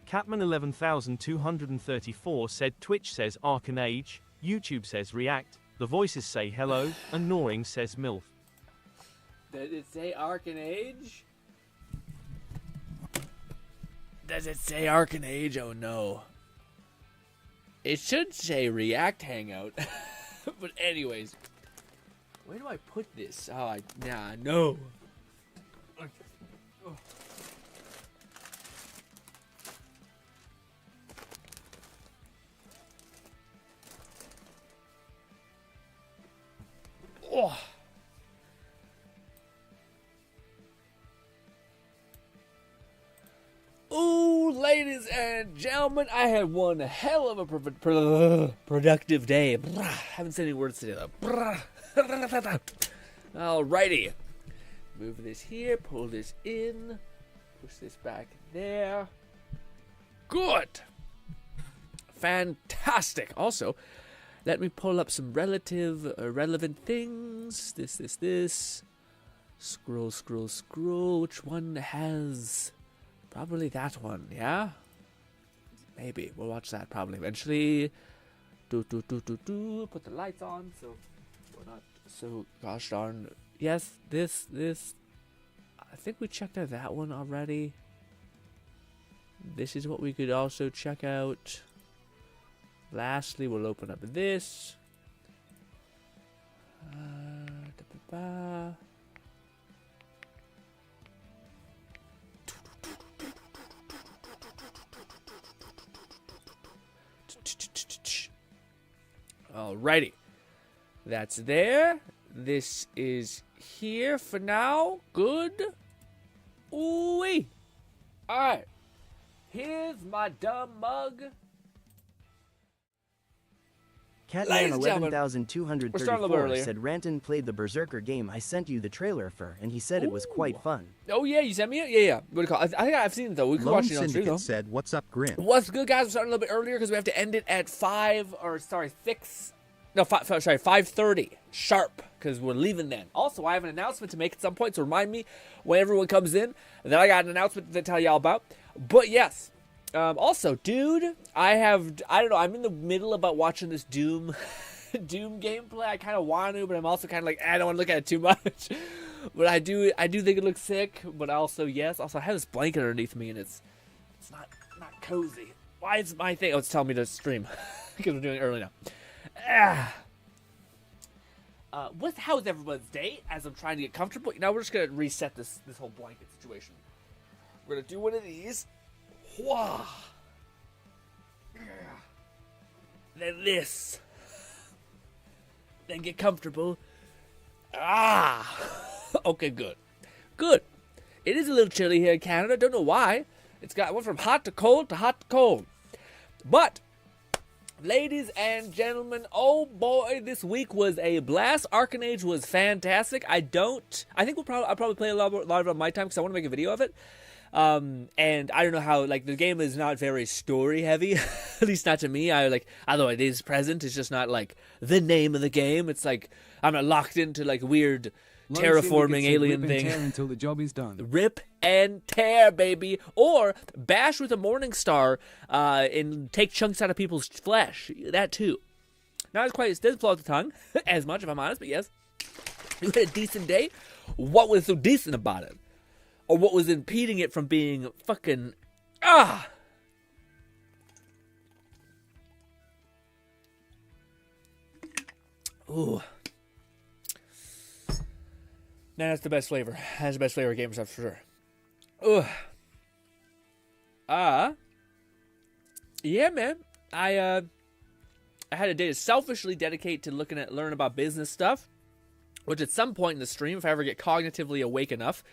Catman 11234 said Twitch says Arcanage, YouTube says React, the voices say hello, and Gnawing says MILF. Does it say Arcanage? Does it say Arcanage? Oh no. It should say React Hangout. But anyways. Where do I put this? Oh, no. Oh. Ooh, ladies and gentlemen, I had one hell of a productive day. Haven't said any words today, though. Alrighty. Move this here, pull this in, push this back there. Good. Fantastic. Also, let me pull up some relevant things. This. Scroll. Which one has... Probably that one, yeah? Maybe. We'll watch that probably eventually. Put the lights on so we're not so gosh darn. Yes, this. I think we checked out that one already. This is what we could also check out. Lastly, we'll open up this. Alrighty. That's there. This is here for now. Good. Ooh-wee. Alright. Here's my dumb mug. Catman 11234 said Ranton played the Berserker game I sent you the trailer for, and he said it was quite fun. Oh yeah, you sent me it? Yeah. What do you call it? I think I've seen it though. We can watch it on stream though. Said, "What's up, Grin?" What's good, guys? We're starting a little bit earlier because we have to end it at 5:30 sharp because we're leaving then. Also, I have an announcement to make at some point, so remind me when everyone comes in that I got an announcement to tell y'all about. But yes. Also, dude, I'm in the middle about watching this Doom gameplay. I kind of want to, but I'm also kind of like, I don't want to look at it too much. But I do think it looks sick, but also, yes. Also, I have this blanket underneath me, and it's not cozy. Why is my thing? Oh, it's telling me to stream, because we're doing it early now. How's everyone's day? As I'm trying to get comfortable. Now we're just going to reset this whole blanket situation. We're going to do one of these. Whoa. Then this. Then get comfortable. Okay, good. Good. It is a little chilly here in Canada. Don't know why. It went from hot to cold to hot to cold. But, ladies and gentlemen, oh boy, this week was a blast. Arcanage was fantastic. I think I'll probably play a lot of it on my time because I want to make a video of it. And I don't know how, like, the game is not very story heavy, at least not to me. Although it is present, it's just not like the name of the game. It's like I'm not locked into like weird terraforming alien thing. Rip and tear until the job is done. Rip and tear, baby, or bash with a morning star, and take chunks out of people's flesh. That too. Not as quite as doesn't flow off the tongue as much, if I'm honest, but yes, you had a decent day. What was so decent about it? Or what was impeding it from being fucking... Ooh. Man, that's the best flavor. That's the best flavor gamers have for sure. Ooh. Yeah, man. I had a day to selfishly dedicate to learn about business stuff. Which at some point in the stream, if I ever get cognitively awake enough...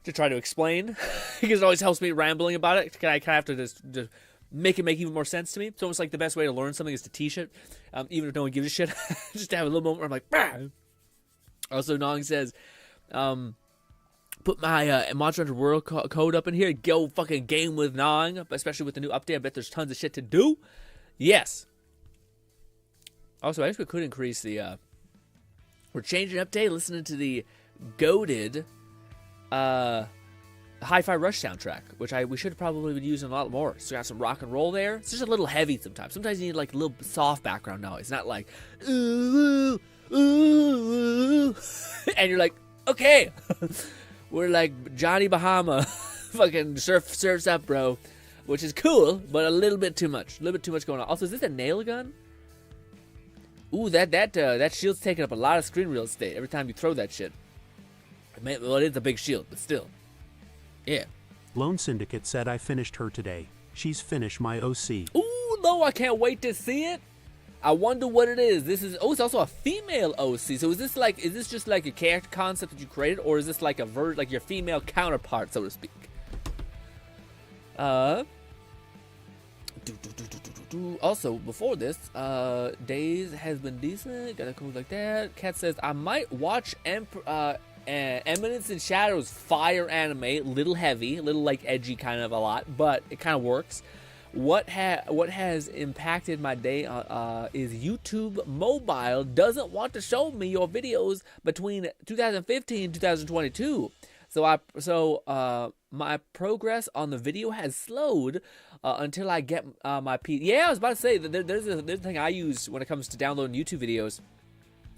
to try to explain, because it always helps me rambling about it. I kind of have to just make it make even more sense to me. It's almost like the best way to learn something is to teach it, even if no one gives a shit. Just to have a little moment where I'm like, bah! Also, Nong says, put my Monster Hunter World code up in here. Go fucking game with Nong, especially with the new update. I bet there's tons of shit to do. Yes. Also, I guess we could increase the... we're changing update, listening to the goated... Hi-Fi Rush soundtrack, which we should probably be using a lot more. So got some rock and roll there. It's just a little heavy sometimes. Sometimes you need like a little soft background noise, not like ooh, ooh, ooh. And you're like, okay, we're like Johnny Bahama, fucking surfs up, bro, which is cool, but a little bit too much. A little bit too much going on. Also, is this a nail gun? Ooh, that shield's taking up a lot of screen real estate every time you throw that shit. Well, it is a big shield, but still. Yeah. Lone Syndicate said I finished her today. She's finished my OC. Ooh, no, I can't wait to see it. I wonder what it is. It's also a female OC. So is this just like a character concept that you created, or is this like like your female counterpart, so to speak? Also, before this, Days has been decent. Got a code like that. Cat says I might watch Eminence in Shadows fire anime. Little heavy, little like edgy kind of a lot, but it kind of works. What has impacted my day is YouTube Mobile doesn't want to show me your videos between 2015 and 2022. So my progress on the video has slowed until I get my Yeah, I was about to say that there's a thing I use when it comes to downloading YouTube videos,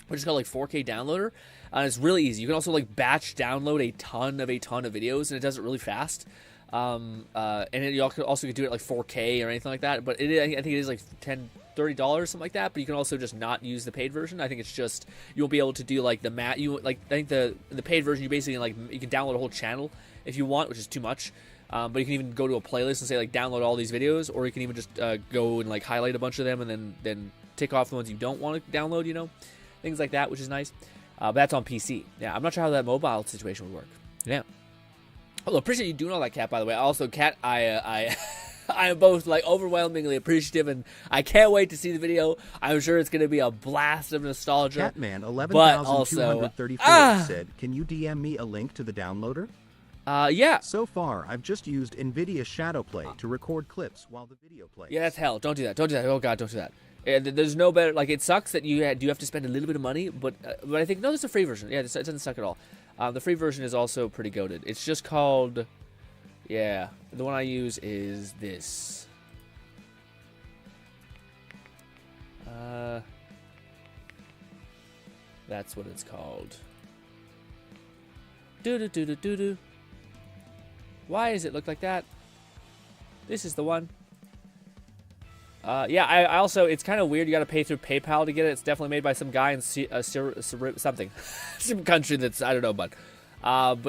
which is called like 4K downloader. It's really easy. You can also like batch download a ton of videos, and it does it really fast. And you also could do it like 4K or anything like that. But I think it is like $30, something like that. But you can also just not use the paid version. I think it's just you won't be able to do like I think the paid version you basically like you can download a whole channel if you want, which is too much. But you can even go to a playlist and say like download all these videos, or you can even just go and like highlight a bunch of them and then tick off the ones you don't want to download. Things like that, which is nice. But that's on PC. Yeah, I'm not sure how that mobile situation would work. Yeah. Well, appreciate you doing all that, Kat, by the way. Also, Kat, I am both like overwhelmingly appreciative, and I can't wait to see the video. I'm sure it's going to be a blast of nostalgia. Catman 11,234 said, "Can you DM me a link to the downloader?" Yeah. So far, I've just used NVIDIA Shadowplay to record clips while the video plays. Yeah, that's hell. Don't do that. Don't do that. Oh God, don't do that. There's no better. Like, it sucks that you have to spend a little bit of money, but I think no, there's a free version. Yeah, it doesn't suck at all. The free version is also pretty goated. It's just called, yeah, the one I use is this. That's what it's called. Do. Why does it look like that? This is the one. Yeah, I also, it's kind of weird. You got to pay through PayPal to get it. It's definitely made by some guy in something, some country that's, I don't know, but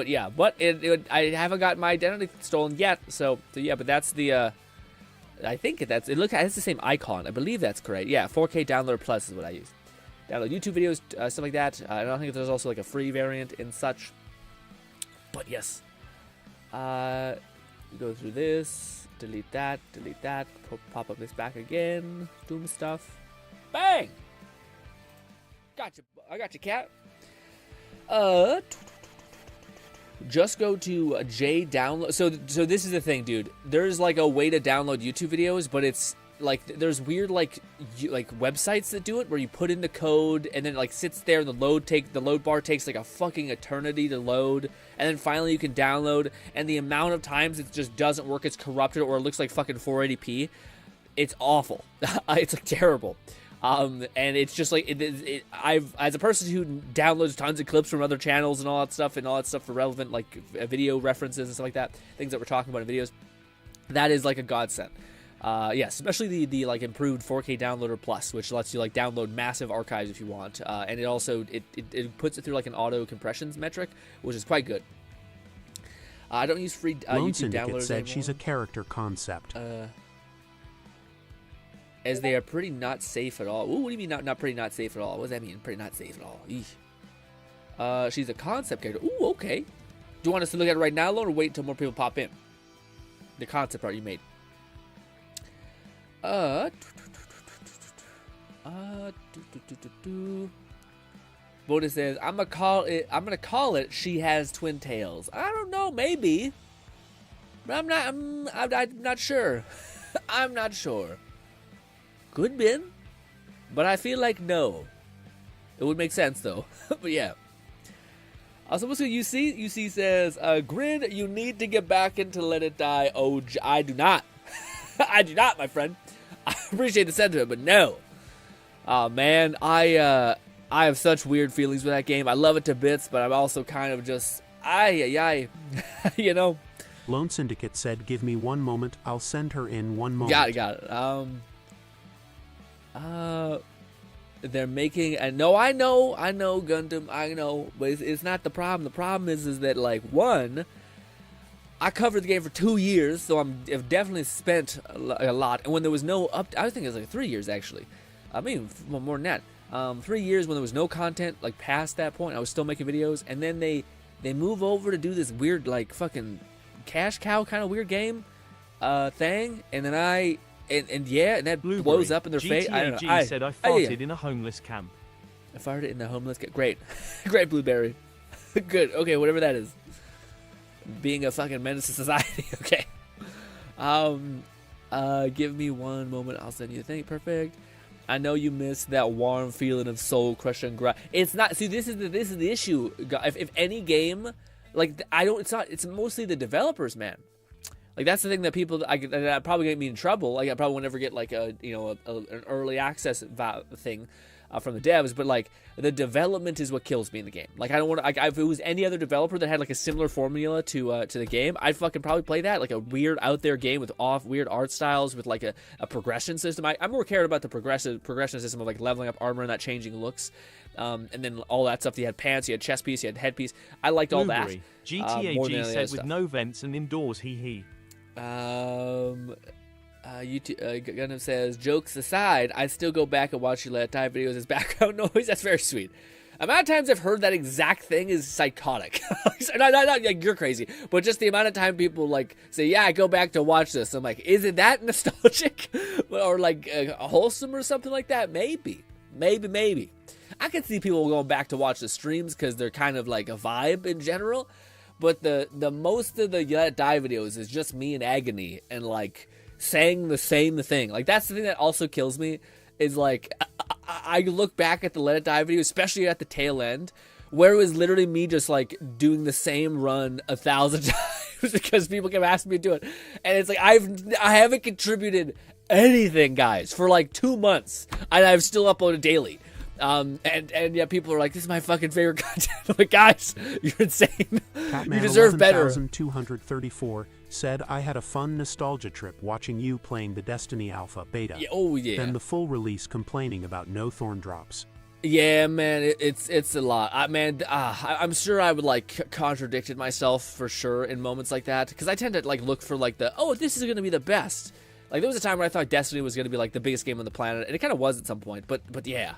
yeah, but I haven't got my identity stolen yet. So yeah, but that's the, I think it's the same icon. I believe that's correct. Yeah, 4K downloader plus is what I use. Download YouTube videos, stuff like that. I don't think there's also like a free variant and such. But yes, go through this, delete that, pop up this back again, Doom stuff, bang! Gotcha, I got you, Cat. Just go to J download. So this is the thing, dude. There's like a way to download YouTube videos, but it's like there's weird like websites that do it where you put in the code and then it like sits there and the load bar takes like a fucking eternity to load, and then finally you can download, and the amount of times it just doesn't work, it's corrupted, or it looks like fucking 480p. It's awful. It's like terrible. And it's just like I've, as a person who downloads tons of clips from other channels and all that stuff for relevant like video references and stuff like that, things that we're talking about in videos, that is like a godsend. Yes, especially the like improved 4K downloader plus, which lets you like download massive archives if you want, and it also it puts it through like an auto compressions metric, which is quite good. I don't use free YouTube downloaders said anymore. She's a character concept. As they are pretty not safe at all. Ooh, what do you mean not pretty not safe at all? What does that mean? Pretty not safe at all. Eesh. She's a concept character. Ooh, okay. Do you want us to look at it right now, Lone, or wait until more people pop in? The concept art you made. Boda says, I'm gonna call it She Has Twin Tails. I don't know, maybe. But I'm not sure. I'm not sure. Could been, but I feel like no. It would make sense though. But yeah. Also, what's good, UC? UC says, Grin, you need to get back into Let It Die. Oh, I do not. I do not, my friend. I appreciate the sentiment, but no. Oh, man, I have such weird feelings with that game. I love it to bits, but I'm also kind of just, you know. Lone Syndicate said, give me 1 moment. I'll send her in 1 moment. Got it. They're making, I know, Gundam, I know, but it's not the problem. The problem is that, like, one, I covered the game for 2 years, so I've definitely spent a lot. And when there was no I think it was like 3 years, actually. I mean, more than that. 3 years when there was no content, like, past that point, I was still making videos. And then they move over to do this weird, like, fucking cash cow kind of weird game thing. And then and that Blueberry. blows up in their face. I don't know. Said I farted in a homeless camp. I farted in the homeless camp. Great. Great, Blueberry. Good. Okay, whatever that is. Being a fucking menace to society. Okay. Give me 1 moment. I'll send you a thing. Perfect. I know you miss that warm feeling of soul crushing grind. It's not. See, this is the issue. If any game, like, it's mostly the developers, man. Like, that's the thing that people, that probably get me in trouble. Like, I probably will never get, like, an early access thing from the devs. But, like, the development is what kills me in the game. Like, I don't want to, if it was any other developer that had, like, a similar formula to the game, I'd fucking probably play that. Like, a weird out there game with weird art styles with, like, a progression system. I'm more cared about the progression system of, like, leveling up armor and not changing looks. And then all that stuff. You had pants, you had chest piece, you had headpiece. I liked all that. GTAG said with no vents and indoors, hee. Gundam says, jokes aside, I still go back and watch you Let It Die videos as background noise. That's very sweet. Amount of times I've heard that exact thing is psychotic. not like you're crazy, but just the amount of time people like say, yeah, I go back to watch this. I'm like, is it that nostalgic or like wholesome or something like that? Maybe. I can see people going back to watch the streams because they're kind of like a vibe in general. But the most of the Let It Die videos is just me in agony and, like, saying the same thing. Like, that's the thing that also kills me is, like, I look back at the Let It Die video, especially at the tail end, where it was literally me just, like, doing the same run 1,000 times because people kept asking me to do it. And it's like, I haven't contributed anything, guys, for, like, 2 months. And I've still uploaded daily. And yeah, people are like, this is my fucking favorite content. I'm like, guys, you're insane. Catman you deserve better. 11,234 said, I had a fun nostalgia trip watching you playing the Destiny Alpha Beta. Yeah. Then the full release complaining about no thorn drops. Yeah, man, it's a lot. I'm sure I would, like, contradicted myself for sure in moments like that. Because I tend to, like, look for, like, this is going to be the best. Like, there was a time where I thought Destiny was going to be, like, the biggest game on the planet. And it kind of was at some point. But yeah.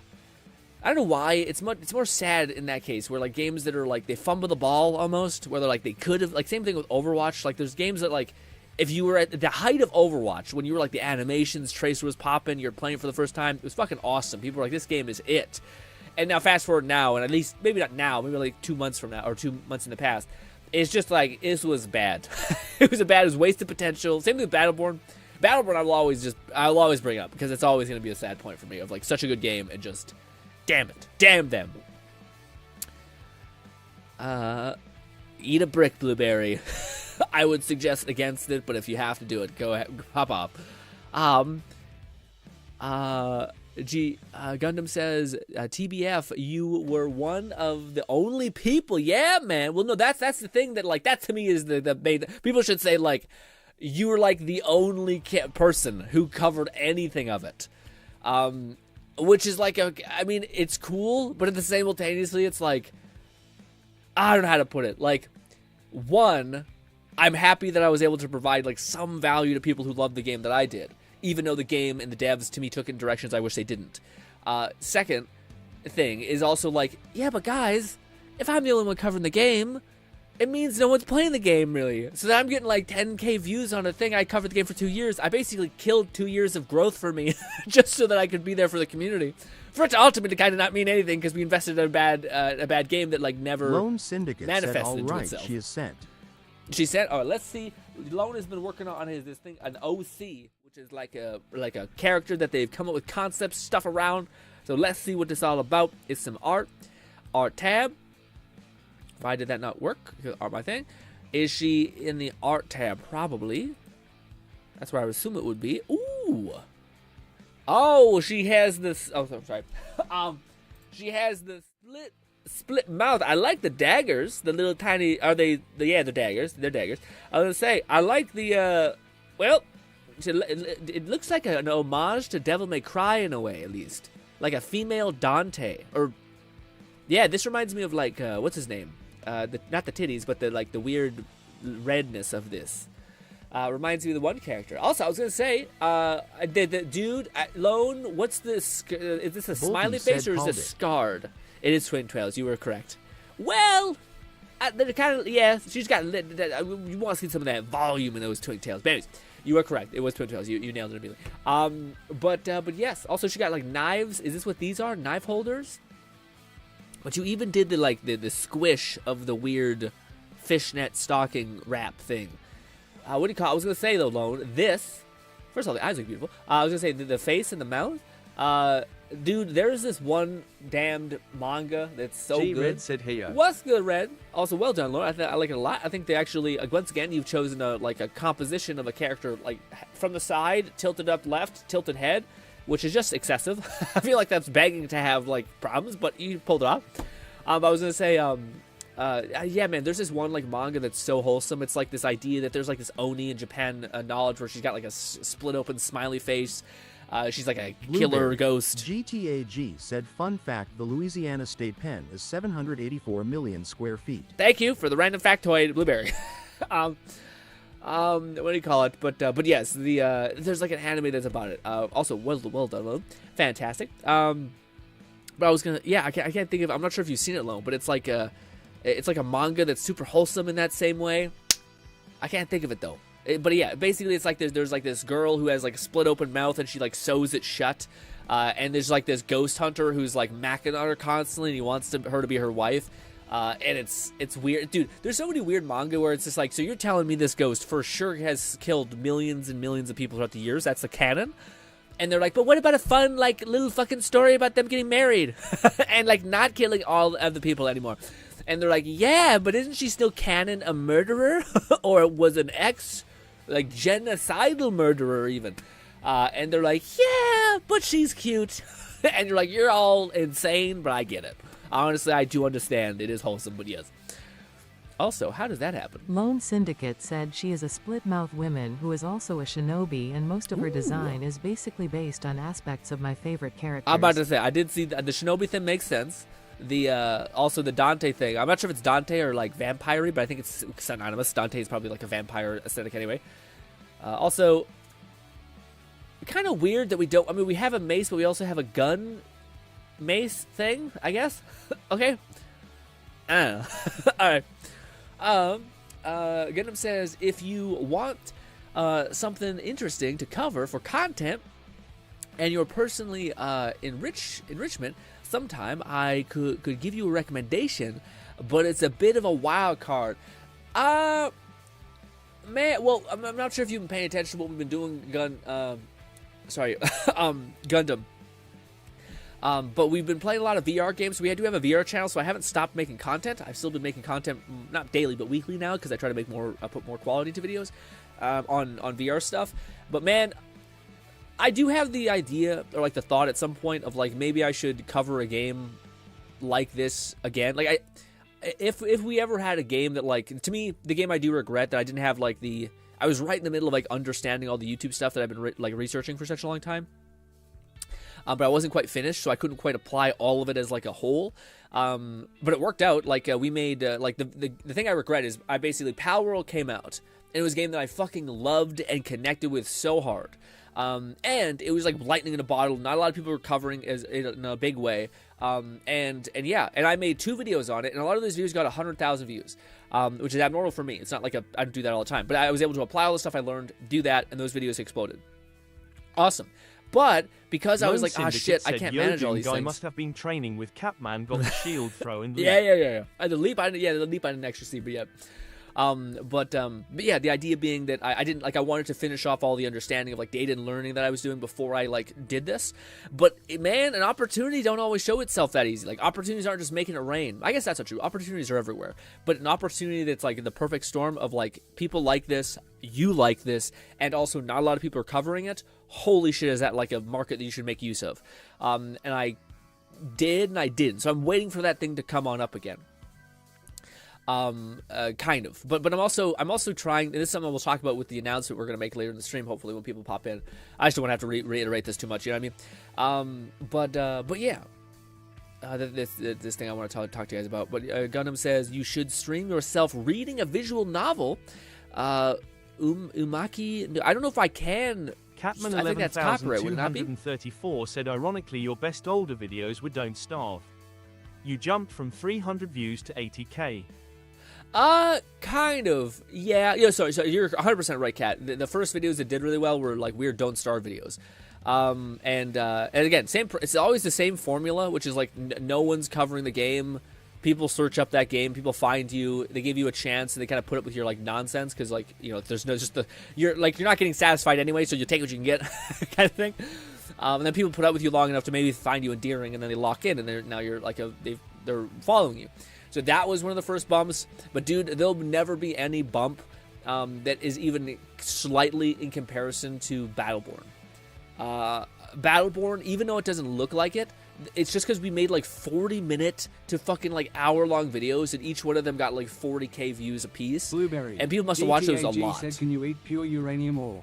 I don't know why. It's more sad in that case where, like, games that are, like, they fumble the ball almost, where they're, like, they could have, like, same thing with Overwatch. Like, there's games that, like, if you were at the height of Overwatch, when you were, like, the animations, Tracer was popping, you're playing for the first time, it was fucking awesome. People were like, this game is it. And now fast forward now, and at least, maybe not now, maybe like 2 months from now, or 2 months in the past, it's just like, this was bad. It was wasted potential. Same thing with Battleborn. Battleborn I'll always bring up, because it's always going to be a sad point for me, of, like, such a good game, and just... Damn it. Damn them. Eat a brick, Blueberry. I would suggest against it, but if you have to do it, go ahead. Hop up. Gundam says, TBF, you were one of the only people. Yeah, man. Well, no, that's the thing that, like, that to me is the main... People should say, like, you were, like, the only person who covered anything of it. Which is like, I mean, it's cool, but at the simultaneously, it's like, I don't know how to put it. Like, one, I'm happy that I was able to provide, like, some value to people who loved the game that I did, even though the game and the devs, to me, took it in directions I wish they didn't. Second thing is also like, yeah, but guys, if I'm the only one covering the game, it means no one's playing the game, really. So that I'm getting, like, 10K views on a thing. I covered the game for 2 years. I basically killed 2 years of growth for me just so that I could be there for the community. For it to ultimately kind of not mean anything because we invested in a bad game that, like, never Lone Syndicate manifested said, all into right, itself. she is sent. She said, "Oh, let's see." Lone has been working on this thing, an OC, which is like a character that they've come up with concept stuff around. So let's see what this is all about. It's some art tab. Why did that not work? Art my thing. Is she in the art tab? Probably. That's where I would assume it would be. Ooh. Oh, she has this. Oh, I'm sorry. She has the split mouth. I like the daggers. The little tiny. Are they? Yeah, they're daggers. They're daggers. I was gonna say. I like the. Well, it looks like an homage to Devil May Cry in a way, at least. Like a female Dante. Or, yeah, this reminds me of like what's his name? Not the titties, but the weird redness of this. Reminds me of the one character. Also, I was gonna say, the dude Lone. What's this? Is this a smiley face or is this scarred? It is Twin Tails. You were correct. Well, they're kind of, yeah. She's got. You want to see some of that volume in those Twin Tails. But anyways, you were correct. It was Twin Tails. You nailed it immediately. But yes. Also, she got like knives. Is this what these are? Knife holders. But you even did the squish of the weird fishnet stocking wrap thing. What do you call it? I was going to say, though, Lone, this... First of all, the eyes look beautiful. I was going to say, the face and the mouth. Dude, there's this one damned manga that's so good. Red said, hey, What's good, Red? Also, well done, Lone. I like it a lot. I think they actually... once again, you've chosen a composition of a character, like, from the side, tilted up left, tilted head, which is just excessive. I feel like that's begging to have, like, problems, but you pulled it off. I was going to say... yeah, man, there's this one, like, manga that's so wholesome. It's, like, this idea that there's, like, this Oni in Japan knowledge where she's got, like, a split-open smiley face. She's, like, a killer ghost. GTAG said, fun fact, the Louisiana State Pen is 784 million square feet. Thank you for the random factoid, Blueberry. What do you call it? But yes, there's, like, an anime that's about it. Also, well done, fantastic. But I was gonna, yeah, I can't think of, I'm not sure if you've seen it, Lone, but it's like a manga that's super wholesome in that same way. I can't think of it though. But yeah, basically it's like there's like this girl who has like a split open mouth and she like sews it shut. And there's like this ghost hunter who's like macking on her constantly and he wants her to be her wife. And it's weird. Dude, there's so many weird manga where it's just like, so you're telling me this ghost for sure has killed millions and millions of people throughout the years. That's the canon. And they're like, but what about a fun, like, little fucking story about them getting married? And, like, not killing all of the people anymore. And they're like, yeah, but isn't she still canon a murderer? Or was an like, genocidal murderer even? And they're like, yeah, but she's cute. And you're like, you're all insane, but I get it. Honestly, I do understand. It is wholesome, but yes. Also, how does that happen? Lone Syndicate said she is a split-mouth woman who is also a shinobi, and most of her design is basically based on aspects of my favorite characters. I'm about to say, I did see the shinobi thing makes sense. Also the Dante thing. I'm not sure if it's Dante or like vampire-y, but I think it's synonymous. Dante is probably like a vampire aesthetic anyway. Also, kind of weird that we don't. I mean, we have a mace, but we also have a gun mace thing, I guess. Okay. I don't know. All right. Gundam says, if you want something interesting to cover for content and your personally enrichment, sometime I could give you a recommendation, but it's a bit of a wild card. Man, well, I'm not sure if you've been paying attention to what we've been doing, Gundam. But we've been playing a lot of VR games. We do have a VR channel, so I haven't stopped making content. I've still been making content, not daily, but weekly now, because I try to make put more quality into videos on VR stuff. But man, I do have the idea, or like the thought at some point of like, maybe I should cover a game like this again. Like, if we ever had a game that, like, to me, the game I do regret that I didn't have, like, I was right in the middle of, like, understanding all the YouTube stuff that I've been, researching for such a long time. But I wasn't quite finished, so I couldn't quite apply all of it as, like, a whole. But it worked out. Like, we made, like, the thing I regret is I basically, Pal World came out, and it was a game that I fucking loved and connected with so hard. And it was, like, lightning in a bottle. Not a lot of people were covering it in a big way. And yeah, and I made 2 videos on it, and a lot of those videos got 100,000 views, which is abnormal for me. It's not like I don't do that all the time, but I was able to apply all the stuff I learned, do that, and those videos exploded. Awesome. But because I was like, ah, shit, I can't manage all these things. Must have been training with Capman, got the shield throw in the yeah. The leap I didn't actually see, but yeah. But yeah, the idea being that I didn't, like, I wanted to finish off all the understanding of, like, data and learning that I was doing before I, like, did this. But, man, an opportunity don't always show itself that easy. Like, opportunities aren't just making it rain. I guess that's not true. Opportunities are everywhere. But an opportunity that's, like, the perfect storm of, like, people like this, you like this, and also not a lot of people are covering it. Holy shit, is that, like, a market that you should make use of? And I did and I didn't. So I'm waiting for that thing to come on up again. Kind of, but I'm also trying, and this is something we'll talk about with the announcement we're going to make later in the stream, hopefully, when people pop in. I just don't want to have to reiterate this too much, you know what I mean? But yeah, this thing I want to talk to you guys about. But Gundam says you should stream yourself reading a visual novel. Umaki, I don't know if I can. Catman I think that's copyright, would it not be? 11,234 said, ironically, your best older videos were Don't Starve. You jumped from 300 views to 80k. Kind of. Yeah, sorry, you're 100% right, Kat. The first videos that did really well were, like, weird Don't Starve videos. And again, it's always the same formula, which is, like, no one's covering the game. People search up that game, people find you, they give you a chance, and they kind of put up with your, like, nonsense, because, like, you know, there's no, you're not getting satisfied anyway, so you take what you can get, kind of thing. And then people put up with you long enough to maybe find you endearing, and then they lock in, and now you're like they're following you. So that was one of the first bumps. But dude, there'll never be any bump that is even slightly in comparison to Battleborn. Battleborn, even though it doesn't look like it, it's just because we made like 40-minute to fucking like hour-long videos, and each one of them got like 40k views a piece. Blueberry. And people must have watched those a lot. Said, can you eat pure uranium ore?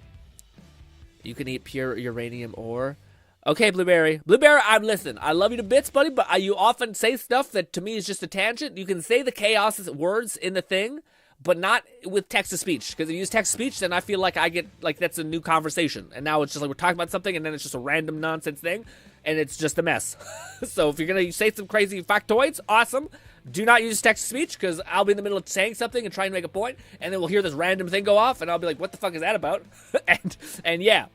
You can eat pure uranium ore. Okay, Blueberry, I'm listening. I love you to bits, buddy, but you often say stuff that to me is just a tangent. You can say the chaos words in the thing, but not with text-to-speech. Because if you use text-to-speech, then I feel like I get, like, that's a new conversation. And now it's just like we're talking about something, and then it's just a random nonsense thing, and it's just a mess. So if you're going to say some crazy factoids, awesome. Do not use text-to-speech, because I'll be in the middle of saying something and trying to make a point, and then we'll hear this random thing go off, and I'll be like, what the fuck is that about? and yeah.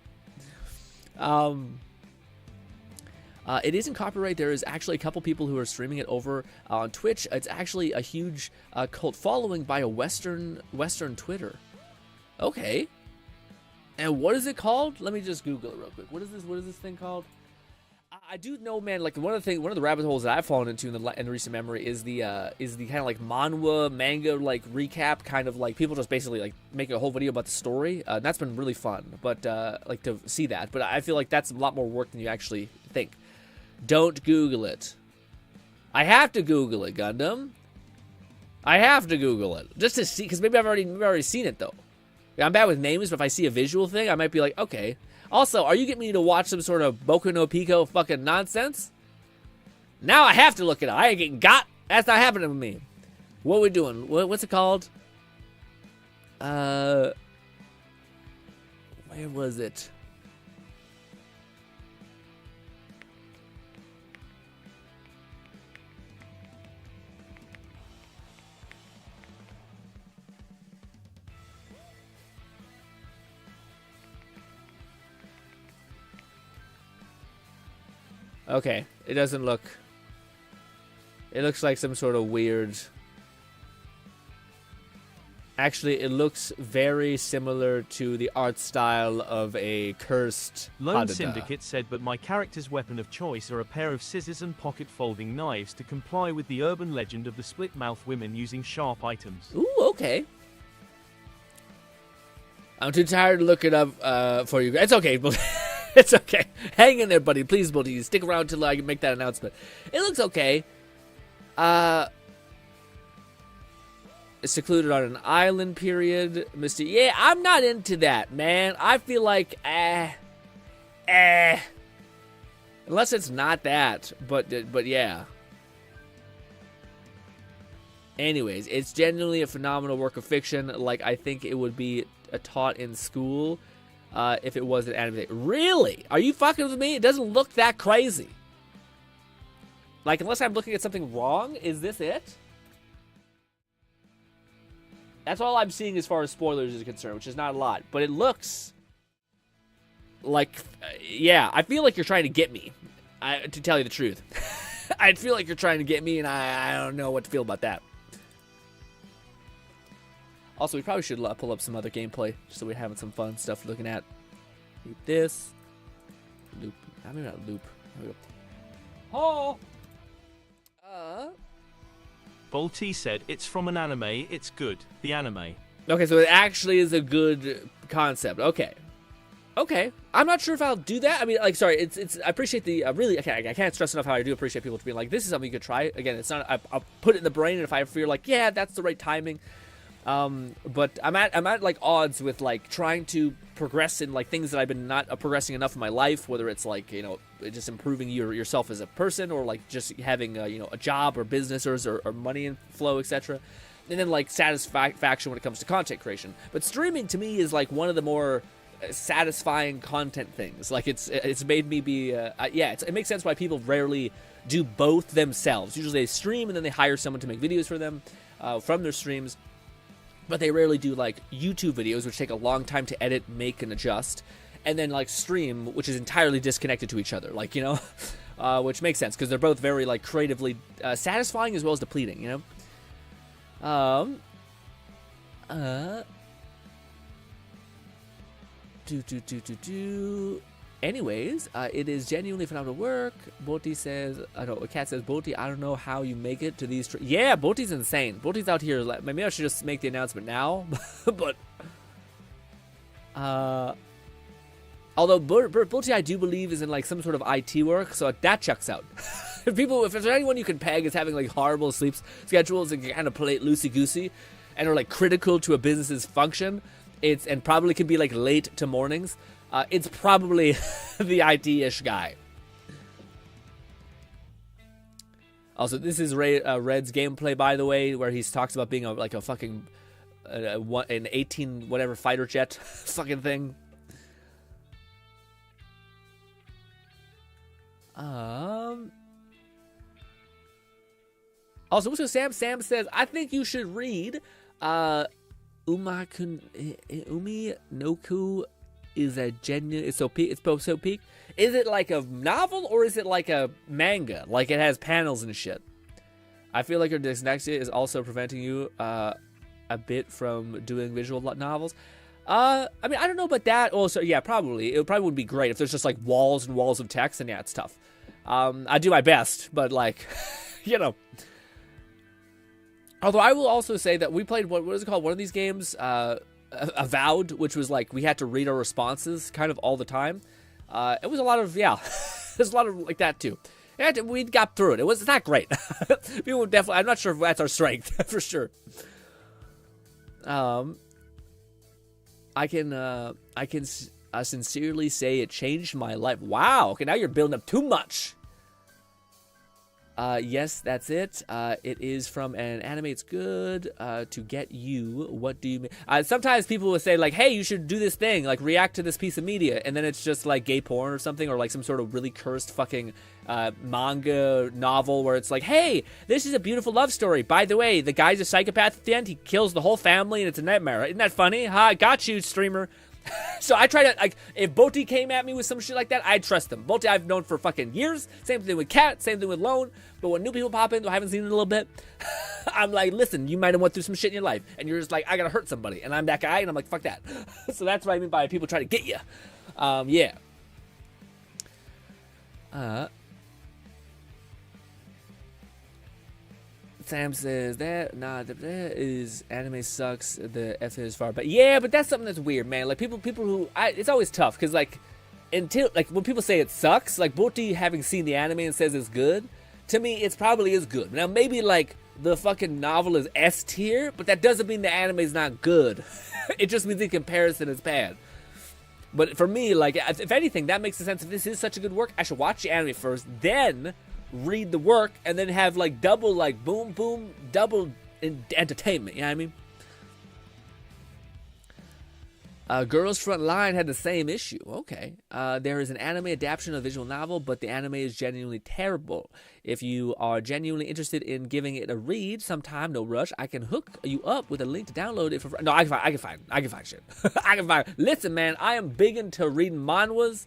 It isn't copyright. There is actually a couple people who are streaming it over on Twitch. It's actually a huge cult following by a Western Twitter. Okay. And what is it called? Let me just Google it real quick. What is this thing called? I do know, man. Like one of the rabbit holes that I've fallen into in recent memory is the kind of like manhwa manga like recap, kind of like people just basically like make a whole video about the story. That's been really fun, but like to see that. But I feel like that's a lot more work than you actually think. Don't Google it. I have to Google it, Gundam. I have to Google it just to see, because maybe I've already seen it though. I'm bad with names, but if I see a visual thing, I might be like, okay. Also, are you getting me to watch some sort of Boku no Pico fucking nonsense? Now I have to look it up. I ain't getting got. That's not happening to me. What are we doing? What's it called? Where was it? Okay, it doesn't look... It looks like some sort of weird... Actually, it looks very similar to the art style of a cursed Lone Hadada. Syndicate said, but my character's weapon of choice are a pair of scissors and pocket-folding knives to comply with the urban legend of the split-mouth women using sharp items. Ooh, okay. I'm too tired to look it up for you guys. It's okay. It's okay. Hang in there, buddy. Please, buddy. Stick around till I can make that announcement. It looks okay. It's secluded on an island period. Yeah, I'm not into that, man. I feel like, unless it's not that, but yeah. Anyways, it's genuinely a phenomenal work of fiction. Like, I think it would be taught in school. If it was an anime. Really? Are you fucking with me? It doesn't look that crazy. Like, unless I'm looking at something wrong, is this it? That's all I'm seeing as far as spoilers is concerned, which is not a lot. But it looks like, yeah, I feel like you're trying to get me, to tell you the truth. I feel like you're trying to get me, and I don't know what to feel about that. Also, we probably should pull up some other gameplay just so we're having some fun stuff looking at. Loop this. Loop. I mean, not loop. There we go. Oh! Bolty said, it's from an anime, it's good. The anime. Okay, so it actually is a good concept. Okay. Okay. I'm not sure if I'll do that. I mean, like, sorry, it's. I appreciate the, really, I can't stress enough how I do appreciate people being like, this is something you could try. Again, it's not, I'll put it in the brain, and if I feel like, yeah, that's the right timing. But I'm at like odds with like trying to progress in like things that I've been not progressing enough in my life, whether it's like, you know, just improving yourself as a person, or like just having you know, a job or business or money and flow, etc. And then like satisfaction when it comes to content creation. But streaming to me is like one of the more satisfying content things. Like it's made me be it makes sense why people rarely do both themselves. Usually they stream and then they hire someone to make videos for them from their streams. But they rarely do like YouTube videos, which take a long time to edit, make, and adjust, and then like stream, which is entirely disconnected to each other. Like, you know, which makes sense because they're both very like creatively satisfying as well as depleting. You know. Anyways, it is genuinely phenomenal work. Boti says, Cat says, Boti, I don't know how you make it to these. Yeah, Boti's insane. Boti's out here. Maybe I should just make the announcement now. But, although Boti, I do believe, is in like some sort of IT work, so that checks out. If there's anyone you can peg as having like horrible sleep schedules and kind of play it loosey goosey, and are like critical to a business's function, and probably could be like late to mornings. It's probably the IT-ish guy. Also, this is Red's gameplay, by the way, where he talks about being like a fucking an 18 whatever fighter jet fucking thing. Also, so Sam says, I think you should read Umi Noku is a genuine. It's so peak. Is it like a novel or is it like a manga? Like it has panels and shit. I feel like your dyslexia is also preventing you a bit from doing visual novels. I mean, I don't know about that. Also, yeah, probably it probably would be great if there's just like walls and walls of text, and yeah, it's tough. I do my best, but like, you know. Although I will also say that we played what is it called? One of these games. Avowed, which was like we had to read our responses kind of all the time. It was a lot of there's a lot of like that too. And we got through it. It's not great. People definitely. I'm not sure if that's our strength for sure. I can sincerely say it changed my life. Wow. Okay, now you're building up too much. Yes, that's it. It is from an anime. It's good to get you. What do you mean? Sometimes people will say, like, hey, you should do this thing, like, react to this piece of media. And then it's just, like, gay porn or something, or, like, some sort of really cursed fucking manga novel where it's like, hey, this is a beautiful love story. By the way, the guy's a psychopath at the end. He kills the whole family, and it's a nightmare. Isn't that funny? Ha, got you, streamer. So I try to, like, if Boti came at me with some shit like that, I'd trust them. Boti I've known for fucking years. Same thing with Cat, same thing with Lone. But when new people pop in who I haven't seen in a little bit, I'm like, listen, you might have went through some shit in your life. And you're just like, I gotta hurt somebody. And I'm that guy, and I'm like, fuck that. So that's what I mean by people trying to get you. Yeah. Sam says that is anime sucks. The F is far, but yeah, but that's something that's weird, man. Like people who it's always tough because like until like when people say it sucks, like Boti having seen the anime and says it's good, to me it's probably is good. Now maybe like the fucking novel is S tier, but that doesn't mean the anime is not good. It just means in comparison it's bad. But for me, like if anything, that makes sense. If this is such a good work, I should watch the anime first, then read the work, and then have like double like boom double entertainment. You know what I mean? Girls Front Line had the same issue. Okay. There is an anime adaptation of a visual novel, but the anime is genuinely terrible. If you are genuinely interested in giving it a read sometime, no rush, I can hook you up with a link to download it for... No, I can find shit. I can find... Listen, man, I am big into reading mangas,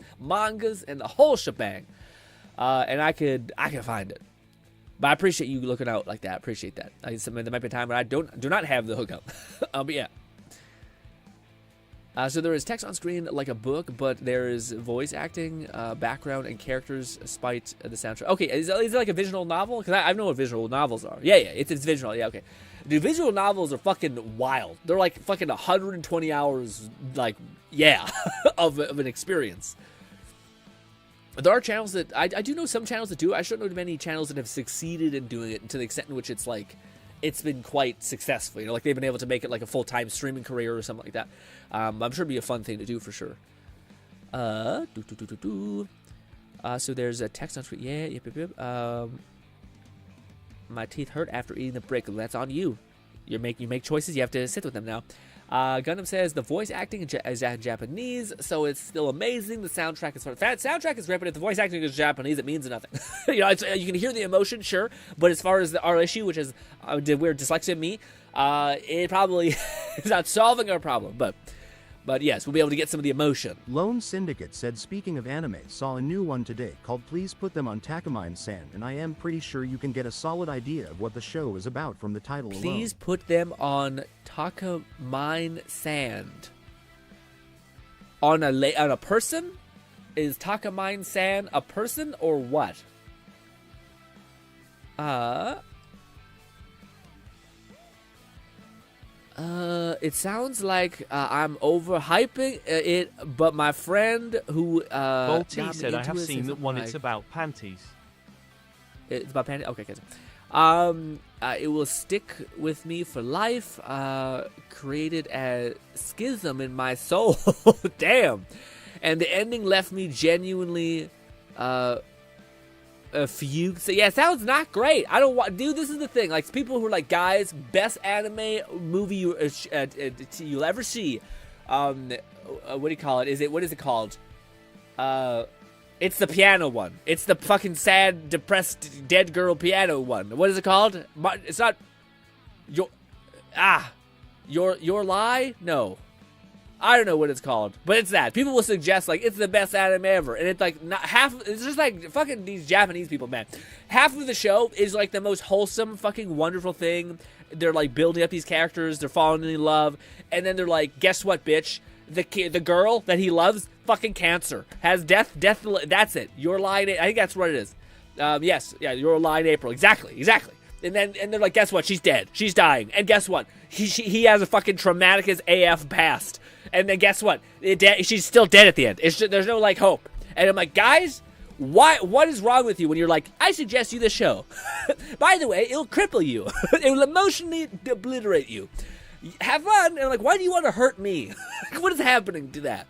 and the whole shebang. And I can find it. But I appreciate you looking out like that. I appreciate that. There might be a time when I do not have the hookup. But yeah. So there is text on screen like a book, but there is voice acting, background, and characters despite the soundtrack. Okay, is it like a visual novel? Because I know what visual novels are. Yeah, it's visual. Yeah, okay. Dude, visual novels are fucking wild. They're like fucking 120 hours, like, yeah, of an experience. There are channels that, I do know some channels that do. I don't know many channels that have succeeded in doing it to the extent in which it's like, it's been quite successful. You know, like they've been able to make it like a full-time streaming career or something like that. I'm sure it'd be a fun thing to do for sure. So there's a text on screen. Yeah, yep. My teeth hurt after eating the brick. That's on you. You make choices. You have to sit with them now. Gundam says the voice acting is in Japanese, so it's still amazing. The soundtrack is fun. The soundtrack is great, but if the voice acting is Japanese, it means nothing. You know, you can hear the emotion, sure, but as far as our issue, which is weird dyslexia in me, it probably is not solving our problem. But yes, we'll be able to get some of the emotion. Lone Syndicate said, speaking of anime, saw a new one today called Please Put Them on Takamine-san, and I am pretty sure you can get a solid idea of what the show is about from the title alone. Please put them on Takamine-san. On a person? Is Takamine-san a person or what? It sounds like I'm overhyping it, but my friend who Volty said, I have seen that one. Like, it's about panties. It's about panties. Okay, guys. It will stick with me for life. Created a schism in my soul. Damn. And the ending left me genuinely fugue. So yeah, it sounds not great. I don't want, dude. This is the thing. Like people who are like, guys, best anime movie you'll ever see. What do you call it? What is it called? It's the piano one. It's the fucking sad, depressed, dead girl piano one. What is it called? It's not your lie. No. I don't know what it's called, but it's that. People will suggest, like, it's the best anime ever, and it's, like, not half, it's just, like, fucking these Japanese people, man. Half of the show is, like, the most wholesome, fucking wonderful thing. They're, like, building up these characters, they're falling in love, and then they're like, guess what, bitch? The girl that he loves, fucking cancer, has death, that's it. Your line, I think that's what it is. Yes, yeah, your line, April, exactly. And they're like, guess what? She's dead. She's dying. And guess what? He has a fucking traumatic as AF past. And then guess what? She's still dead at the end. There's no, like, hope. And I'm like, guys, what is wrong with you when you're like, I suggest you this show. By the way, it'll cripple you. It will emotionally obliterate you. Have fun. And I'm like, why do you want to hurt me? What is happening to that?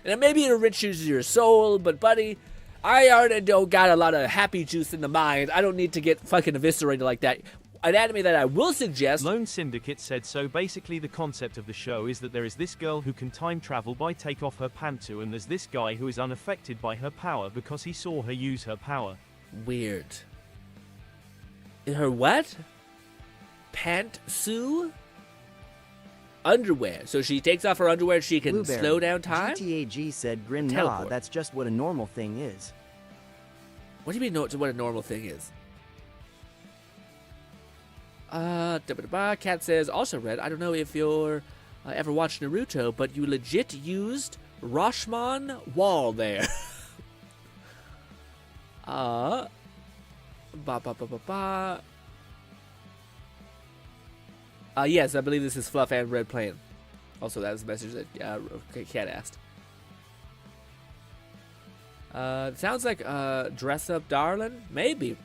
And maybe it enriches your soul, but buddy, I already don't got a lot of happy juice in the mind. I don't need to get fucking eviscerated like that. An anime that I will suggest... Lone Syndicate said, so basically the concept of the show is that there is this girl who can time travel by take off her pantsu, and there's this guy who is unaffected by her power because he saw her use her power. Weird. Her what? Pantsu? Underwear. So she takes off her underwear, she can Blueberry. Slow down time? GTAG said, Grin, nah, Teleport. that's just what a normal thing is. What do you mean what a normal thing is? Cat says, also read, I don't know if you're ever watched Naruto, but you legit used Rashomon Wall there. Yes, I believe this is Fluff and Red Plane. Also, that was the message that Cat asked. It sounds like Dress Up Darling? Maybe.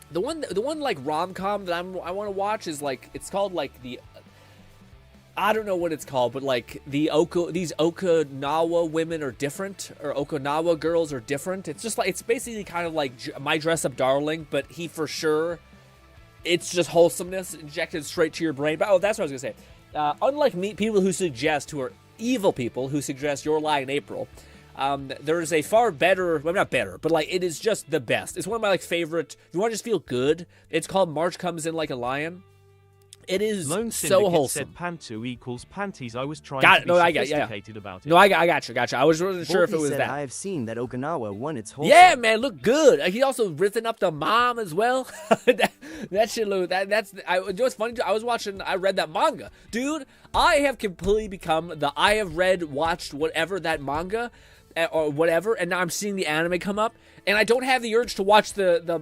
The one like rom-com that I want to watch is like, it's called like the, I don't know what it's called, but like these Okinawa women are different, or Okinawa girls are different. It's just like, it's basically kind of like My Dress Up Darling, but he for sure, it's just wholesomeness injected straight to your brain. But that's what I was gonna say. Unlike people who are evil people who suggest Your Lie in April, there is a far better, well, not better, but like it is just the best. It's one of my like favorite. If you want to just feel good, it's called March Comes In Like a Lion. It is Lone so Syndicate wholesome. said Pantu equals panties. I was trying Got to it. be No, I got sophisticated about it. No, I got you. I wasn't sure if it Volpe was said, that. I have seen that Okinawa won its whole. Yeah, man, look good. He also written up the mom as well. that shit look. You know what's funny? I read that manga, dude. I have completely become I have watched whatever that manga or whatever, and now I'm seeing the anime come up, and I don't have the urge to watch the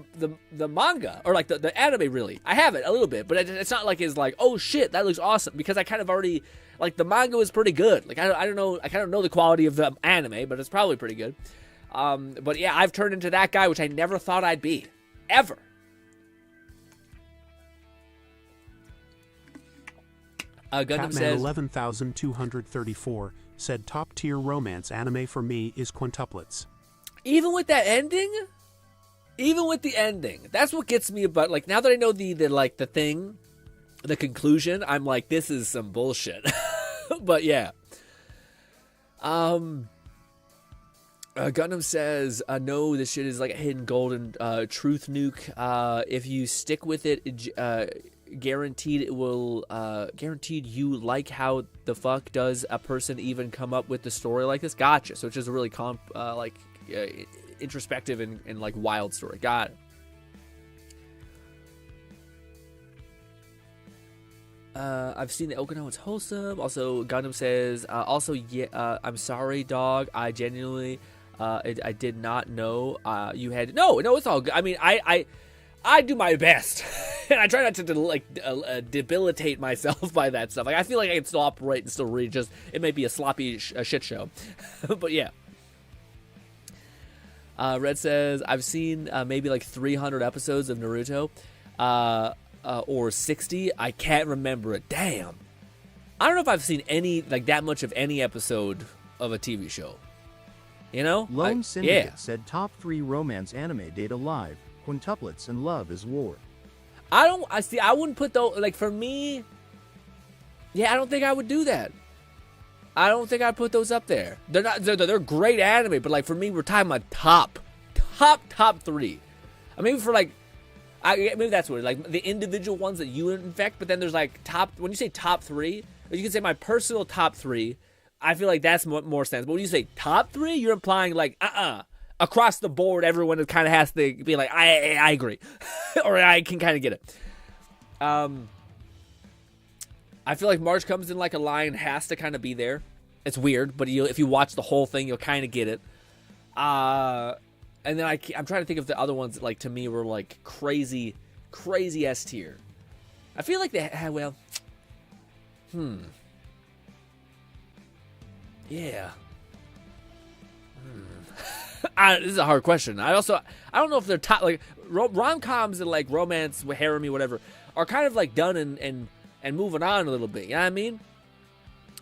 manga or like the anime really. I have it a little bit, but it's not like it's like, oh shit, that looks awesome, because I kind of already like the manga was pretty good. Like I don't know, I kind of know the quality of the anime, but it's probably pretty good. But yeah, I've turned into that guy, which I never thought I'd be, ever. Gundam Catman says 11,234 said top tier romance anime for me is quintuplets. even with that ending, even with the ending, that's what gets me about, like, now that I know the conclusion, I'm like, this is some bullshit. But yeah. Gundam says, no, this shit is like a hidden golden truth nuke. If you stick with it, guaranteed it will, guaranteed you like how the fuck does a person even come up with the story like this? Gotcha. So it's just a really introspective and like wild story. Got it. I've seen the Okinawan's wholesome. Also, Gundam says, I'm sorry, dog. I genuinely, I did not know you had. No, it's all good. I mean, I do my best, and I try not to debilitate myself by that stuff. Like, I feel like I can still operate and still read. Just it may be a sloppy shit show, but yeah. Red says, I've seen maybe like 300 episodes of Naruto. Or 60, I can't remember it. Damn. I don't know if I've seen any, like, that much of any episode of a TV show. You know? Lone Syndicate said top 3 romance anime data live, quintuplets and Love is War. I wouldn't put those, like, for me, yeah, I don't think I would do that. I don't think I'd put those up there. They're great anime, but, like, for me, we're talking about top 3. I mean, for, like, maybe that's what it is, like the individual ones that you infect, but then there's like when you say top 3, you can say my personal top 3. I feel like that's more sense. But when you say top 3, you're implying like across the board, everyone kind of has to be like, I agree, or I can kind of get it. I feel like March Comes in Like a Lion has to kind of be there. It's weird, but if you watch the whole thing, you'll kind of get it. And then I'm trying to think of the other ones that, like, to me were, like, crazy S tier. I feel like they had, well, yeah. This is a hard question. I don't know if they're top, like, rom-coms and, like, romance, harem-y, whatever, are kind of, like, done and moving on a little bit. You know what I mean?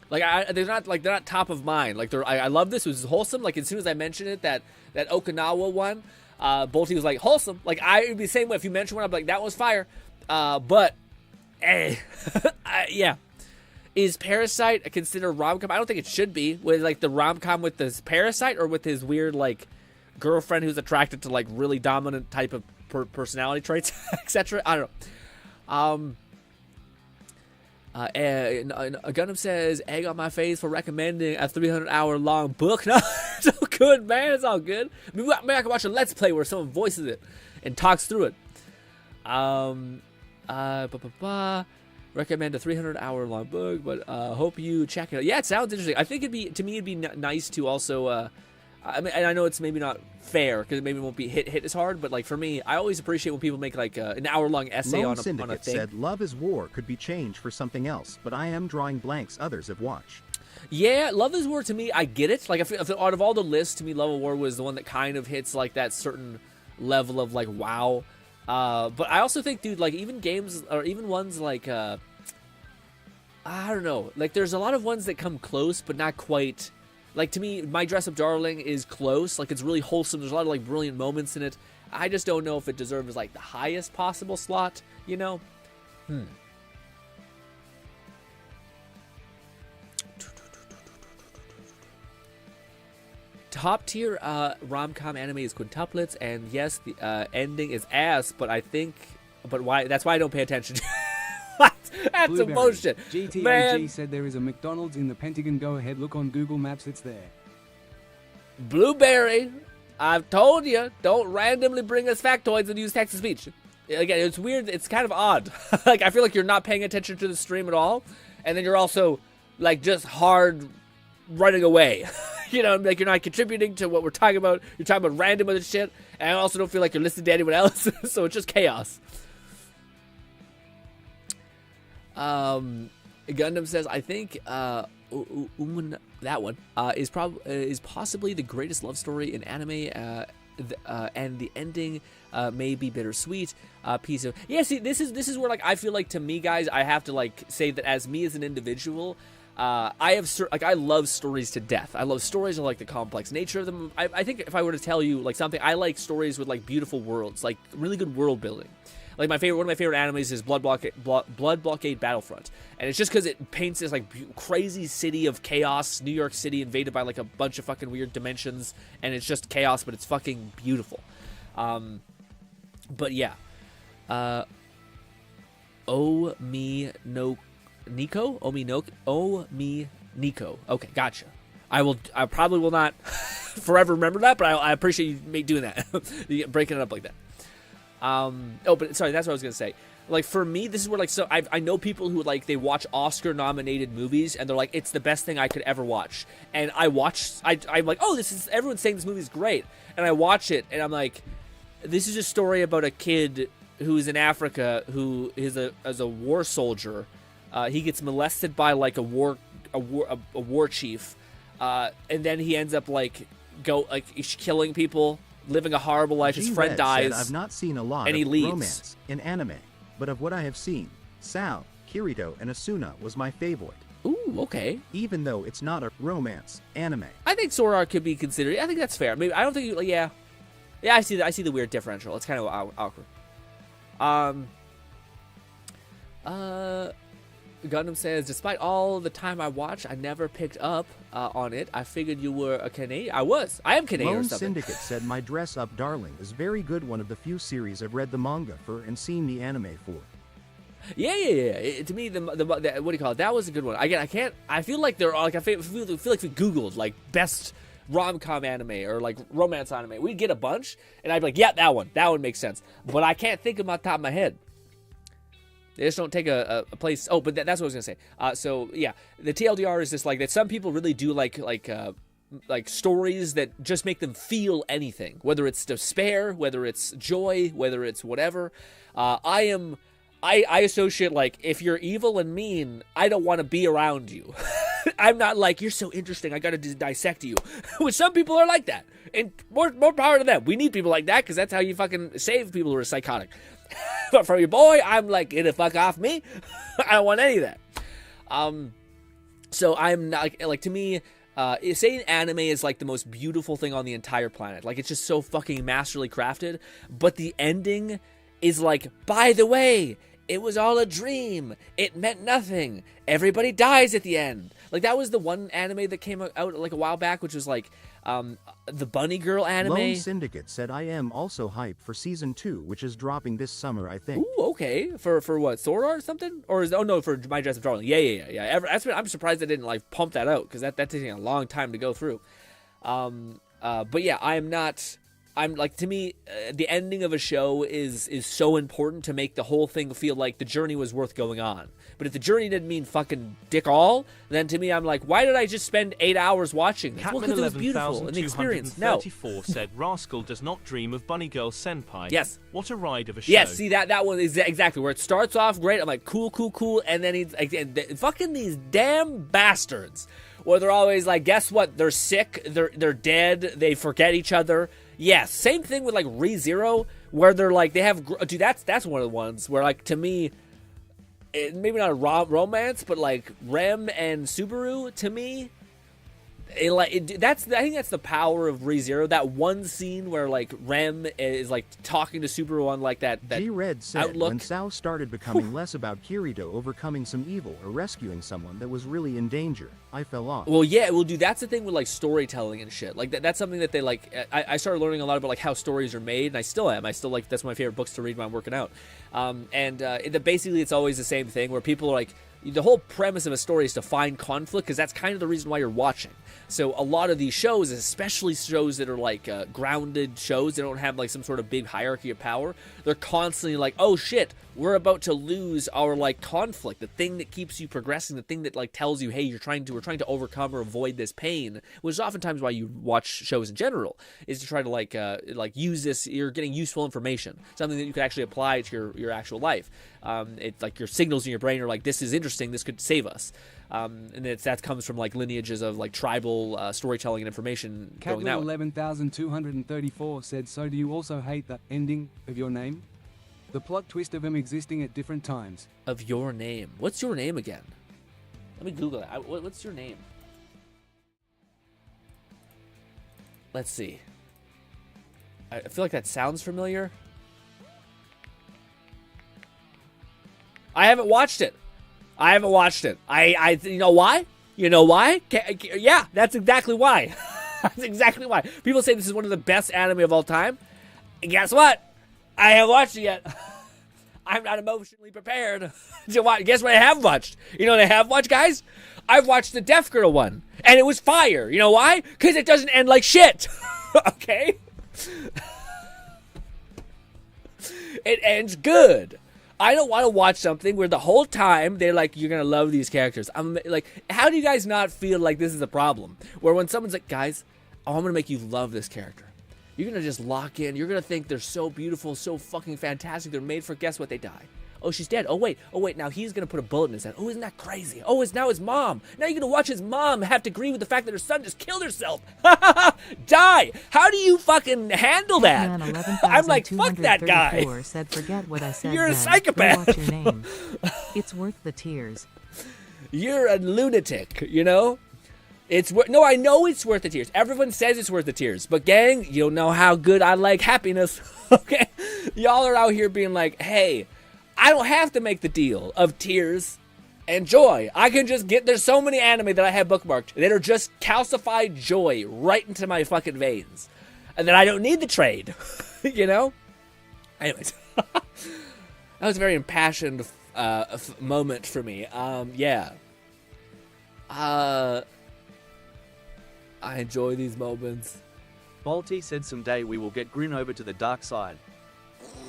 Like, they're not top of mind. Like, I love this. It was wholesome. Like, as soon as I mentioned it, that Okinawa one, Bolty was like, wholesome. Like, it'd be the same way. If you mention one, I'd be like, that was fire. But, yeah. Is Parasite considered rom-com? I don't think it should be. With, like, the rom-com with this Parasite, or with his weird, like, girlfriend who's attracted to, like, really dominant type of personality traits, etc. I don't know. Gundam says, egg on my face for recommending a 300-hour long book. No, it's all good, man. It's all good. Maybe I can watch a Let's Play where someone voices it and talks through it. Recommend a 300-hour long book, but hope you check it out. Yeah, it sounds interesting. I think it'd be nice to also. I mean, and I know it's maybe not fair because maybe it won't be hit as hard, but like for me, I always appreciate when people make like an hour-long essay on a thing. Said Love is War could be changed for something else, but I am drawing blanks others have watched. Yeah, Love is War to me, I get it. Like if out of all the lists, to me, Love is War was the one that kind of hits like that certain level of like wow. But I also think, dude, like even games or even ones like I don't know, like there's a lot of ones that come close but not quite. Like, to me, My Dress Up Darling is close. Like, it's really wholesome. There's a lot of, like, brilliant moments in it. I just don't know if it deserves, like, the highest possible slot, you know? Top tier rom-com anime is quintuplets, and yes, the ending is ass, but I think... But why? That's why I don't pay attention. What? That's some Blueberry. bullshit. GTAG Man, said there is a McDonald's in the Pentagon. Go ahead, look on Google Maps, it's there. Blueberry, I've told you, don't randomly bring us factoids and use text-to-speech. Again, it's weird. It's kind of odd. Like, I feel like you're not paying attention to the stream at all, and then you're also, like, just hard running away. You know, like, you're not contributing to what we're talking about. You're talking about random other shit, and I also don't feel like you're listening to anyone else, so it's just chaos. Gundam says, I think, that one, is possibly the greatest love story in anime, and the ending may be bittersweet. Piece of see, this is where, like, I feel like, to me, guys, I have to, like, say that as me as an individual, I love stories to death. I love stories. I like the complex nature of them. I think if I were to tell you, like, something, I like stories with, like, beautiful worlds, like really good world building. Like, one of my favorite animes is Blood Blockade Battlefront, and it's just because it paints this, like, crazy city of chaos, New York City invaded by, like, a bunch of fucking weird dimensions, and it's just chaos, but it's fucking beautiful. But yeah, Oh Me No Nico. Okay, gotcha. I probably will not forever remember that, but I appreciate you doing that, breaking it up like that. But sorry, that's what I was gonna say. Like, for me, this is where, like, so I know people who, like, they watch Oscar-nominated movies and they're like, it's the best thing I could ever watch. And I'm like, oh, everyone's saying this movie's great, and I watch it and I'm like, this is a story about a kid who's in Africa who is as a war soldier. He gets molested by, like, a war chief, and then he ends up killing people, living a horrible life. His friend dies. Said, I've not seen a lot and of he leaves. romance in anime, but of what I have seen, Sao, Kirito, and Asuna was my favorite. Ooh, okay. Even though it's not a romance anime. I think Sword Art could be considered. I think that's fair. Maybe I don't think yeah. I see that. I see the weird differential. It's kind of awkward. Gundam says, despite all the time I watched, I never picked up on it. I figured you were a Canadian. I am Canadian Lone or something. Syndicate said, my Dress Up Darling is very good. One of the few series I've read the manga for and seen the anime for. Yeah. To me, the what do you call it? That was a good one. Again, I feel like they're all, like, I feel like if we Googled, like, best rom-com anime or, like, romance anime, we'd get a bunch, and I'd be like, yeah, that one makes sense. But I can't think of them off the top of my head. They just don't take a place. Oh, but that's what I was gonna say. So yeah, the TLDR is just like that. Some people really do like stories that just make them feel anything, whether it's despair, whether it's joy, whether it's whatever. I associate, like, if you're evil and mean, I don't want to be around you. I'm not like, you're so interesting, I gotta dissect you. Which some people are like that, and more power to them. We need people like that because that's how you fucking save people who are psychotic. But for your boy, I'm like, get the fuck off me. I don't want any of that. So I'm not, like, to me, saying anime is, like, the most beautiful thing on the entire planet. Like, it's just so fucking masterly crafted. But the ending is like, by the way, it was all a dream. It meant nothing. Everybody dies at the end. Like, that was the one anime that came out, like, a while back, which was, like, the Bunny Girl anime. Lone Syndicate said, I am also hyped for season 2, which is dropping this summer, I think. Ooh, okay. For what, Sword Art or something? Or for My Dress Up Darling. Yeah. I'm surprised they didn't, like, pump that out, because that's taking a long time to go through. But yeah, I'm like, to me, the ending of a show is so important to make the whole thing feel like the journey was worth going on. But if the journey didn't mean fucking dick all, then to me, I'm like, why did I just spend 8 hours watching this? Well, because it was beautiful and the experience. No. said, Rascal does not dream of Bunny Girl Senpai. Yes. What a ride of a show. Yes, see, that one is exactly where it starts off great. I'm like, cool, and then he's like, fucking these damn bastards. Where they're always like, guess what? They're sick. They're dead. They forget each other. Yes, same thing with, like, ReZero, where they're like, they have, dude, that's one of the ones where, like, to me, maybe not a romance, but, like, Rem and Subaru, to me, I think that's the power of ReZero. That one scene where like Rem is like talking to Super One like that G-Red said outlook. when Sao started becoming less about Kirito overcoming some evil or rescuing someone that was really in danger, I fell off. Well, yeah, dude, that's the thing with like storytelling and shit. Like that's something that they like. I started learning a lot about like how stories are made, and I still am. I still like that's one of my favorite books to read when I'm working out. Basically, it's always the same thing where people are like. The whole premise of a story is to find conflict, because that's kind of the reason why you're watching. So a lot of these shows, especially shows that are like grounded shows, they don't have like some sort of big hierarchy of power. They're constantly like, oh shit, we're about to lose our like conflict, the thing that keeps you progressing, the thing that like tells you, hey, we're trying to overcome or avoid this pain, which is oftentimes why you watch shows in general, is to try to like use this. You're getting useful information, something that you could actually apply to your actual life. It's like your signals in your brain are like, this is interesting, this could save us. And that comes from like lineages of like tribal storytelling and information going out. 11,234 said, so do you also hate the ending of your name? The plot twist of them existing at different times. Of your name. What's your name again? Let me Google that. What's your name? Let's see. I feel like that sounds familiar. I haven't watched it. I you know why? You know why? Yeah, that's exactly why. That's exactly why. People say this is one of the best anime of all time. And guess what? I haven't watched it yet. I'm not emotionally prepared to watch. Guess what I have watched? You know what I have watched, guys? I've watched the Deaf Girl one. And it was fire. You know why? Because it doesn't end like shit. Okay? It ends good. I don't want to watch something where the whole time they're like, you're going to love these characters. I'm like, how do you guys not feel like this is a problem? Where when someone's like, guys, I'm going to make you love this character. You're going to just lock in. You're going to think they're so beautiful, so fucking fantastic. They're made for, guess what, they die. Oh, she's dead. Oh, wait. Now he's going to put a bullet in his head. Oh, isn't that crazy? Oh, it's now his mom. Now you're going to watch his mom have to agree with the fact that her son just killed herself. Die. How do you fucking handle that? I'm like, fuck that guy. Said, forget what I said. You're a psychopath. Watch your name. It's worth the tears. You're a lunatic, you know? No, I know it's worth the tears. Everyone says it's worth the tears. But gang, you don't know how good I like happiness. Okay? Y'all are out here being like, hey, I don't have to make the deal of tears and joy. I can just there's so many anime that I have bookmarked that are just calcified joy right into my fucking veins. And then I don't need the trade. You know? Anyways. That was a very impassioned moment for me. Yeah. I enjoy these moments. Balti said someday we will get GRINN over to the dark side.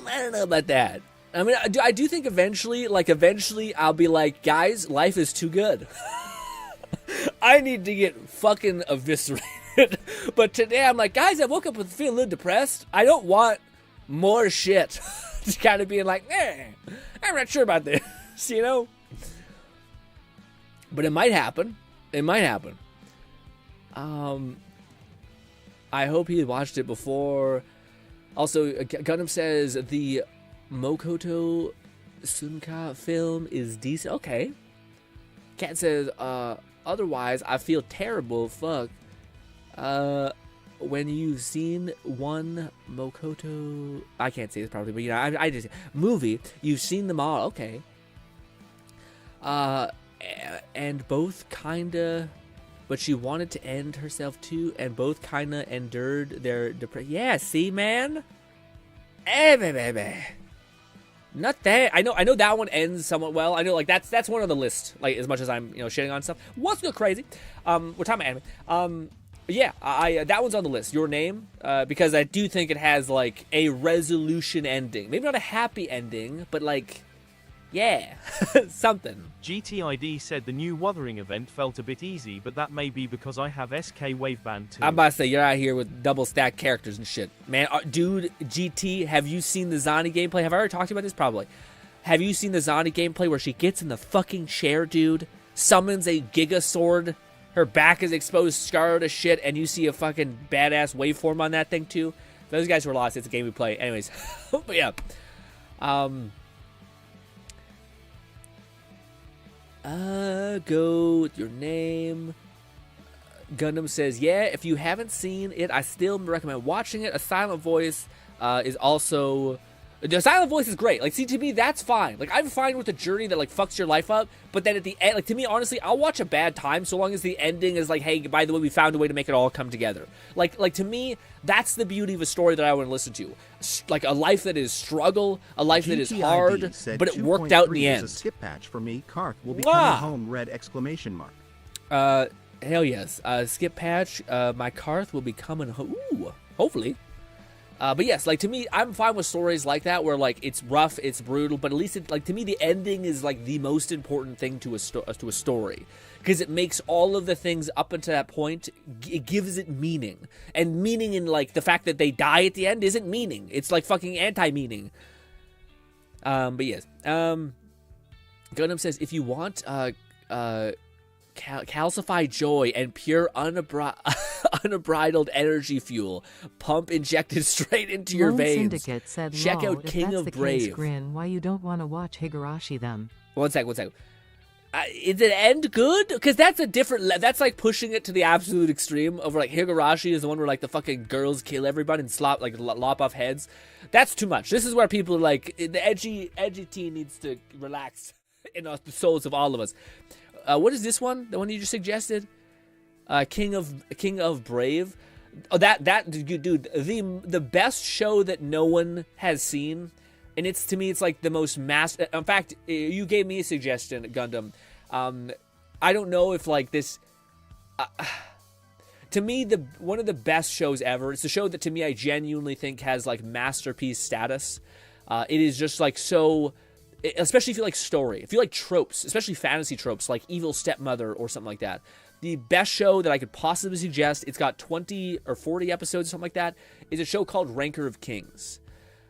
I don't know about that. I mean, I do think eventually I'll be like, guys, life is too good. I need to get fucking eviscerated. But today I'm like, guys, I woke up with feeling a little depressed. I don't want more shit. Just kind of being like, I'm not sure about this, you know? But it might happen. I hope he watched it before. Also, Gundam says the Mokoto Sunka film is decent. Okay. Cat says, otherwise, I feel terrible. Fuck. When you've seen one Mokoto... I can't say this probably, but, you know, I just... Movie, you've seen them all. Okay. And both kinda... But she wanted to end herself too, and both kinda endured their depression. Yeah, see, man? Hey, baby. Not that. I know that one ends somewhat well. I know, like, that's one of the list, like, as much as I'm, you know, shitting on stuff. What's go crazy? We're talking about anime. Yeah, that one's on the list. Your Name, because I do think it has, like, a resolution ending. Maybe not a happy ending, but, like, yeah, something. GTID said the new Wuthering event felt a bit easy, but that may be because I have SK Waveband too. I'm about to say, you're out here with double stacked characters and shit. Man, dude, GT, have you seen the Zani gameplay? Have I already talked about this? Probably. Have you seen the Zani gameplay where she gets in the fucking chair, dude, summons a Giga Sword, her back is exposed, scarred as shit, and you see a fucking badass waveform on that thing too? For those guys who are lost, it's a game we play. Anyways, but yeah. Go with Your Name. Gundam says, yeah, if you haven't seen it, I still recommend watching it. A Silent Voice is also... The Silent Voice is great. Like, see, to me, that's fine. Like, I'm fine with a journey that, like, fucks your life up, but then at the end, like, to me, honestly, I'll watch a bad time so long as the ending is like, hey, by the way, we found a way to make it all come together. Like to me, that's the beauty of a story that I want to listen to. Like, a life that is struggle, a life that is hard, but it worked out in the end. A skip patch for me. Karth will be coming home, red exclamation mark. Hell yes. Skip patch, my Karth will be coming home. Ooh, hopefully. But yes, like, to me, I'm fine with stories like that where, like, it's rough, it's brutal, but at least, it, like, to me, the ending is, like, the most important thing to a story. Because it makes all of the things up until that point, it gives it meaning. And meaning in, like, the fact that they die at the end isn't meaning. It's, like, fucking anti-meaning. But yes. Gundam says, if you want, calcify joy and pure unbridled energy fuel, pump injected straight into your veins. Syndicate said, check out King of Brave. Grin, why you don't want to watch Higurashi them? One sec. Is it end good? Because that's a different... That's like pushing it to the absolute extreme of, like, Higurashi is the one where, like, the fucking girls kill everybody and lop off heads. That's too much. This is where people are like, the edgy teen needs to relax in the souls of all of us. What is this one? The one you just suggested? King of Brave. Oh, that dude, the best show that no one has seen, and to me it's like the most in fact, you gave me a suggestion, Gundam. I don't know if, like, this. To me, one of the best shows ever. It's a show that, to me, I genuinely think has, like, masterpiece status. It is just, like, so. Especially if you like story, if you like tropes, especially fantasy tropes like Evil Stepmother or something like that. The best show that I could possibly suggest, it's got 20 or 40 episodes or something like that, is a show called Ranker of Kings.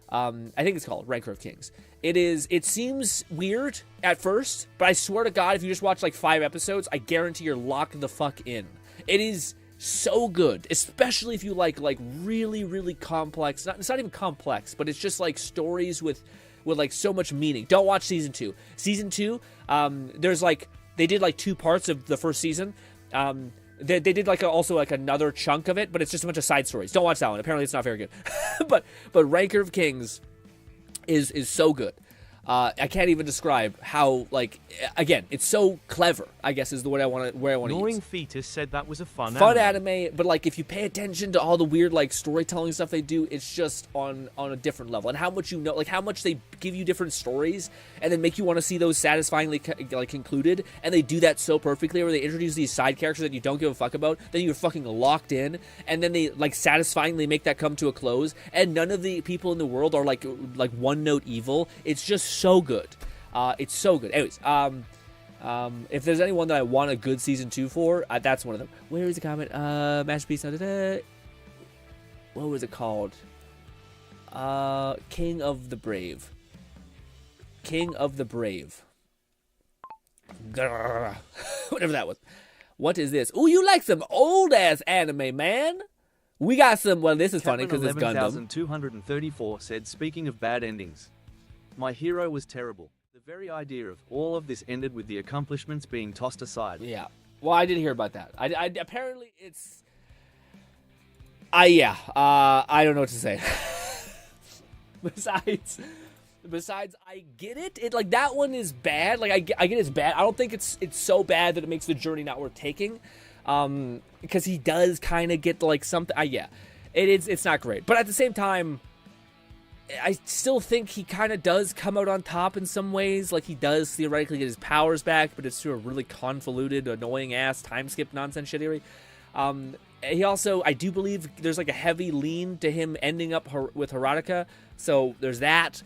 I think it's called Ranker of Kings. It seems weird at first, but I swear to God, if you just watch like 5 episodes, I guarantee you're locked the fuck in. It is so good, especially if you like really, really complex, it's not even complex, but it's just like stories with like so much meaning. Don't watch season 2. Season 2, there's like, they did like 2 parts of the first season. They did like also like another chunk of it, but it's just a bunch of side stories. Don't watch that one. Apparently it's not very good. but Ranker of Kings is so good. I can't even describe how, like, again, it's so clever, I guess, is the word I want to use. Annoying Fetus said that was a fun anime, but, like, if you pay attention to all the weird, like, storytelling stuff they do, it's just on a different level. And how much you know, like, how much they give you different stories and then make you want to see those satisfyingly, like, concluded, and they do that so perfectly, where they introduce these side characters that you don't give a fuck about, then you're fucking locked in, and then they, like, satisfyingly make that come to a close, and none of the people in the world are, like one-note evil. It's just so good. It's so good. Anyways, if there's anyone that I want a good season 2 for, that's one of them. Where is the comment? Masterpiece. What was it called? King of the Brave. King of the Brave. Grrr. Whatever that was. What is this? Ooh, you like some old ass anime, man. We got some. Well, this is funny because it's Gundam. 11,234 said, speaking of bad endings, my hero was terrible. The very idea of all of this ended with the accomplishments being tossed aside. Yeah. Well, I did hear about that. I apparently it's. I don't know what to say. Besides, I get it. It, like, that one is bad. Like, I get it's bad. I don't think it's so bad that it makes the journey not worth taking. Because he does kind of get, like, something. Yeah, it's not great. But at the same time, I still think he kind of does come out on top in some ways. Like, he does theoretically get his powers back, but it's through a really convoluted, annoying-ass time-skip nonsense shittery. He also, I do believe there's, like, a heavy lean to him ending up with Haruka, so there's that.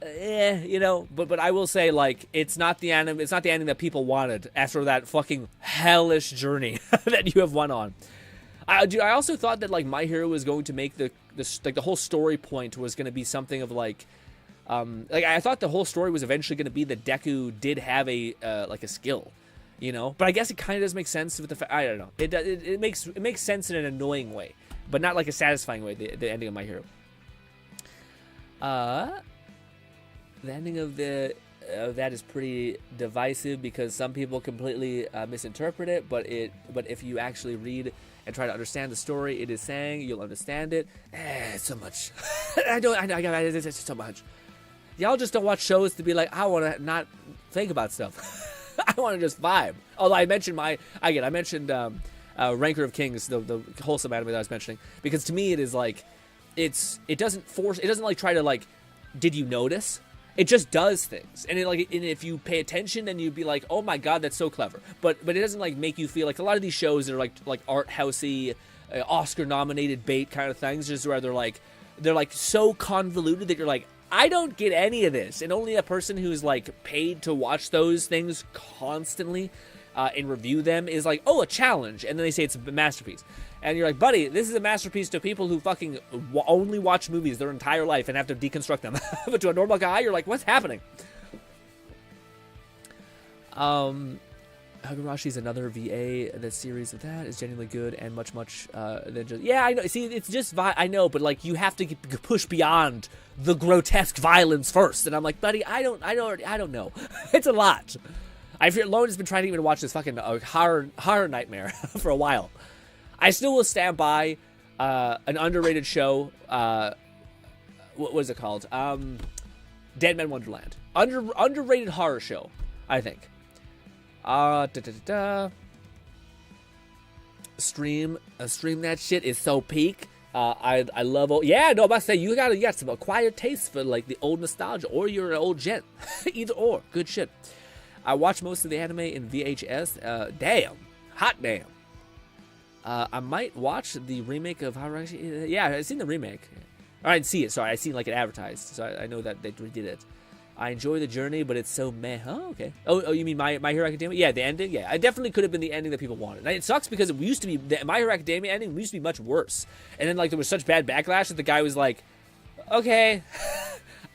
You know, but I will say, like, it's not the ending that people wanted after that fucking hellish journey that you have went on. I also thought that, like, My Hero was going to make the whole story point was going to be something of, like I thought the whole story was eventually going to be that Deku did have a skill, you know. But I guess it kind of does make sense with the I don't know. It makes sense in an annoying way, but not like a satisfying way. The ending of My Hero. The ending of the that is pretty divisive because some people completely misinterpret it. But if you actually read and try to understand the story it is saying, you'll understand it. It's so much. It's just so much. Y'all just don't watch shows to be like, I want to not think about stuff. I want to just vibe. Although I mentioned Ranker of Kings, the wholesome anime that I was mentioning, because to me it is like, it doesn't like try to like, did you notice? It just does things, and if you pay attention, then you'd be like, oh my god, that's so clever. But it doesn't like make you feel like a lot of these shows are like art housey, Oscar nominated bait kind of things, just where they're like so convoluted that you're like, I don't get any of this, and only a person who's like paid to watch those things constantly and review them is like, oh, a challenge, and then they say it's a masterpiece, and you're like, buddy, this is a masterpiece to people who fucking only watch movies their entire life and have to deconstruct them. But to a normal guy, you're like, what's happening? Hagurashi's another VA. The series of that is genuinely good and much than just, yeah, I know. See, it's just I know, but like you have to push beyond the grotesque violence first, and I'm like, buddy, I don't know. It's a lot. I fear Lone has been trying to even watch this fucking horror nightmare for a while. I still will stand by an underrated show. What was it called? Dead Man Wonderland. Underrated horror show, I think. Stream that shit is so peak. I love old. Yeah, no, I'm about to say you got some acquired taste for like the old nostalgia, or you're an old gent. Either or, good shit. I watch most of the anime in VHS. Damn, hot damn. I might watch the remake of Hagurashi. Yeah, I've seen the remake. Or I didn't see it. Sorry, I seen like it advertised, so I know that they redid it. I enjoy the journey, but it's so meh. Oh, okay. Oh, you mean My Hero Academia? Yeah, the ending. Yeah, it definitely could have been the ending that people wanted. And it sucks because it used to be the My Hero Academia ending used to be much worse. And then like there was such bad backlash that the guy was like, okay,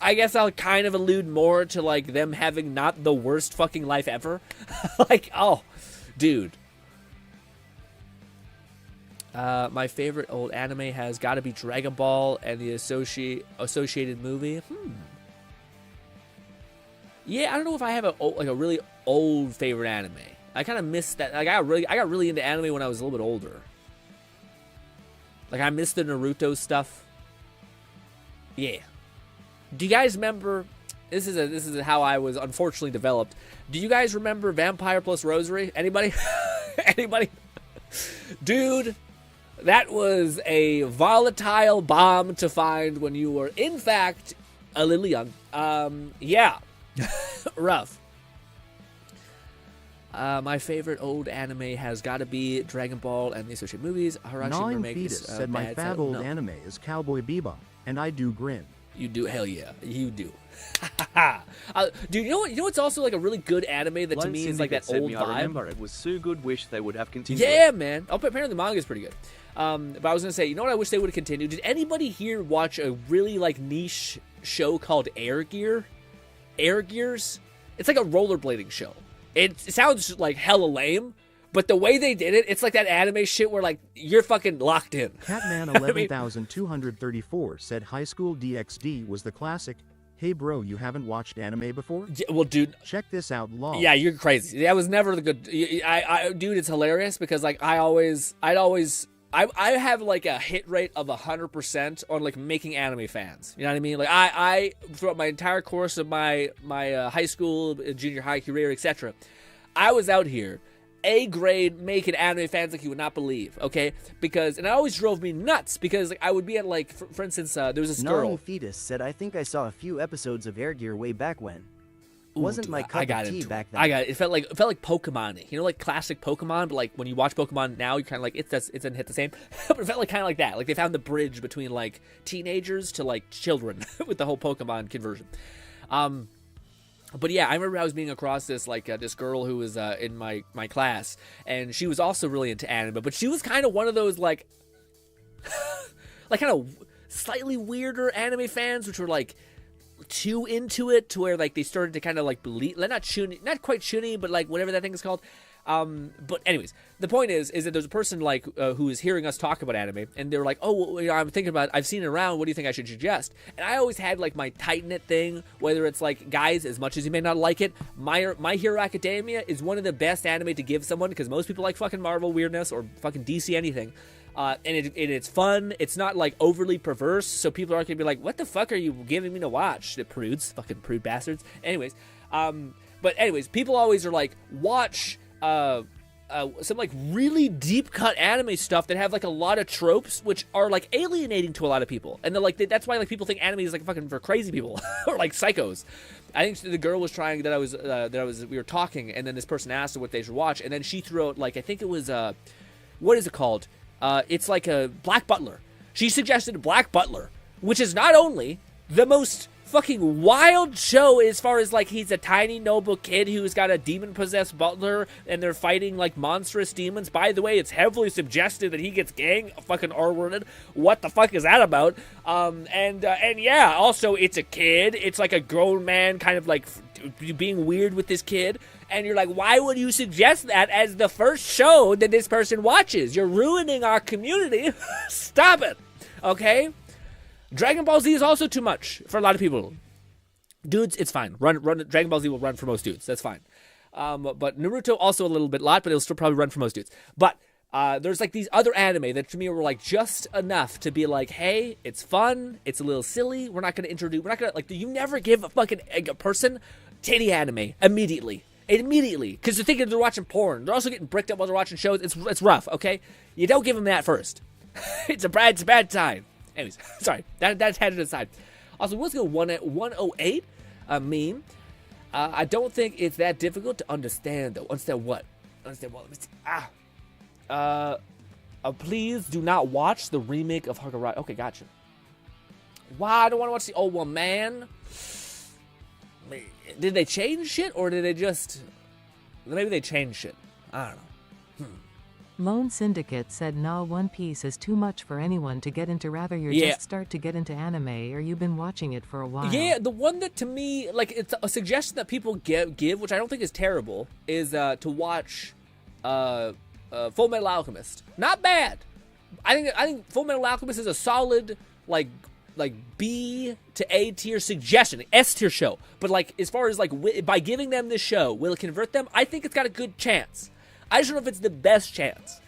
I guess I'll kind of allude more to like them having not the worst fucking life ever. Like, oh, dude. My favorite old anime has got to be Dragon Ball and the associated movie. Yeah, I don't know if I have a really old favorite anime. I kind of missed that. Like I got really into anime when I was a little bit older. Like I missed the Naruto stuff. Yeah. Do you guys remember? This is how I was unfortunately developed. Do you guys remember Vampire Plus Rosary? Anybody? Anybody? Dude, that was a volatile bomb to find when you were, in fact, a little young. Yeah. Rough. My favorite old anime has got to be Dragon Ball and the associated movies. Harashi remake is said my fab old anime is Cowboy Bebop, and I do grin. You do, hell yeah, you do. Dude, you know what's also like a really good anime that to me is like that old vibe? I remember it was so good, wish they would have continued. Yeah, man. Oh, apparently the manga is pretty good. But I was gonna say, you know what I wish they would have continued? Did anybody here watch a really like niche show called Air Gear? Air Gears? It's like a rollerblading show. It sounds like hella lame, but the way they did it, it's like that anime shit where like you're fucking locked in. Catman 11234 said High School DxD was the classic. Hey bro, you haven't watched anime before? Yeah, well, dude, check this out. Lol. Yeah, you're crazy. That was never the good. Dude, it's hilarious because like I have like a hit rate of 100% on like making anime fans. You know what I mean? Like I throughout my entire course of my high school, junior high career, etc. I was out here A grade making anime fans like you would not believe. Okay, and it always drove me nuts because like I would be at like for instance there was this girl. Non-fetus said I think I saw a few episodes of Air Gear way back when. Wasn't dude, my cup of tea back then. It felt like Pokemon-y. You know, like classic Pokemon, but like when you watch Pokemon now, you're kind of like it doesn't hit the same. But it felt like kind of like that. Like they found the bridge between like teenagers to like children with the whole Pokemon conversion. But yeah, I remember I was being across this like this girl who was in my class, and she was also really into anime, but she was kind of one of those like like kind of slightly weirder anime fans, which were like too into it to where like they started to kind of like believe, not quite shuni, but like whatever that thing is called. But anyways, the point is that there's a person like who is hearing us talk about anime, and they're like, oh, well, you know, I'm thinking about, I've seen it around. What do you think I should suggest? And I always had like my tight knit thing, whether it's like, guys, as much as you may not like it, My Hero Academia is one of the best anime to give someone, because most people like fucking Marvel weirdness or fucking DC anything. And it's fun. It's not like overly perverse, so people aren't gonna be like, what the fuck are you giving me to watch? The prudes, fucking prude bastards. Anyways, people always are like, watch some like really deep cut anime stuff that have like a lot of tropes which are like alienating to a lot of people, and they're like, that's why like people think anime is like fucking for crazy people or like psychos. I think the girl was trying we were talking, and then this person asked her what they should watch, and then she threw out like, I think it was what is it called? It's like a Black Butler. She suggested Black Butler, which is not only the most fucking wild show as far as like, he's a tiny noble kid who's got a demon possessed butler and they're fighting like monstrous demons. By the way, it's heavily suggested that he gets gang fucking R-worded. What the fuck is that about? And yeah, also it's a kid. It's like a grown man kind of like being weird with this kid. And you're like, why would you suggest that as the first show that this person watches? You're ruining our community. Stop it. Okay? Dragon Ball Z is also too much for a lot of people. Dudes, it's fine. Run. Dragon Ball Z will run for most dudes. That's fine. But Naruto also a little bit lot, but it'll still probably run for most dudes. But there's like these other anime that to me were like just enough to be like, hey, it's fun. It's a little silly. We're not going to like, you never give a fucking a person titty anime immediately. Because they're thinking they're watching porn. They're also getting bricked up while they're watching shows. It's rough, okay? You don't give them that first. It's a bad time. Anyways, sorry, that's headed aside. Also, let's go 108 meme. I don't think it's that difficult to understand, though. Understand what? Let me see. Please do not watch the remake of Hangout. Okay, gotcha. Wow, I don't want to watch the old one, man. Did they change shit, or did they just... Maybe they changed shit. I don't know. Lone Syndicate said, nah, One Piece is too much for anyone to get into. Rather you just start to get into anime, or you've been watching it for a while. Yeah, the one that to me, like, it's a suggestion that people give, which I don't think is terrible, is to watch Full Metal Alchemist. Not bad. I think Full Metal Alchemist is a solid, like B to A tier suggestion, S tier show. But like, as far as like, by giving them this show, will it convert them? I think it's got a good chance. I just don't know if it's the best chance.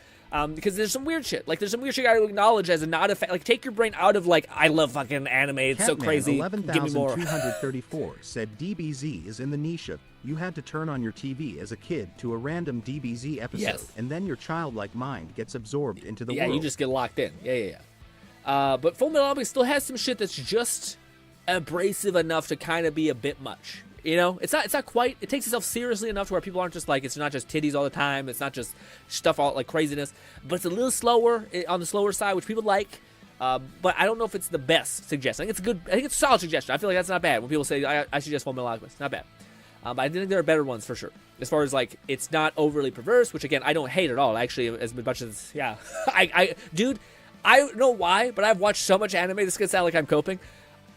Because there's some weird shit. Like, there's some weird shit you gotta acknowledge as a not effect. Like, take your brain out of, like, I love fucking anime, it's so crazy. Give me more. 11,234 said DBZ is in the niche of, you had to turn on your TV as a kid to a random DBZ episode, and then your childlike mind gets absorbed into the world. Yeah, you just get locked in. Yeah. But Full Metal Alchemist still has some shit that's just abrasive enough to kind of be a bit much. You know, it's not quite, it takes itself seriously enough to where people aren't just like, it's not just titties all the time, it's not just stuff all like craziness, but it's a little slower, on the slower side, which people like, but I don't know if it's the best suggestion. I think it's a solid suggestion. I feel like that's not bad when people say, I suggest Full Metal Alchemist, not bad. But I think there are better ones for sure. As far as like, it's not overly perverse, which again, I don't hate at all, actually, as much as, yeah. Dude, I don't know why, but I've watched so much anime, this gonna sound like I'm coping.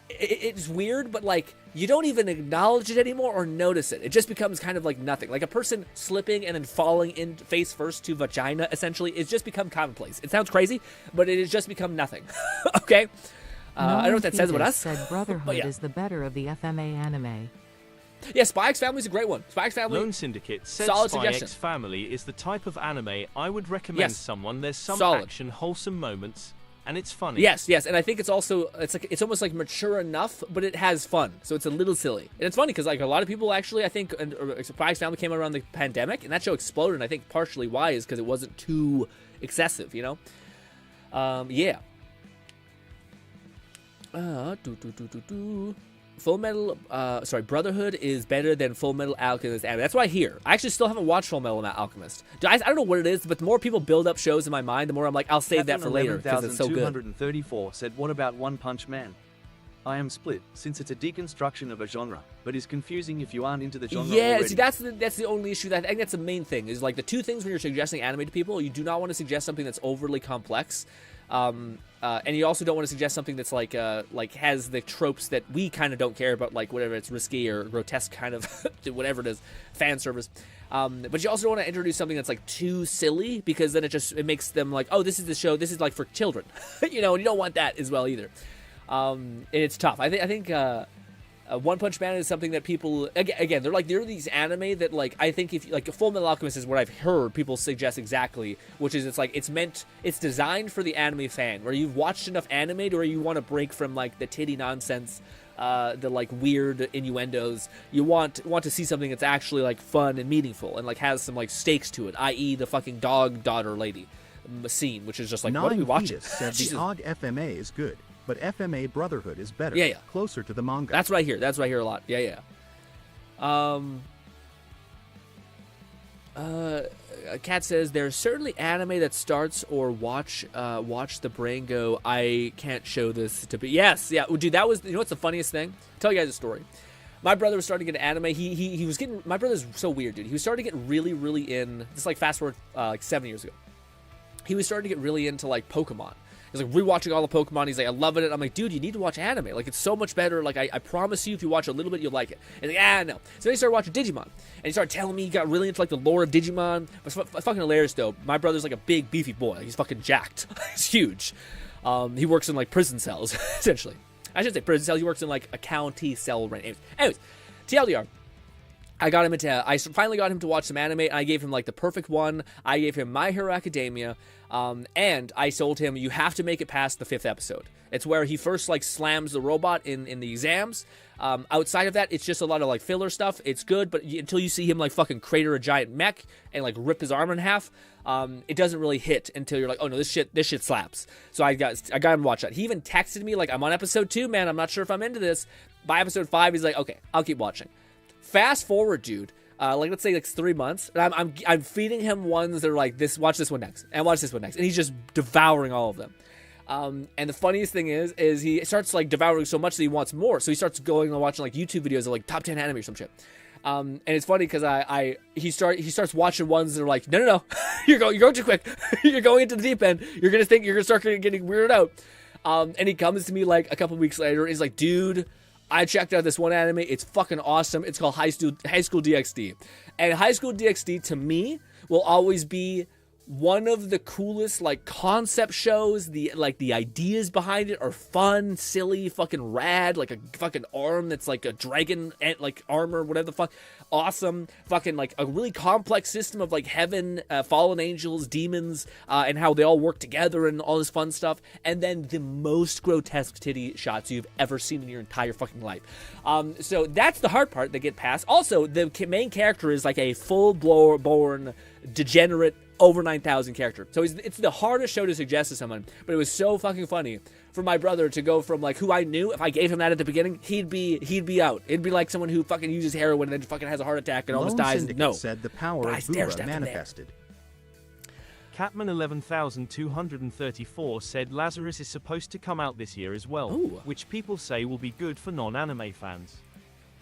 It's weird, but like, you don't even acknowledge it anymore or notice it. It just becomes kind of like nothing. Like a person slipping and then falling in face first to vagina, essentially, it's just become commonplace. It sounds crazy, but it has just become nothing. Okay? I don't know what that says about us. Said Brotherhood is the better of the FMA anime. Yeah, Spy X Family is a great one. Spy X Family. Lone Syndicate said solid Spy suggestion. X Family is the type of anime I would recommend someone. There's some action, wholesome moments, and it's funny. Yes, and I think it's also it's almost like mature enough, but it has fun, so it's a little silly. And it's funny because like a lot of people actually, I think, Spy X Family came out around the pandemic, and that show exploded. And I think partially why is because it wasn't too excessive, you know. Yeah. Full Metal, Brotherhood is better than Full Metal Alchemist anime. That's what I hear. I actually still haven't watched Full Metal Alchemist. I don't know what it is, but the more people build up shows in my mind, the more I'm like, I'll save that for later because it's so good. 234 said, what about One Punch Man? I am split, since it's a deconstruction of a genre, but is confusing if you aren't into the genre already. See, that's the only issue. I think that's the main thing, is like the two things when you're suggesting anime to people, you do not want to suggest something that's overly complex. And you also don't want to suggest something that's like has the tropes that we kind of don't care about, like whatever it's risky or grotesque kind of whatever it is, fan service. But you also don't want to introduce something that's like too silly, because then it makes them like, oh, this is the show, this is like for children, and you don't want that as well either. And it's tough. I think One Punch Man is something that people again they're these anime that like I think if like Full Metal Alchemist is what I've heard people suggest exactly, which is it's designed for the anime fan, where you've watched enough anime to where you want to break from like the titty nonsense, the like weird innuendos. You want to see something that's actually like fun and meaningful and like has some like stakes to it, i.e. the fucking dog daughter lady scene, which is just like, what are we watching? Said the OG FMA is good, but FMA Brotherhood is better. Yeah. Closer to the manga. That's what I hear. That's what I hear a lot. Yeah. Kat says there's certainly anime that starts or watch the brain go, I can't show this to be. Yes, yeah, dude. That was, what's the funniest thing? I'll tell you guys a story. My brother was starting to get anime. He was getting. My brother's so weird, dude. He was starting to get really, really in. Just like fast forward like 7 years ago. He was starting to get really into like Pokemon. He's like rewatching all the Pokemon. He's like, I love it. I'm like, dude, you need to watch anime. Like, it's so much better. Like, I promise you, if you watch a little bit, you'll like it. And he's like, no. So then he started watching Digimon. And he started telling me he got really into like the lore of Digimon. It's fucking hilarious, though. My brother's like a big, beefy boy. Like, he's fucking jacked. He's huge. He works in like prison cells, essentially. I should say prison cells. He works in like a county cell range. Anyways, TLDR. I finally got him to watch some anime, and I gave him like the perfect one. I gave him My Hero Academia, and I told him, you have to make it past the 5th episode. It's where he first like slams the robot in the exams. Outside of that, it's just a lot of like filler stuff. It's good, but until you see him like fucking crater a giant mech and like rip his arm in half, it doesn't really hit until you're like, oh no, this shit slaps. So I got him to watch that. He even texted me like, I'm on episode 2, man. I'm not sure if I'm into this. By episode 5, he's like, okay, I'll keep watching. Fast forward, dude. Like let's say like 3 months, and I'm feeding him ones that are like this. Watch this one next, and watch this one next, and he's just devouring all of them. And the funniest thing is he starts like devouring so much that he wants more. So he starts going and watching like YouTube videos of like top 10 anime or some shit. And it's funny because he starts watching ones that are like, no, you're going too quick. You're going into the deep end. You're gonna start getting weirded out. And he comes to me like a couple weeks later, and he's like, dude, I checked out this one anime. It's fucking awesome. It's called High School DxD. And High School DxD, to me, will always be one of the coolest, like, concept shows. The ideas behind it are fun, silly, fucking rad. Like a fucking arm that's like a dragon, like, armor, whatever the fuck. Awesome. Fucking, like, a really complex system of, like, heaven, fallen angels, demons, and how they all work together and all this fun stuff. And then the most grotesque titty shots you've ever seen in your entire fucking life. So that's the hard part that get past. Also, the main character is, like, a full-born, degenerate, over 9,000 character. So it's the hardest show to suggest to someone, but it was so fucking funny for my brother to go from like who I knew, if I gave him that at the beginning, he'd be out. It'd be like someone who fucking uses heroin and then fucking has a heart attack and almost dies. Syndicate No. said the power of Buddha manifested. Catman 11,234 said Lazarus is supposed to come out this year as well, Ooh. which people say will be good for non-anime fans.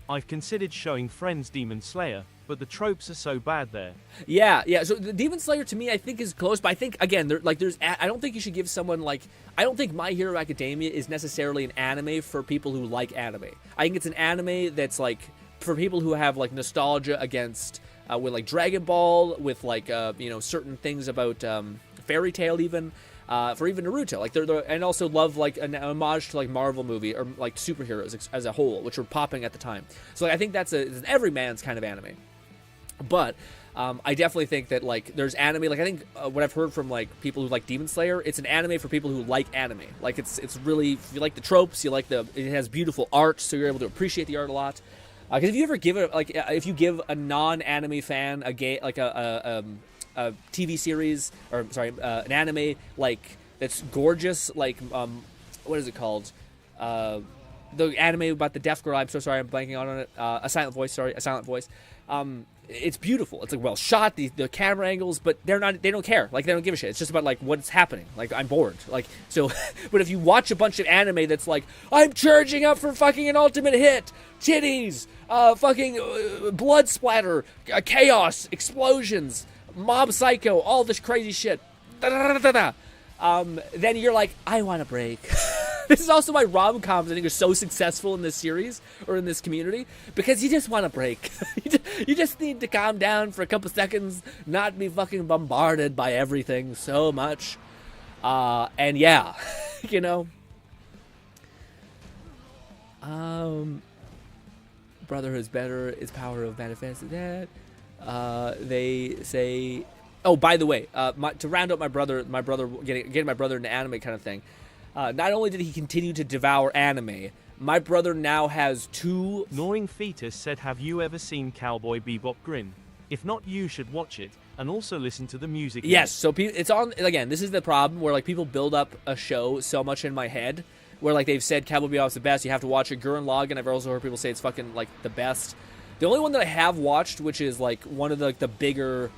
I've considered showing friends Demon Slayer, but the tropes are so bad there. Yeah. So the Demon Slayer to me, I think is close, but I think again, I don't think you should give someone like. I don't think My Hero Academia is necessarily an anime for people who like anime. I think it's an anime that's like for people who have like nostalgia against with like Dragon Ball, with like certain things about Fairy Tail even. For even Naruto, like they're and also love like an homage to like Marvel movie or like superheroes as a whole, which were popping at the time. So like, I think it's an everyman's kind of anime. But I definitely think that like there's anime. Like I think what I've heard from like people who like Demon Slayer, it's an anime for people who like anime. Like it's really, if you like the tropes, you like it has beautiful art, so you're able to appreciate the art a lot. Because if you ever give it like if you give a non-anime fan a TV series, or sorry, an anime like that's gorgeous, like what is it called? The anime about the deaf girl. I'm so sorry, I'm blanking on it. A Silent Voice. It's beautiful. It's like well shot, the camera angles, but they don't care. Like they don't give a shit. It's just about like what's happening. Like I'm bored. Like so, but if you watch a bunch of anime that's like I'm charging up for fucking an ultimate hit, titties, fucking blood splatter, chaos, explosions. Mob Psycho, all this crazy shit. then you're like, I want a break. This is also why rom-coms, I think, are so successful in this series or in this community, because you just want a break. You just need to calm down for a couple seconds, not be fucking bombarded by everything so much. And yeah, you know. Brotherhood's better. Its power of manifesting that. They say. Oh, by the way, to round up my brother getting my brother into anime kind of thing. Not only did he continue to devour anime, my brother now has 2. Gnawing Fetus said, have you ever seen Cowboy Bebop Grin? If not, you should watch it, and also listen to the music. Yes, so it's on, again, this is the problem where, like, people build up a show so much in my head, where, like, they've said Cowboy Bebop's the best, you have to watch it. GRINN, I've also heard people say it's fucking, like, the best. The only one that I have watched, which is, like, one of the, like, the bigger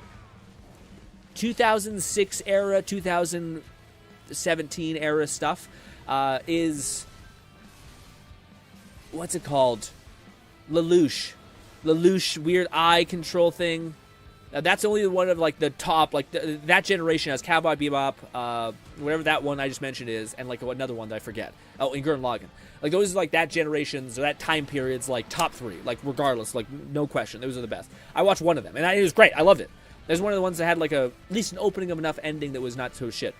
2006 era, 2017 era stuff, is, what's it called? Lelouch, weird eye control thing. That's only one of, like, the top, like, that generation has Cowboy Bebop, whatever that one I just mentioned is, and, like, another one that I forget. Oh, and Gurren Lagann. Like, those are, like, that generation's, or that time period's, like, top 3, like, regardless, like, no question. Those are the best. I watched one of them, and it was great. I loved it. There's one of the ones that had, like, at least an opening of enough ending that was not so shit.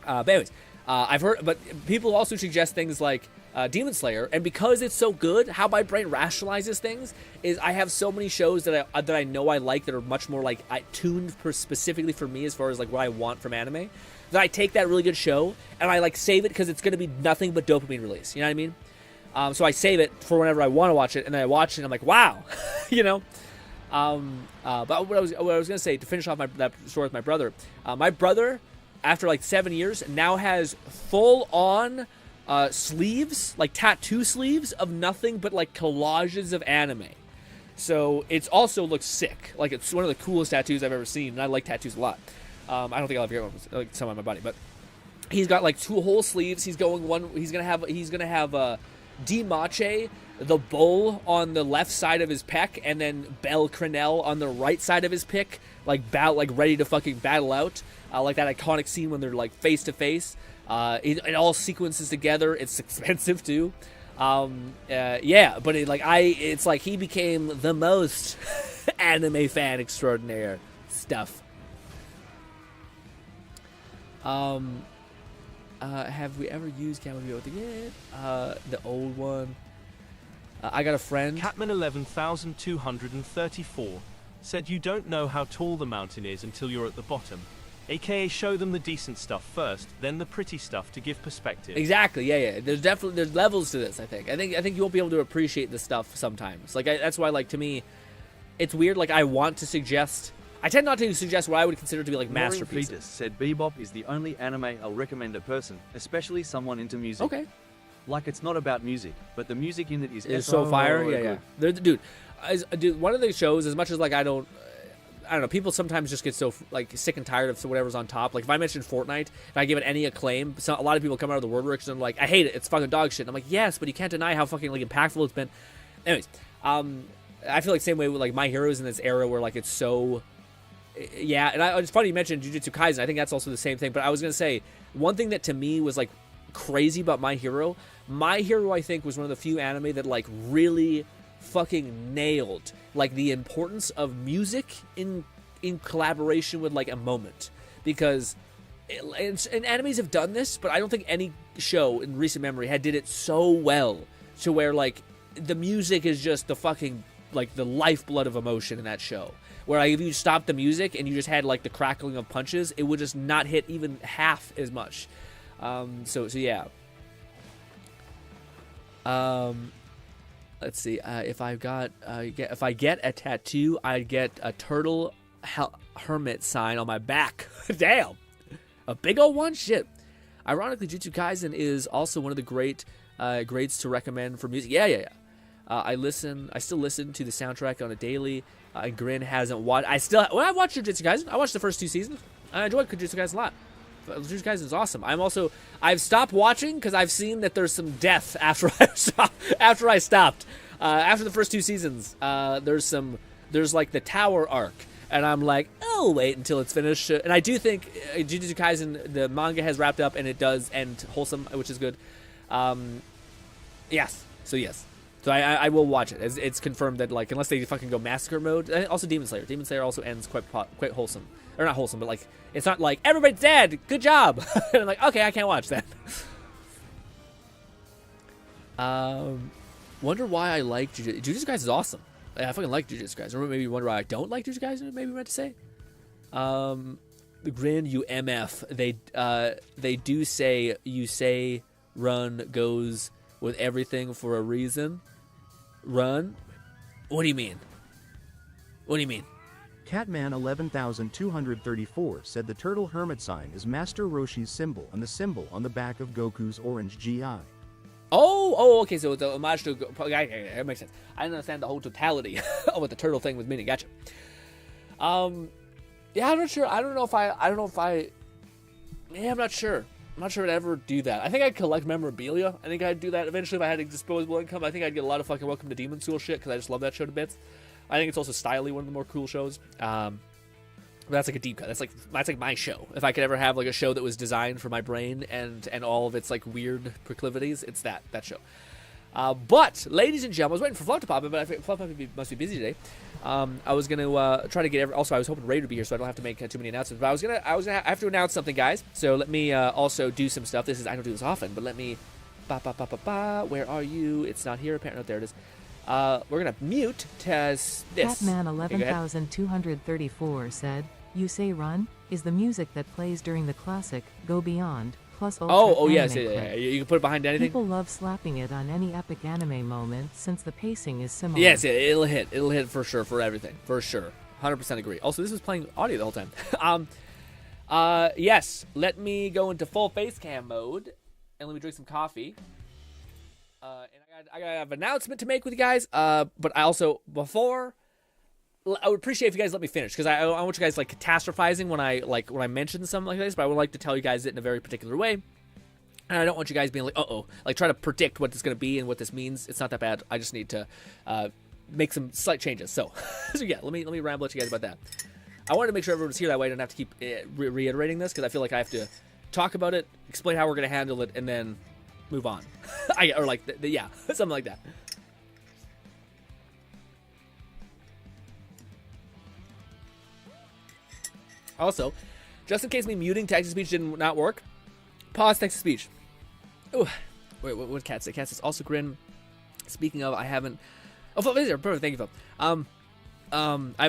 But anyways, I've heard, but people also suggest things like Demon Slayer, and because it's so good, how my brain rationalizes things is I have so many shows that I know I like that are much more like tuned specifically for me as far as like what I want from anime, that I take that really good show and I like save it because it's going to be nothing but dopamine release. You know what I mean? So I save it for whenever I want to watch it, and then I watch it and I'm like, wow, you know. But what I was going to say to finish off that story with my brother, after like 7 years, now has full-on sleeves, like tattoo sleeves of nothing but like collages of anime. So it's also looks sick. Like it's one of the coolest tattoos I've ever seen, and I like tattoos a lot. I don't think I'll ever get one, like some on my body, but he's got like 2 whole sleeves. He's gonna have Dimache, the bull, on the left side of his pec, and then Belle Crenelle on the right side of his pick, like ready to fucking battle out, like that iconic scene when they're like face to face. It all sequences together. It's expensive too. Yeah, but it's like he became the most anime fan extraordinaire stuff. Have we ever used Cowboy Bebop yet? The old one. I got a friend. Catman 11234 said, you don't know how tall the mountain is until you're at the bottom. AKA show them the decent stuff first, then the pretty stuff to give perspective. Exactly, yeah. There's levels to this, I think. I think you won't be able to appreciate this stuff sometimes. Like that's why, like, to me, it's weird. Like I tend not to suggest what I would consider to be like masterpieces. Fetus said Bebop is the only anime I'll recommend a person, especially someone into music. Okay. Like it's not about music, but the music in it is so fire. Yeah. Dude, one of the shows, as much as like I don't know, people sometimes just get so like sick and tired of whatever's on top. Like if I mention Fortnite, if I give it any acclaim, a lot of people come out of the woodwork and I'm like, I hate it. It's fucking dog shit. And I'm like, yes, but you can't deny how fucking like impactful it's been. Anyways, I feel like same way with like My Heroes in this era where like it's so. Yeah, and it's funny you mentioned Jujutsu Kaisen. I think that's also the same thing. But I was gonna say one thing that to me was like crazy about My Hero. My Hero, I think, was one of the few anime that like really fucking nailed like the importance of music in collaboration with like a moment, because and animes have done this, but I don't think any show in recent memory did it so well to where like the music is just the fucking like the lifeblood of emotion in that show. Where like, if you stopped the music and you just had like the crackling of punches, it would just not hit even half as much. So yeah. Let's see. If I get a tattoo, I'd get a turtle hermit sign on my back. Damn, a big old one. Shit. Ironically, Jujutsu Kaisen is also one of the greats to recommend for music. Yeah. I still listen to the soundtrack on a daily. GRINN hasn't watched. I watched Jujutsu Kaisen. I watched the first 2 seasons. I enjoyed Jujutsu Kaisen a lot. Jujutsu Kaisen is awesome. I've stopped watching because I've seen that there's some death after I stopped. After the first 2 seasons, there's like the tower arc, And I'm like, I'll wait until it's finished. And I do think Jujutsu Kaisen, the manga has wrapped up, and it does end wholesome, which is good. Yes. So yes. So I will watch it. It's confirmed that, like, unless they fucking go massacre mode. And also Demon Slayer. Demon Slayer also ends quite wholesome. Or not wholesome, but, like, it's not like, everybody's dead, good job. And I'm like, okay, I can't watch that. Wonder why I like Jujutsu. Jujutsu Kaisen is awesome. I fucking like Jujutsu Kaisen. Or maybe you wonder why I don't like Jujutsu Kaisen, maybe meant to say. The GRINN, you MF. They do say, you say run goes with everything for a reason. Run? What do you mean? What do you mean? Catman 11234 said the turtle hermit sign is Master Roshi's symbol and the symbol on the back of Goku's orange GI. Oh, okay, so it's a homage to... Okay, that makes sense. I didn't understand the whole totality of what the turtle thing was meaning. Gotcha. Yeah, I'm not sure. I'm not sure. I'm not sure I'd ever do that. I think I'd collect memorabilia. I think I'd do that eventually if I had disposable income. I think I'd get a lot of fucking Welcome to Demon School shit, because I just love that show to bits. I think it's also stylish, one of the more cool shows. That's like a deep cut. That's like my show. If I could ever have like a show that was designed for my brain and all of its like weird proclivities, it's that show. But ladies and gentlemen, I was waiting for Fluff to pop in, but I think Fluff must be busy today. I was gonna try to get also I was hoping Ray would be here, so I don't have to make too many announcements. But I have to announce something, guys. So let me also do some stuff. I don't do this often, but let me. Where are you? It's not here. Apparently, there it is. We're gonna mute this. Catman 11234 said, "You say run is the music that plays during the classic Go Beyond plus Ultra yes, anime yeah. You can put it behind anything. People love slapping it on any epic anime moment since the pacing is similar. Yes, it'll hit for sure for everything, for sure. 100% agree. Also, this was playing audio the whole time. Yes, let me go into full face cam mode and let me drink some coffee. And I got an announcement to make with you guys. But I also, before, I would appreciate if you guys let me finish, because I want you guys like catastrophizing when I mention something like this. But I would like to tell you guys it in a very particular way, and I don't want you guys being like, like try to predict what it's going to be and what this means. It's not that bad. I just need to make some slight changes. So, yeah, let me ramble at you guys about that. I wanted to make sure everyone was here that way. I don't have to keep reiterating this, because I feel like I have to talk about it, explain how we're going to handle it, and then move on. Yeah, something like that. Also, just in case me muting text-to-speech did not work, pause text-to-speech. Ooh, wait, what Cat say? Cat says, also GRINN. Speaking of, I haven't... Oh, Phil, there, perfect, thank you, Phil. I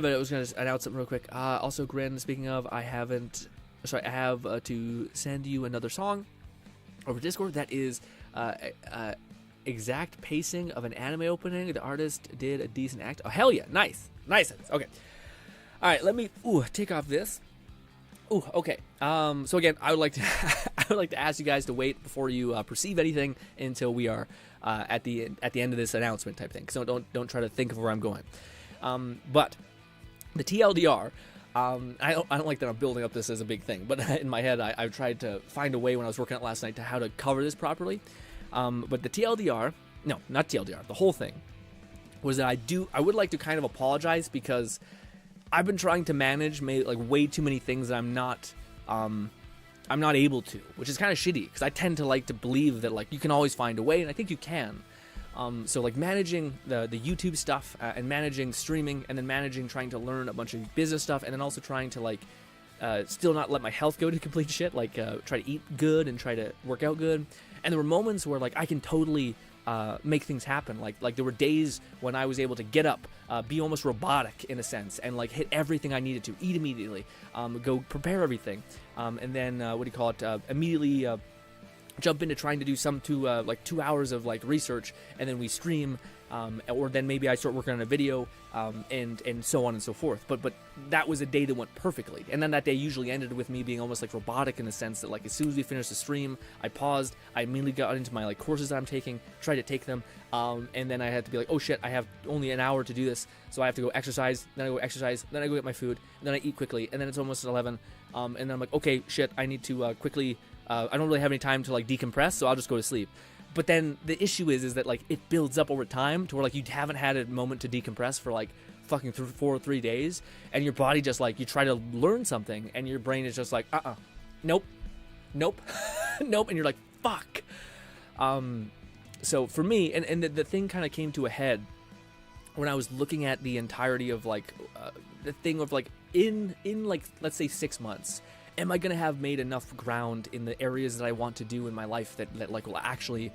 was going to announce something real quick. Also, GRINN, speaking of, I have to send you another song over Discord that is exact pacing of an anime opening. The artist did a decent act. Oh, hell yeah, nice. Okay. All right, let me take off this. Ooh, okay. So again, I would like to ask you guys to wait before you perceive anything until we are at the end of this announcement type thing. So don't try to think of where I'm going. But the TLDR, I don't like that I'm building up this as a big thing, but in my head I've tried to find a way when I was working on it last night to how to cover this properly. But the TLDR, no, not TLDR, the whole thing was that I would like to kind of apologize, because I've been trying to manage way too many things that I'm not able to, which is kind of shitty, because I tend to like to believe that you can always find a way, and I think you can. So managing the YouTube stuff and managing streaming, and then managing trying to learn a bunch of business stuff, and then also trying to still not let my health go to complete shit, try to eat good and try to work out good. And there were moments where I can totally make things happen. Like there were days when I was able to get up, be almost robotic in a sense, and hit everything I needed to, eat immediately, go prepare everything, and then immediately jump into trying to do 2 hours of research, and then we stream, or then maybe I start working on a video, and so on and so forth. But that was a day that went perfectly, and then that day usually ended with me being almost robotic in the sense that as soon as we finished the stream, I paused, I immediately got into my courses that I'm taking, tried to take them, and then I had to be oh shit, I have only an hour to do this, so I have to go exercise, then I go exercise, then I go get my food, and then I eat quickly, and then it's almost 11, and then I'm okay, shit, I need to quickly. I don't really have any time to decompress, so I'll just go to sleep. But then the issue is that it builds up over time to where you haven't had a moment to decompress for fucking 4 or 3 days, and your body just like, you try to learn something and your brain is just like, nope, nope, nope, and you're like, fuck. So for me, and the thing kind of came to a head when I was looking at the entirety of like the thing of like in like, let's say 6 months, am I gonna have made enough ground in the areas that I want to do in my life that like will actually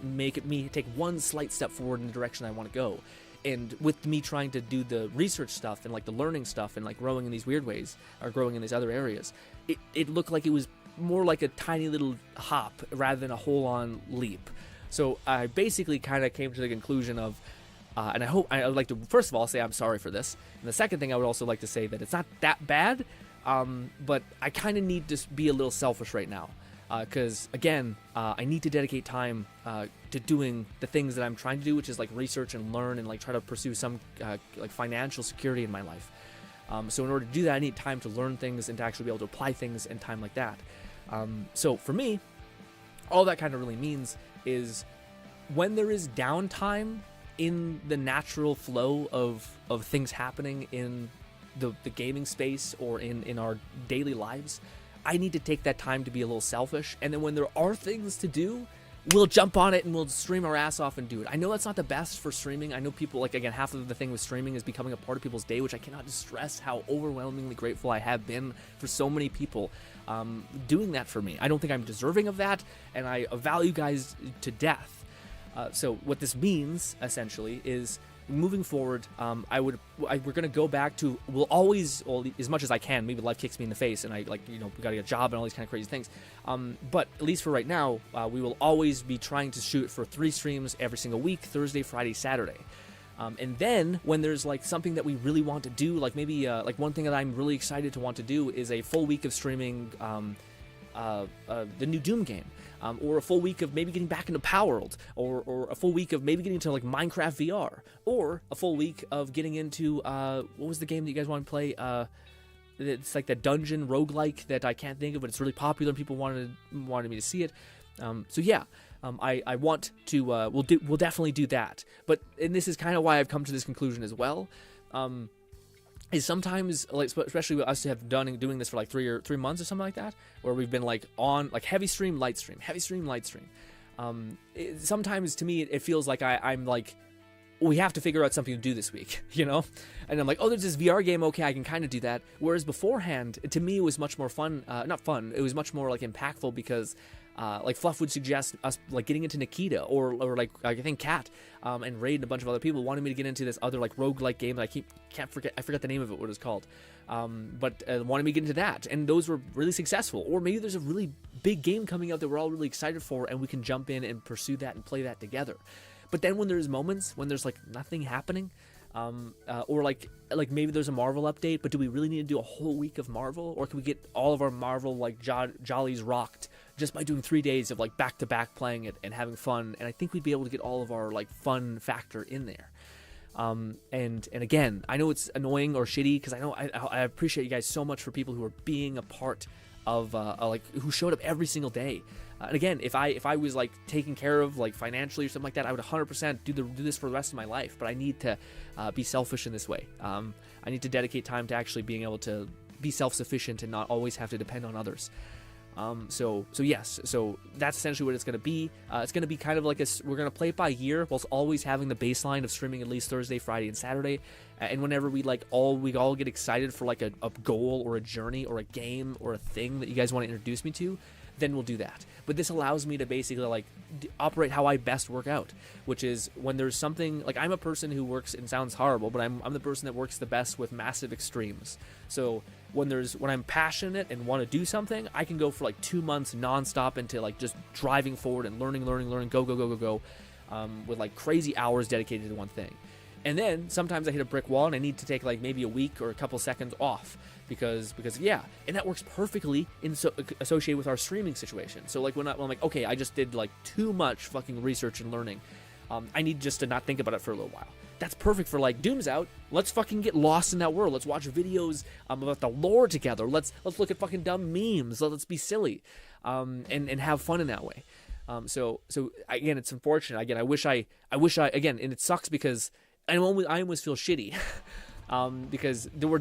make me take one slight step forward in the direction I want to go? And with me trying to do the research stuff and like the learning stuff and like growing in these weird ways or growing in these other areas, it looked like it was more like a tiny little hop rather than a whole-on leap. So I basically kind of came to the conclusion of, and I would like to first of all say I'm sorry for this, and the second thing I would also like to say that it's not that bad, but I kind of need to be a little selfish right now, because again, I need to dedicate time to doing the things that I'm trying to do, which is like research and learn and like try to pursue some like financial security in my life. So in order to do that, I need time to learn things and to actually be able to apply things in time like that. So for me, all that kind of really means is when there is downtime in the natural flow of things happening in the gaming space or in our daily lives, I need to take that time to be a little selfish. And then when there are things to do, we'll jump on it and we'll stream our ass off and do it. I know that's not the best for streaming. I know people, like, again, half of the thing with streaming is becoming a part of people's day, which I cannot stress how overwhelmingly grateful I have been for so many people doing that for me. I don't think I'm deserving of that, and I value you guys to death. So what this means, essentially, is moving forward, we're going to go back to, we'll always, well, as much as I can, maybe life kicks me in the face and I, like, you know, we got to get a job and all these kind of crazy things. But at least for right now, we will always be trying to shoot for 3 streams every single week, Thursday, Friday, Saturday. And then when there's like something that we really want to do, like maybe like one thing that I'm really excited to want to do is a full week of streaming the new Doom game. Or a full week of maybe getting back into Power World, or a full week of maybe getting into like Minecraft VR, or a full week of getting into what was the game that you guys want to play? It's like that dungeon roguelike that I can't think of, but it's really popular and people wanted me to see it. So yeah, I want to we'll definitely do that. And this is kind of why I've come to this conclusion as well. Is sometimes, like, especially with us doing this for like 3 months or something like that, where we've been like on like heavy stream, light stream, heavy stream, light stream. Sometimes to me it feels like I'm like, we have to figure out something to do this week, you know? And I'm like, oh, there's this VR game, okay, I can kind of do that. Whereas beforehand, to me, it was much more fun, not fun, it was much more like impactful because like Fluff would suggest us like getting into Nikita or like I think Kat and Raid and a bunch of other people wanted me to get into this other like roguelike game that I forget the name of it, what it's called, but wanted me to get into that, and those were really successful. Or maybe there's a really big game coming out that we're all really excited for and we can jump in and pursue that and play that together. But then when there's moments when there's like nothing happening, or like maybe there's a Marvel update, but do we really need to do a whole week of Marvel, or can we get all of our Marvel like jollies rocked just by doing 3 days of like back-to-back playing it and having fun? And I think we'd be able to get all of our like fun factor in there. And again, I know it's annoying or shitty because I know I appreciate you guys so much for people who are being a part of like who showed up every single day. And again, if I was like taken care of like financially or something like that, I would 100% do this for the rest of my life. But I need to be selfish in this way. I need to dedicate time to actually being able to be self-sufficient and not always have to depend on others. So yes, so that's essentially what it's going to be. It's going to be kind of like we're going to play it by year, whilst always having the baseline of streaming at least Thursday, Friday, and Saturday. And whenever we all get excited for like a goal or a journey or a game or a thing that you guys want to introduce me to, then we'll do that. But this allows me to basically like operate how I best work out, which is when there's something like, I'm a person who works, and sounds horrible, but I'm the person that works the best with massive extremes. So when I'm passionate and want to do something, I can go for like 2 months nonstop into like just driving forward and learning, go, with like crazy hours dedicated to one thing. And then sometimes I hit a brick wall and I need to take like maybe a week or a couple seconds off because yeah, and that works perfectly associated with our streaming situation. So like when I'm like, okay, I just did like too much fucking research and learning, I need just to not think about it for a little while. That's perfect for like, Doom's out, let's fucking get lost in that world, let's watch videos about the lore together, let's look at fucking dumb memes, let's be silly, and have fun in that way. So again, it's unfortunate. Again, I wish I again, and it sucks because I almost feel shitty because there were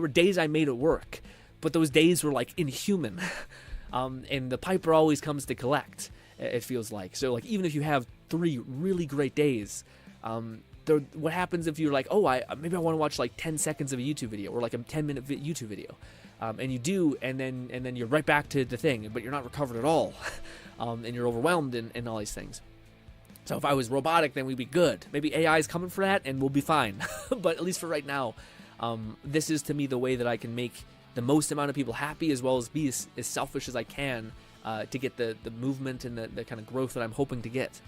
days I made at work, but those days were like inhuman. And the piper always comes to collect, it feels like. So like even if you have 3 really great days, what happens if you're like, oh, maybe I want to watch like 10 seconds of a YouTube video or like a 10-minute YouTube video, and you do, and then you're right back to the thing, but you're not recovered at all, and you're overwhelmed and all these things. So if I was robotic, then we'd be good. Maybe AI is coming for that, and we'll be fine. But at least for right now, this is to me the way that I can make the most amount of people happy, as well as be as selfish as I can to get the movement and the kind of growth that I'm hoping to get.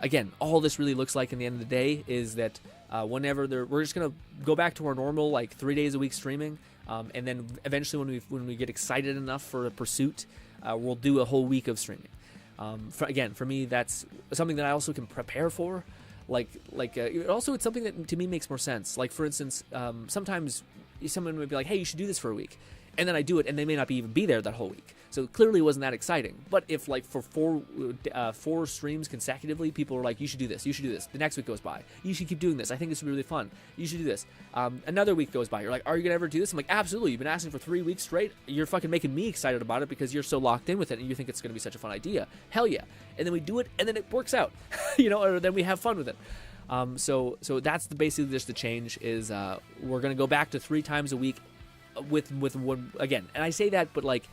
Again, all this really looks like in the end of the day is that whenever we're just gonna go back to our normal like 3 days a week streaming, and then eventually when we get excited enough for a pursuit, we'll do a whole week of streaming. For me, that's something that I also can prepare for. Also, it's something that to me makes more sense. Like, for instance, sometimes someone would be like, hey, you should do this for a week. And then I do it, and they may not even be there that whole week. So clearly it wasn't that exciting. But if, like, for four streams consecutively, people are like, you should do this, you should do this. The next week goes by. You should keep doing this. I think this would be really fun. You should do this. Another week goes by. You're like, are you going to ever do this? I'm like, absolutely. You've been asking for 3 weeks straight. You're fucking making me excited about it because you're so locked in with it, and you think it's going to be such a fun idea. Hell yeah. And then we do it, and then it works out. Or then we have fun with it. So that's basically just the change is we're going to go back to 3 times a week with one again. And I say that, but like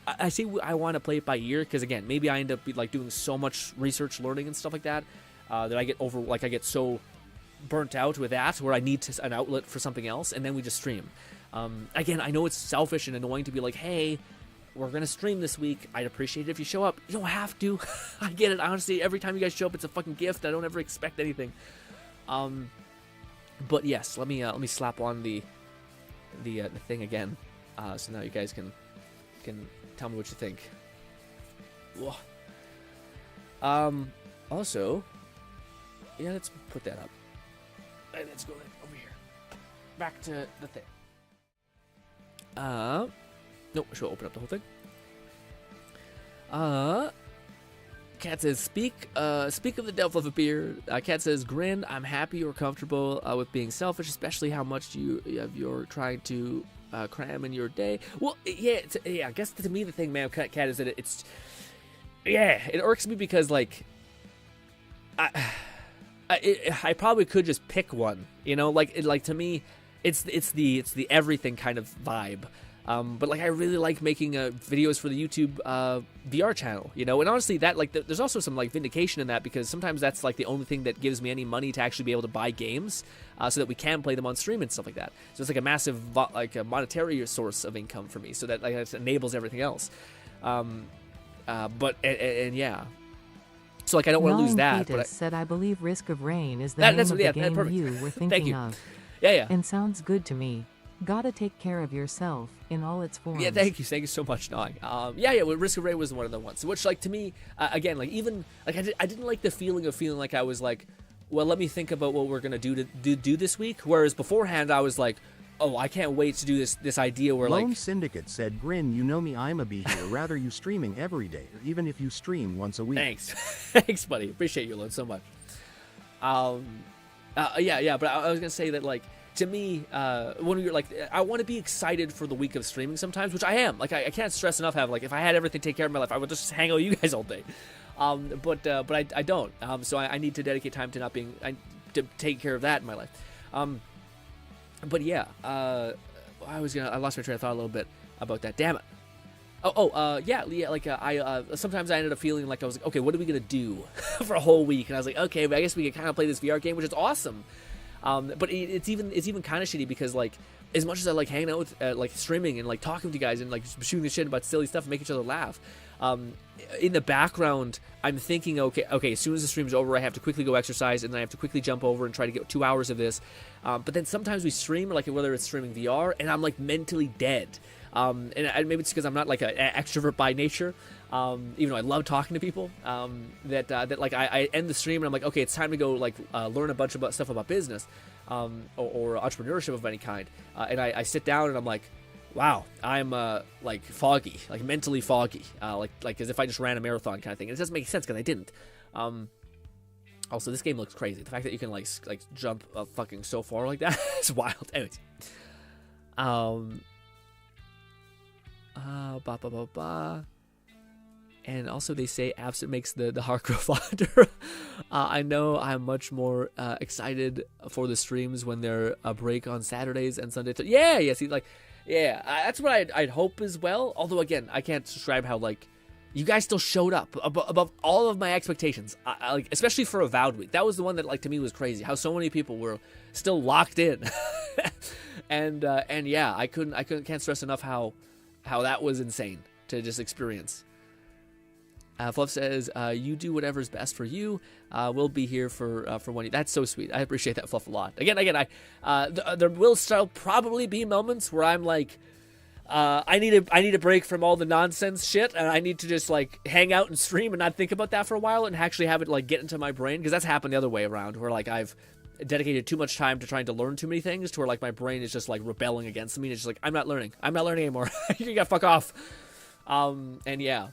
I say I want to play it by ear because again, maybe I end up like doing so much research, learning and stuff like that that I get so burnt out with that where I need an outlet for something else, and then we just stream. Again, I know it's selfish and annoying to be like, hey, we're going to stream this week. I'd appreciate it if you show up. You don't have to. I get it. Honestly, every time you guys show up, it's a fucking gift. I don't ever expect anything. But yes, let me slap on the thing again, so now you guys can tell me what you think. Whoa. Also, yeah, let's put that up. Let's go over here. Back to the thing. Nope, she'll open up the whole thing. Cat says, speak of the devil of a beer. Cat says, Grin, I'm happy you're comfortable with being selfish, especially how much you're trying to cram in your day. Well, yeah, I guess to me the thing, man, Cat, is that it irks me because, like, I probably could just pick one, like to me, it's the everything kind of vibe. But like I really like making videos for the YouTube VR channel, and honestly that like there's also some like vindication in that because sometimes that's like the only thing that gives me any money to actually be able to buy games so that we can play them on stream and stuff like that. So it's like a massive a monetary source of income for me, so that like it enables everything else. But yeah. So like I don't want to lose that. But said I believe Risk of Rain is the name of the game you were thinking of. Yeah. And sounds good to me. Gotta take care of yourself in all its forms. Yeah, thank you so much, Nog. Well, Risk of Rain was one of the ones, which like to me, again, like even like I didn't like the feeling like I was like, well, let me think about what we're gonna do this week. Whereas beforehand, I was like, oh, I can't wait to do this idea where Lone Syndicate said, Grin, you know me, I'm a bee here. Rather you streaming every day, or even if you stream once a week. Thanks, buddy. Appreciate you, Lone, so much. But I was gonna say that like. To me, when you're like, I want to be excited for the week of streaming sometimes, which I am. Like, I can't stress enough. If I had everything take care of my life, I would just hang out with you guys all day. But I don't. So I need to dedicate time to to take care of that in my life. But yeah, I lost my train of thought a little bit about that. Damn it. Sometimes I ended up feeling like I was like, okay, what are we gonna do for a whole week? And I was like, okay, but I guess we can kind of play this VR game, which is awesome. But it's even kind of shitty because like as much as I like hanging out with like streaming and like talking to you guys and like shooting the shit about silly stuff and make each other laugh, in the background I'm thinking okay, as soon as the stream's over I have to quickly go exercise and then I have to quickly jump over and try to get 2 hours of this. But then sometimes we stream like whether it's streaming VR and I'm like mentally dead. And maybe it's because I'm not like an extrovert by nature. Even though I love talking to people, that like I end the stream and I'm like, okay, it's time to go like learn a bunch of stuff about business, or entrepreneurship of any kind. And I sit down and I'm like, wow, I'm like foggy, like mentally foggy, like as if I just ran a marathon kind of thing. And it doesn't make sense because I didn't. Also, this game looks crazy. The fact that you can like jump fucking so far like that is wild. Anyways, and also they say absent makes the heart grow fonder. I know I'm much more excited for the streams when they're a break on Saturdays and Sundays. Yeah. See, like, yeah, that's what I'd hope as well. Although again, I can't describe how like. You guys still showed up above all of my expectations, like especially for Avowed Week. That was the one that, like, to me was crazy. How so many people were still locked in, and yeah, I can't stress enough how that was insane to just experience. Fluff says, "You do whatever's best for you. We'll be here for 1 year." That's so sweet. I appreciate that, Fluff, a lot. Again, there will still probably be moments where I'm like. I need a break from all the nonsense shit, and I need to just like hang out and stream and not think about that for a while and actually have it like get into my brain, because that's happened the other way around where like I've dedicated too much time to trying to learn too many things to where like my brain is just like rebelling against me and it's just like I'm not learning anymore. You gotta fuck off. And yeah,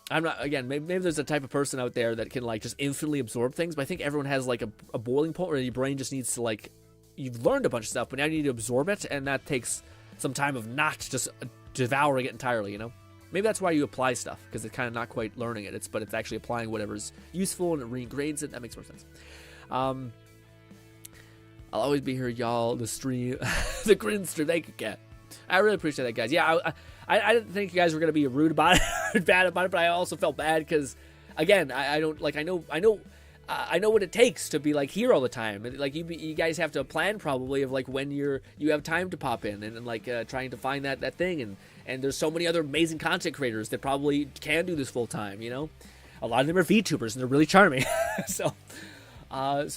I'm not, again, maybe there's a type of person out there that can like just infinitely absorb things, but I think everyone has like a boiling point where your brain just needs to like, you've learned a bunch of stuff but now you need to absorb it, and that takes some time of not just devouring it entirely, you know? Maybe that's why you apply stuff, because it's kind of not quite learning it, but it's actually applying whatever's useful and it reingrades it. That makes more sense. I'll always be here, y'all. The stream, the GRINN stream, thank you, Cat. I really appreciate that, guys. Yeah, I didn't think you guys were going to be rude about it, bad about it, but I also felt bad because, again, I don't, like, I know what it takes to be like here all the time. Like you guys have to plan probably of like when you have time to pop in and like trying to find that thing, and there's so many other amazing content creators that probably can do this full time, you know. A lot of them are VTubers and they're really charming. so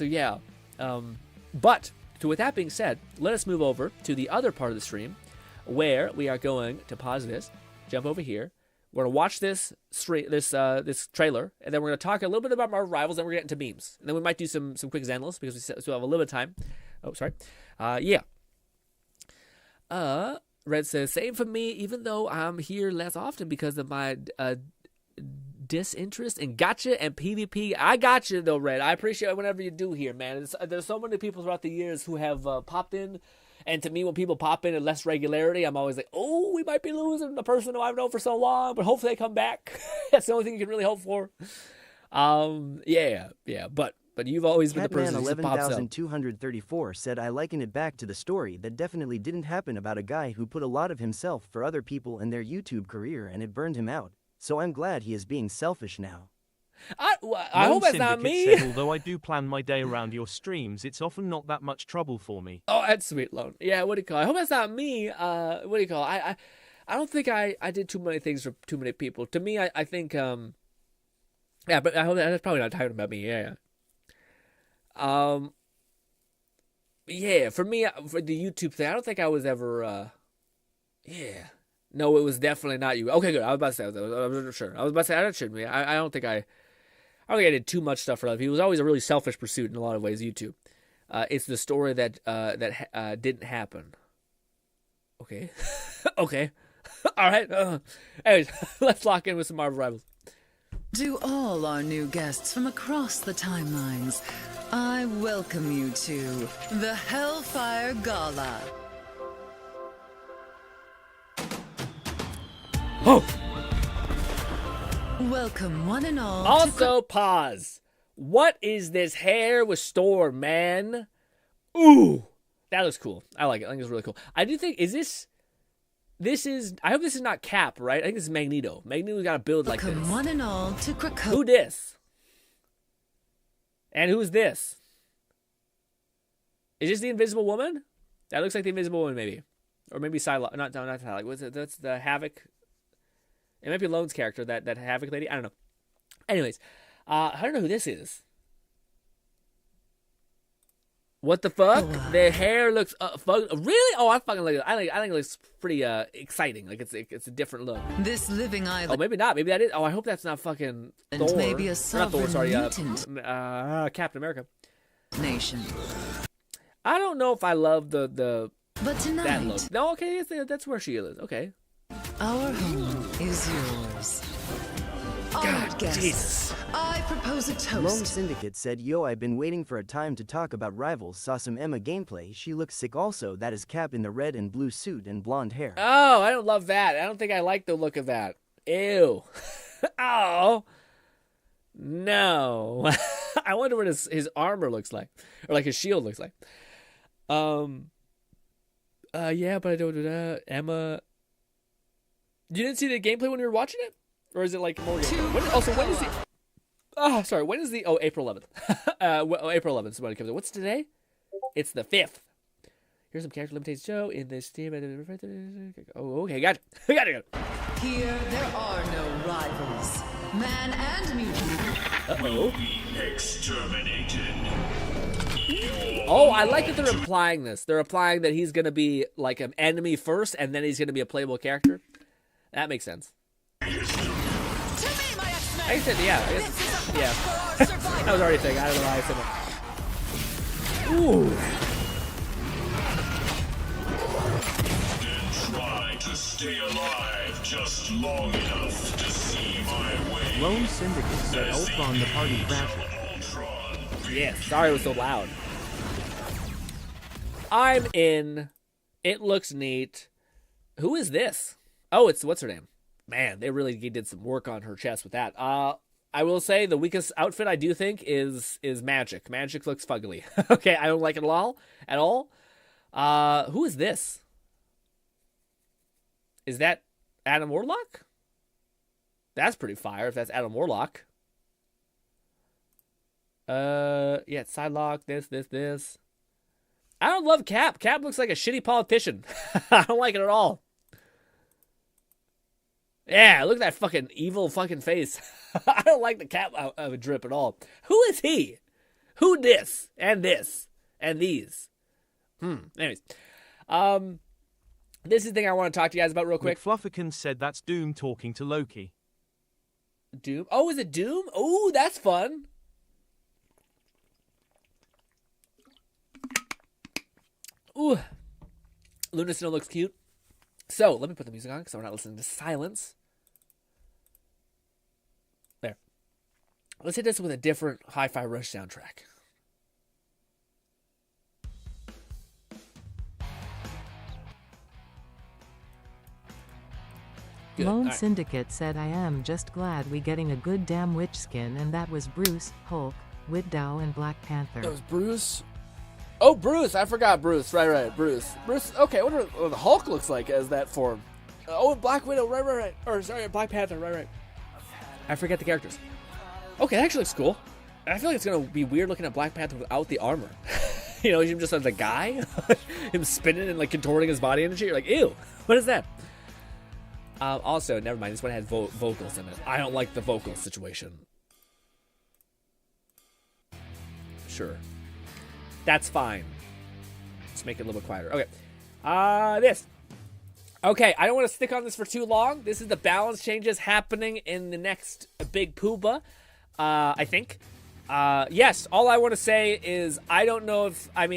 yeah. But with that being said, let us move over to the other part of the stream where we are going to pause this, jump over here. We're going to watch this trailer, and then we're going to talk a little bit about Marvel Rivals, then we're going to get into memes. And then we might do some quick Zenless, because we still have a little bit of time. Oh, sorry. Yeah. Red says, same for me, even though I'm here less often because of my disinterest in gacha and PvP. I got you, though, Red. I appreciate it whenever you do here, man. There's so many people throughout the years who have popped in. And to me, when people pop in at less regularity, I'm always like, oh, we might be losing a person who I've known for so long, but hopefully they come back. That's the only thing you can really hope for. Yeah. But you've always been the person who pops up. 11,234 said, I liken it back to the story that definitely didn't happen about a guy who put a lot of himself for other people and their YouTube career, and it burned him out. So I'm glad he is being selfish now. I hope that's not me. Said, although I do plan my day around your streams, it's often not that much trouble for me. Oh, that's sweet, Lone. Yeah, what do you call it? I hope that's not me. What do you call it? I don't think I did too many things for too many people. To me, I think, yeah, but I hope that's probably not talking about me. Yeah. Yeah, for me, for the YouTube thing, I don't think I was ever, yeah. No, it was definitely not you. Okay, good. I was about to say, I wasn't sure. I was about to say, that shouldn't be. I don't think I did too much stuff for other people. It was always a really selfish pursuit in a lot of ways, YouTube. It's the story that didn't happen. Okay. Okay. All right. Anyways, let's lock in with some Marvel Rivals. To all our new guests from across the timelines, I welcome you to the Hellfire Gala. Oh! Welcome, one and all. Also, pause. What is this hair with Storm, man? Ooh, that looks cool. I like it. I think it's really cool. I do think, I hope this is not Cap, right? I think this is Magneto. Magneto's got to build like this. Welcome, one and all, to Krakow. Who this? And who's this? Is this the Invisible Woman? That looks like the Invisible Woman, maybe. Or maybe Psylocke. Not Psylocke. What's it? That's the Havoc. It might be Lone's character, that Havoc lady. I don't know. Anyways, I don't know who this is. What the fuck? The hair looks really? Oh, I fucking like it. I think it looks pretty exciting. Like it's a different look. This living island. Oh, maybe not. Maybe that is. Oh, I hope that's not fucking and Thor. Maybe a sovereign mutant. Captain America. Nation. I don't know if I love the But tonight, that look. No, okay, that's where she is. Okay. Our home is yours. Honored guests, Jesus. I propose a Lone toast. Syndicate said, yo, I've been waiting for a time to talk about Rivals. Saw some Emma gameplay. She looks sick also. That is Cap in the red and blue suit and blonde hair. Oh, I don't love that. I don't think I like the look of that. Ew. Oh. No. I wonder what his armor looks like. Or like his shield looks like. Yeah, but I don't do that. Emma. You didn't see the gameplay when you were watching it? Or is it like more gameplay? When is the... Oh, sorry. When is the... Oh, April 11th. April 11th is when it comes out. What's today? It's the 5th. Here's some character limitations show in this team. Oh, okay. Gotcha. Gotcha. Here there are no rivals. Man and mutant. Uh-oh. Exterminated. Oh, I like that they're implying this. They're implying that he's going to be like an enemy first, and then he's going to be a playable character. That makes sense. To me, my X-Men. I said, yeah. I guess, yeah. That was already a thing. I don't know why I said it. Ooh. Then try to stay alive just long enough to see my way. Lone Syndicate said Ultron the party crasher. Yeah, sorry it was so loud. I'm in. It looks neat. Who is this? Oh, it's what's her name? Man, they really did some work on her chest with that. I will say the weakest outfit I do think is Magic. Magic looks fugly. Okay, I don't like it at all. Who is this? Is that Adam Warlock? That's pretty fire if that's Adam Warlock. Yeah, it's Sidelock, this. I don't love Cap. Cap looks like a shitty politician. I don't like it at all. Yeah, look at that fucking evil fucking face. I don't like the Cap drip at all. Who is he? Who this? And these. Anyways. This is the thing I want to talk to you guys about real quick. McFlufferkin said that's Doom talking to Loki. Doom? Oh, is it Doom? Oh, that's fun. Ooh. Luna Snow looks cute. So, let me put the music on because we're not listening to silence. There. Let's hit this with a different Hi-Fi Rush soundtrack. Good. Lone Right. Syndicate said, I am just glad we getting a good damn witch skin, and that was Bruce, Hulk, Widow, and Black Panther. That was Bruce. Oh, Bruce. I forgot Bruce. Right. Bruce. Okay, I wonder what the Hulk looks like as that form. Oh, Black Widow. Right. Or, sorry, Black Panther. Right. I forget the characters. Okay, that actually looks cool. I feel like it's going to be weird looking at Black Panther without the armor. You know, him just as a guy. Him spinning and, like, contorting his body and shit. You're like, ew. What is that? Also, never mind. This one had vocals in it. I don't like the vocal situation. Sure. That's fine. Let's make it a little bit quieter. Okay. This. Okay, I don't want to stick on this for too long. This is the balance changes happening in the next big pooba, I think. Yes, all I want to say is I don't know. I've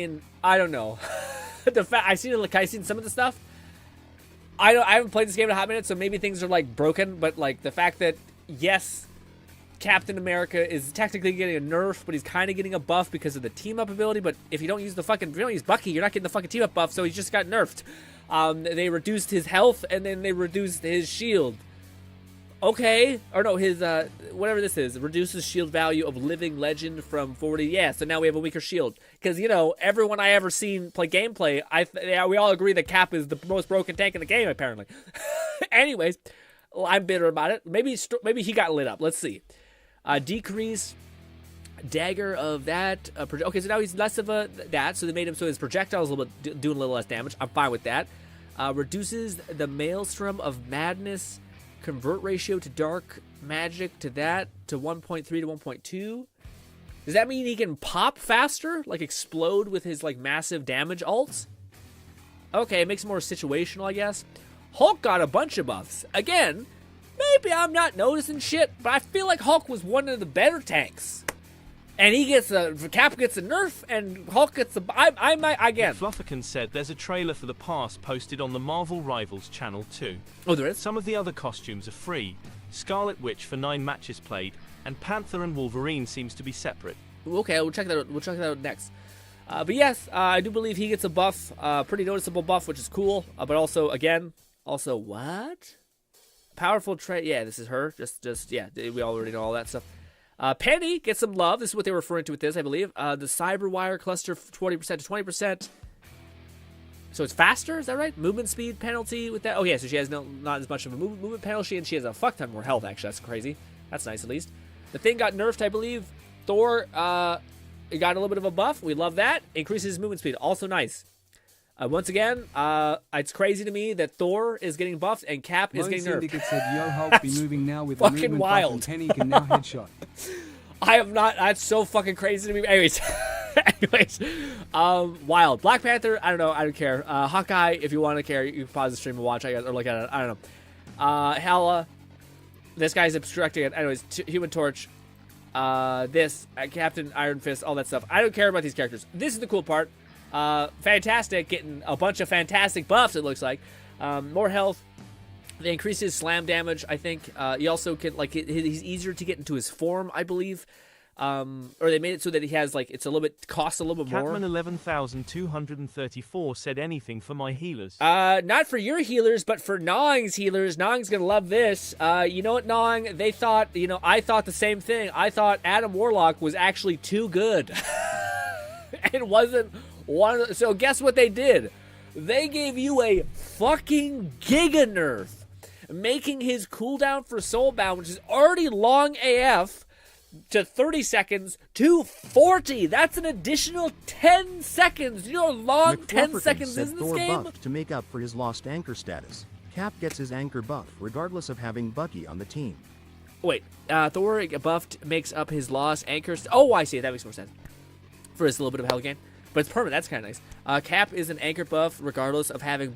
seen some of the stuff. I haven't played this game in a hot minute, so maybe things are like broken, but like the fact that yes, Captain America is technically getting a nerf, but he's kind of getting a buff because of the team up ability. But if you don't use Bucky, you're not getting the fucking team up buff, so he just got nerfed. They reduced his health and then they reduced his shield. Okay, or no, his whatever this is, reduces shield value of Living Legend from 40. Yeah, so now we have a weaker shield because everyone I ever seen play gameplay, we all agree that Cap is the most broken tank in the game apparently. Anyways, I'm bitter about it. Maybe he got lit up. Let's see. Decrease dagger of that. Okay, so now he's less of that. So they made him so his projectiles doing a little less damage. I'm fine with that. Reduces the maelstrom of madness. Convert ratio to dark magic to 1.3 to 1.2. Does that mean he can pop faster? Like explode with his like massive damage ults? Okay, it makes it more situational, I guess. Hulk got a bunch of buffs. Again, maybe I'm not noticing shit, but I feel like Hulk was one of the better tanks. And he gets Cap gets a nerf, and Hulk gets a. I might again. Flufferkin said there's a trailer for the past posted on the Marvel Rivals channel too. Oh, there is. Some of the other costumes are free. Scarlet Witch for 9 matches played, and Panther and Wolverine seems to be separate. Okay, we'll check that out. We'll check that out next. But yes, I do believe he gets a buff, pretty noticeable buff, which is cool. But also, again, what? Powerful trait. Yeah, this is her. Just yeah, we already know all that stuff. Penny gets some love. This is what they were referring to with this, I believe. The Cyberwire cluster 20% to 20%. So it's faster, is that right? Movement speed penalty with that. Oh yeah, so she has not as much of a movement penalty, and she has a fuck ton more health. Actually, that's crazy. That's nice at least. The Thing got nerfed, I believe. Thor got a little bit of a buff. We love that. Increases his movement speed. Also nice. Once again, it's crazy to me that Thor is getting buffed and Cap is getting nerfed. Syndicate said, "Yo, Hulk be moving now with a fucking movement wild. buff and Penny can now headshot." I have not. That's so fucking crazy to me. Anyways, wild. Black Panther. I don't know. I don't care. Hawkeye. If you want to care, you can pause the stream and watch. I guess, or look at it. I don't know. Hela. This guy's obstructing it. Anyways, Human Torch. Captain Iron Fist. All that stuff. I don't care about these characters. This is the cool part. Fantastic, getting a bunch of fantastic buffs, it looks like. More health. They increase his slam damage, I think. He also can, he's easier to get into his form, I believe. Or they made it so that he has, costs a little bit more. Catman 11,234 said anything for my healers. Not for your healers, but for Nong's healers. Nong's gonna love this. You know what, Nong? They thought, I thought the same thing. I thought Adam Warlock was actually too good. It wasn't one. So guess what they did? They gave you a fucking giga nerf, making his cooldown for Soulbound, which is already long AF, to 30 seconds to 40. That's an additional 10 seconds. You know how long 10 seconds is in this game? Buff to make up for his lost anchor status. Cap gets his anchor buff regardless of having Bucky on the team. Wait, Thor buffed makes up his lost anchor. Oh, I see. That makes more sense. For his little bit of health gain. But it's permanent. That's kind of nice. Cap is an anchor buff regardless of having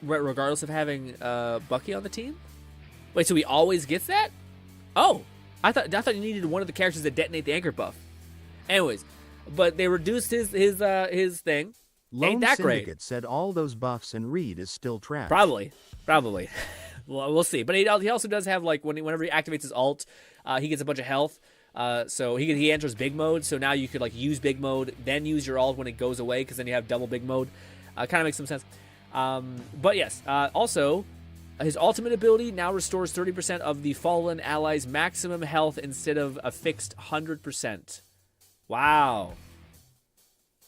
regardless of having Bucky on the team. Wait, so he always gets that? Oh, I thought you needed one of the characters to detonate the anchor buff. Anyways, but they reduced his thing. Lone Ain't that Syndicate great? said all those buffs and Reed is still trash. Probably. Well, we'll see. But he also does have whenever he activates his ult, he gets a bunch of health. So he enters big mode. So now you could use big mode, then use your ult when it goes away, because then you have double big mode. Kind of makes some sense. But yes, also his ultimate ability now restores 30% of the fallen allies' maximum health instead of a fixed 100%. Wow,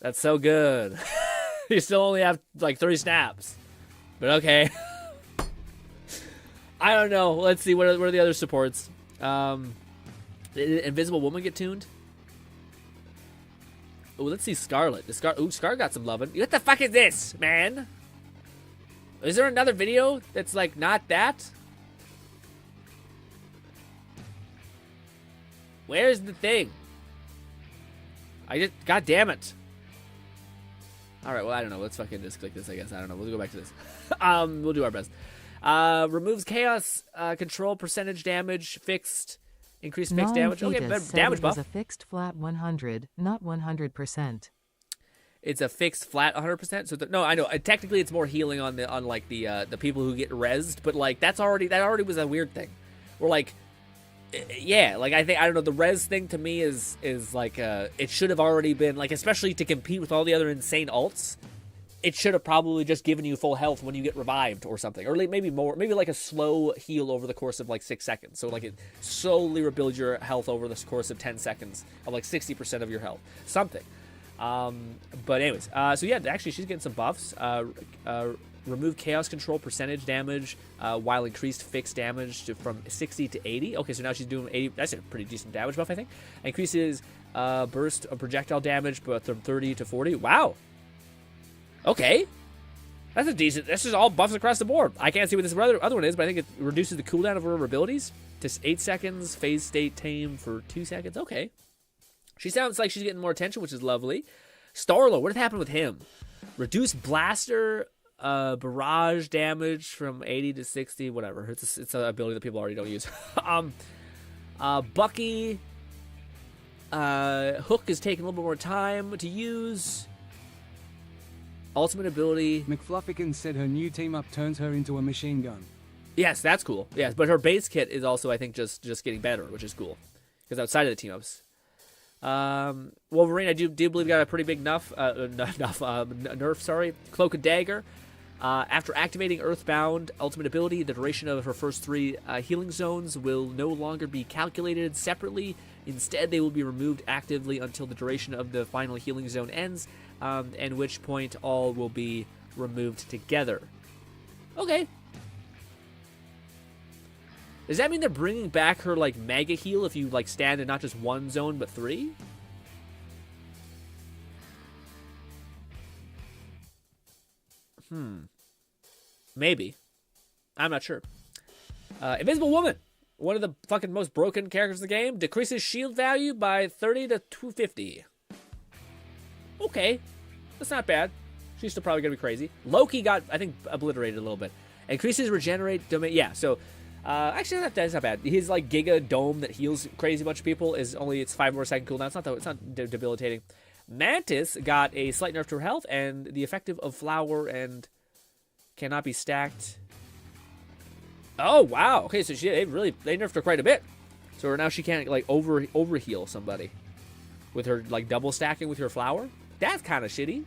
that's so good. You still only have 3 snaps, but okay. I don't know. Let's see, what are the other supports? Did Invisible Woman get tuned? Oh, let's see Scarlet. Scar got some loving. What the fuck is this, man? Is there another video that's not that? Where's the thing? God damn it. Alright, well, I don't know. Let's fucking just click this, I guess. I don't know. We'll go back to this. We'll do our best. Removes chaos control percentage damage, fixed. Increased fixed damage. Okay, better damage buff. It's a fixed flat 100, not 100%. It's a fixed flat 100%. So no, I know. Technically, it's more healing on the people who get rezzed, but that already was a weird thing. We're yeah, I don't know. The res thing to me is it should have already been especially to compete with all the other insane ults. It should have probably just given you full health when you get revived or something. Or maybe more. Maybe a slow heal over the course of 6 seconds. So it slowly rebuilds your health over the course of 10 seconds of 60% of your health. Something. But anyways. So yeah, actually she's getting some buffs. Remove chaos control percentage damage while increased fixed damage from 60 to 80. Okay, so now she's doing 80. That's a pretty decent damage buff, I think. Increases burst of projectile damage but from 30 to 40. Wow. Okay. That's a decent. This is all buffs across the board. I can't see what this other one is, but I think it reduces the cooldown of her abilities to 8 seconds. Phase state tame for 2 seconds. Okay. She sounds like she's getting more attention, which is lovely. Starlo, what happened with him? Reduce blaster barrage damage from 80 to 60. Whatever. It's an ability that people already don't use. Bucky. Hook is taking a little bit more time to use. Ultimate ability. McFluffican said her new team-up turns her into a machine gun. Yes, that's cool. Yes, but her base kit is also, I think, just getting better, which is cool. Because outside of the team-ups. Wolverine, I do believe got a pretty big nerf. Cloak and Dagger. After activating Earthbound Ultimate Ability, the duration of her first 3 healing zones will no longer be calculated separately. Instead, they will be removed actively until the duration of the final healing zone ends, at which point all will be removed together. Okay. Does that mean they're bringing back her, like, mega heal if you, like, stand in not just 1 zone, but 3? Maybe. I'm not sure. Invisible Woman. One of the fucking most broken characters in the game. Decreases shield value by 30 to 250. Okay. That's not bad. She's still probably going to be crazy. Loki got, I think, obliterated a little bit. Increases regenerate domain. Yeah, so... actually, that's not bad. His, like, Giga Dome that heals crazy bunch of people is only, it's 5 more second cooldown. It's not debilitating. Mantis got a slight nerf to her health, and the effective of Flower and cannot be stacked. Oh, wow. Okay, so they nerfed her quite a bit. So now she can't, like, overheal somebody with her, like, double stacking with her Flower. That's kind of shitty.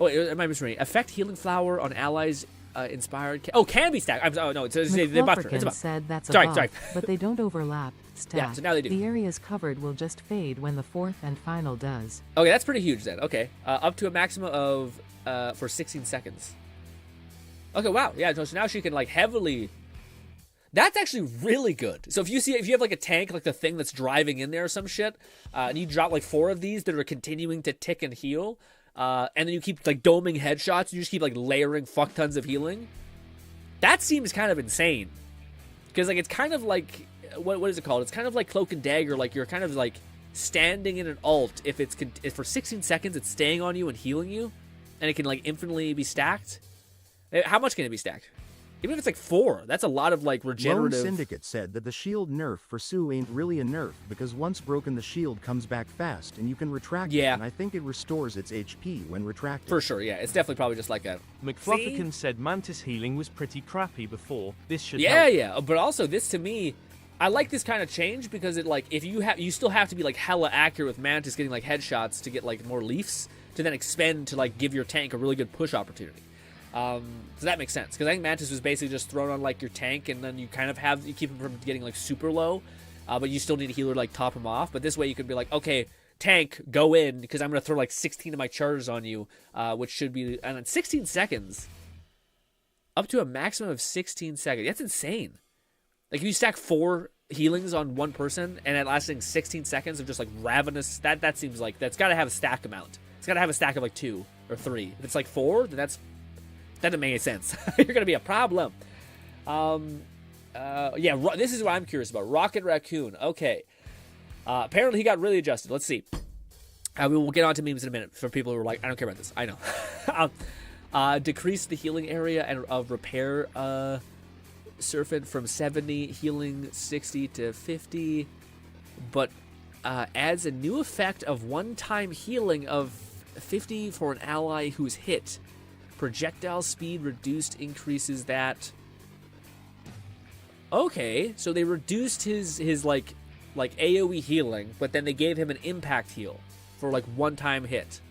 Oh, am I misreading? Affect healing Flower on allies inspired. Can be stacked. Oh no, it's they buffed her. It's a buff. Said that's a sorry, buff, sorry. But they don't overlap. Stack. Yeah, so now they do. The areas covered will just fade when the 4th and final does. Okay, that's pretty huge then. Okay, up to a maximum of for 16 seconds. Okay, wow. Yeah, so now she can like heavily. That's actually really good. So if you have like a tank, like the thing that's driving in there or some shit, and you drop like 4 of these that are continuing to tick and heal. And then you keep, like, doming headshots. You just keep, like, layering fuck tons of healing. That seems kind of insane. Because, like, it's kind of like... What is it called? It's kind of like Cloak and Dagger. Like, you're kind of, like, standing in an ult. If for 16 seconds, it's staying on you and healing you. And it can, like, infinitely be stacked. How much can it be stacked? Even if it's, like, 4. That's a lot of, like, regenerative... Lone Syndicate said that the shield nerf for Sue ain't really a nerf because once broken the shield comes back fast and you can retract it, and I think it restores its HP when retracted. For sure, yeah. It's definitely probably just like a... McFluffican said Mantis healing was pretty crappy before. This should help. Yeah. But also, this to me... I like this kind of change because it, like, if you still have to be, like, hella accurate with Mantis getting, like, headshots to get, like, more leafs to then expend to, like, give your tank a really good push opportunity. So that makes sense, because I think Mantis was basically just thrown on, like, your tank, and then you kind of you keep him from getting, like, super low, but you still need a healer to, like, top him off. But this way you could be like, okay, tank, go in, because I'm going to throw, like, 16 of my charges on you, which should be, and then 16 seconds, up to a maximum of 16 seconds. That's insane. Like, if you stack 4 healings on one person, and it lasting 16 seconds of just, like, ravenous, that seems like, that's got to have a stack amount. It's got to have a stack of, like, 2 or 3. If it's, like, 4, then that doesn't make any sense. You're going to be a problem. This is what I'm curious about. Rocket Raccoon. Okay. Apparently he got really adjusted. Let's see. We will get on to memes in a minute for people who are like, I don't care about this. I know. Decrease the healing area and of repair Surfing from 70, healing 60 to 50. But adds a new effect of one-time healing of 50 for an ally who's hit. Projectile speed reduced increases that. Okay, so they reduced his like AoE healing, but then they gave him an impact heal for like one-time hit.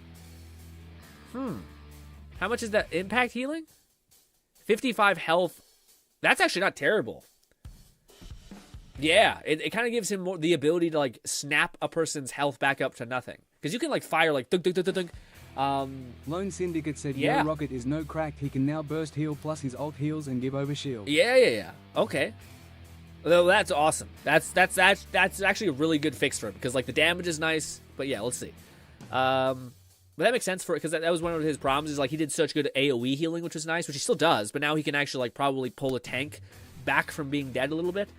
How much is that impact healing? 55 health. That's actually not terrible. Yeah, it kind of gives him more the ability to like snap a person's health back up to nothing, because you can like fire like dunk dunk dunk dunk. Lone Syndicate said, "Yeah, Rocket is no crack. He can now burst heal plus his ult heals and give over shield." Yeah. Okay. Well, that's awesome. That's actually a really good fix for him, because like the damage is nice. But yeah, let's see. But that makes sense for it, because that was one of his problems. Is like he did such good AoE healing, which was nice, which he still does. But now he can actually like probably pull a tank back from being dead a little bit.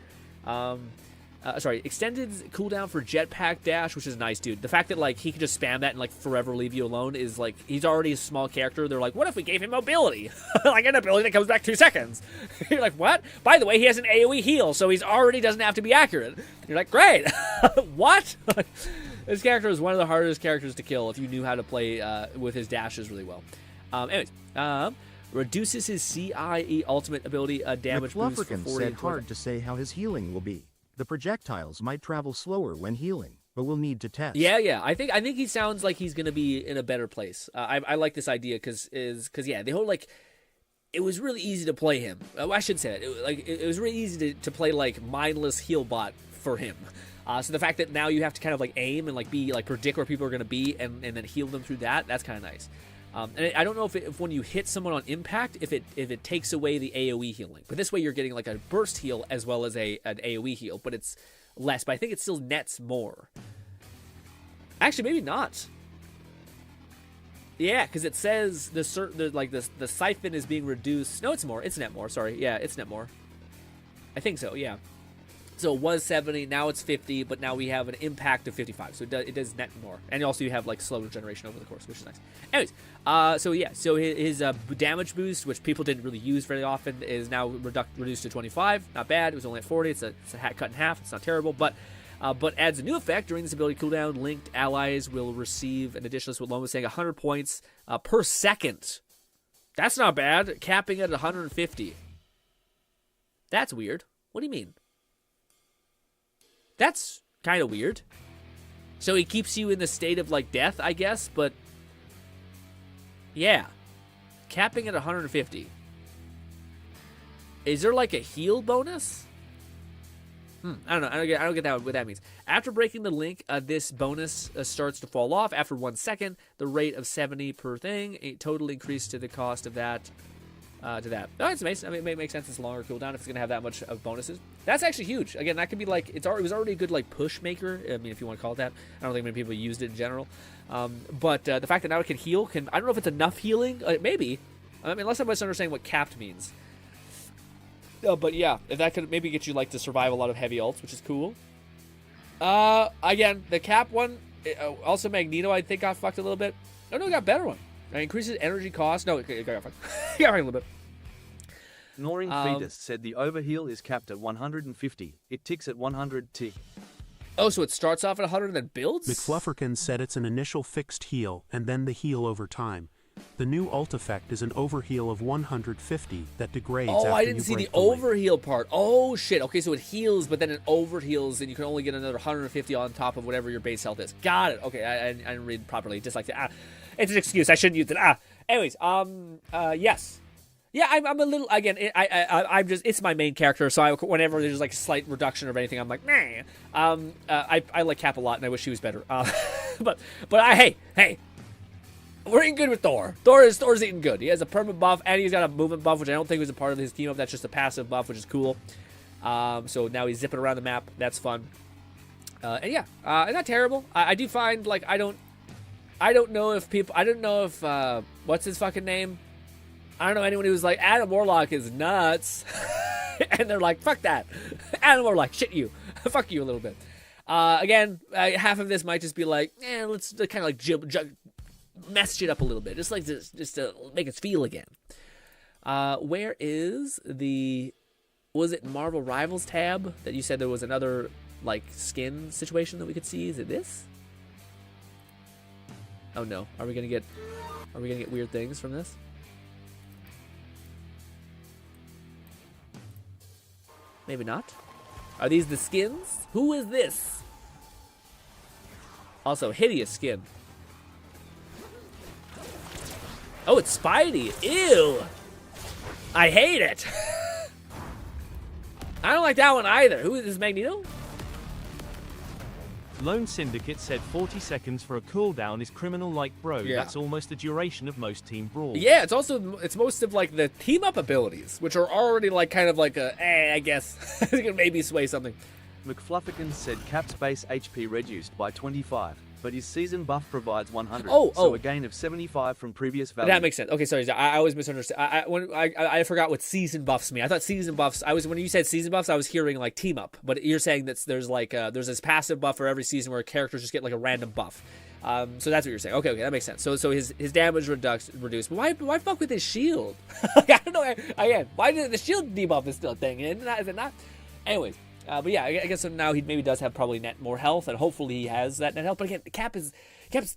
Extended cooldown for jetpack dash, which is nice, dude. The fact that like he can just spam that and like forever leave you alone is like, he's already a small character. They're like, what if we gave him mobility? Like an ability that comes back 2 seconds. You're like, what? By the way, he has an AoE heal, so he's already doesn't have to be accurate. You're like, great. What? This character is one of the hardest characters to kill if you knew how to play with his dashes really well. Reduces his CIE ultimate ability damage boost for 40. said hard to say how his healing will be. The projectiles might travel slower when healing, but we'll need to test. Yeah. I think he sounds like he's gonna be in a better place. I like this idea because the whole like. It was really easy to play him. I should say that. It was really easy to play like mindless heal bot for him. So the fact that now you have to kind of like aim and like be like predict where people are going to be and then heal them through that's kind of nice. And I don't know if when you hit someone on impact, if it takes away the AoE healing. But this way you're getting like a burst heal as well as an AoE heal, but it's less. But I think it still nets more. Actually, maybe not. Yeah, because it says the siphon is being reduced. No, it's more. It's net more. Sorry. Yeah, it's net more. I think so. Yeah. So it was 70, now it's 50, but now we have an impact of 55. So it does net more, and also you have like slow regeneration over the course, which is nice. Anyways, so his damage boost, which people didn't really use very often, is now reduced to 25. Not bad. It was only at 40. It's a cut in half. It's not terrible, but adds a new effect. During this ability cooldown, linked allies will receive an additional, what Lone was saying, 100 points per second. That's not bad. Capping at 150. That's weird. What do you mean? That's kind of weird. So he keeps you in the state of like death, I guess, but yeah. Capping at 150. Is there like a heal bonus? I don't know. I don't get that, what that means. After breaking the link, this bonus starts to fall off. After 1 second, the rate of 70 per thing, a total increase to the cost of that. To that. Oh, it's amazing. I mean, it makes sense. It's a longer cooldown if it's going to have that much of bonuses. That's actually huge. Again, that could be like, it was already a good like push maker. I mean, if you want to call it that. I don't think many people used it in general. But the fact that now it can heal, I don't know if it's enough healing. Maybe. I mean, unless I'm misunderstanding what capped means. But yeah, if that could maybe get you like to survive a lot of heavy ults, which is cool. Again, the cap one, also Magneto, I think got fucked a little bit. No, it got a better one. It increases energy cost. No, it got fucked. It got fucked a little bit. Ignoring Fetus said the overheal is capped at 150. It ticks at 100 tick. Oh, so it starts off at 100 and then builds? McFlufferkin said it's an initial fixed heal and then the heal over time. The new ult effect is an overheal of 150 that degrades after you break the link. Oh, I didn't see the overheal part. Oh, shit. Okay, so it heals, but then it overheals, and you can only get another 150 on top of whatever your base health is. Got it. Okay, I didn't read properly. Just like that. It's an excuse. I shouldn't use it. Anyways, yes. Yeah, I'm a little, again, I'm just, it's my main character, so whenever there's like a slight reduction or anything, I'm like, nah. I like Cap a lot, and I wish he was better. But hey, we're eating good with Thor. Thor's eating good. He has a permanent buff, and he's got a movement buff, which I don't think was a part of his team up. That's just a passive buff, which is cool. So now he's zipping around the map. That's fun. And yeah, not terrible. I do find, like, I don't know if what's his fucking name? I don't know anyone who's like, Adam Warlock is nuts. And they're like, fuck that. Adam Warlock, shit you. Fuck you a little bit. Again, half of this might just be like, let's kind of like mess shit up a little bit. Just to make us feel again. Where is was it Marvel Rivals tab that you said there was another like skin situation that we could see? Is it this? Oh no. Are we gonna get weird things from this? Maybe not. Are these the skins? Who is this? Also, hideous skin. Oh, it's Spidey. Ew. I hate it. I don't like that one either. Who is this, Magneto? Lone Syndicate said 40 seconds for a cooldown is criminal like bro. Yeah. That's almost the duration of most team brawls. Yeah, it's most of like the team up abilities, which are already like kind of like I guess it can maybe sway something. McFlufferkin said Cap's base HP reduced by 25, but his season buff provides 100. So a gain of 75 from previous value. That makes sense. Okay, sorry, I always misunderstood. I forgot what season buffs mean. I thought season buffs. When you said season buffs, I was hearing like team up, but you're saying that there's like there's this passive buff for every season where characters just get like a random buff. So that's what you're saying. Okay, that makes sense. So his damage reduced. But why fuck with his shield? Like, I don't know. Again, why did the shield debuff is still a thing? Is it not? Anyways. But yeah, I guess now he maybe does have probably more health, and hopefully he has that net health. But again, Cap's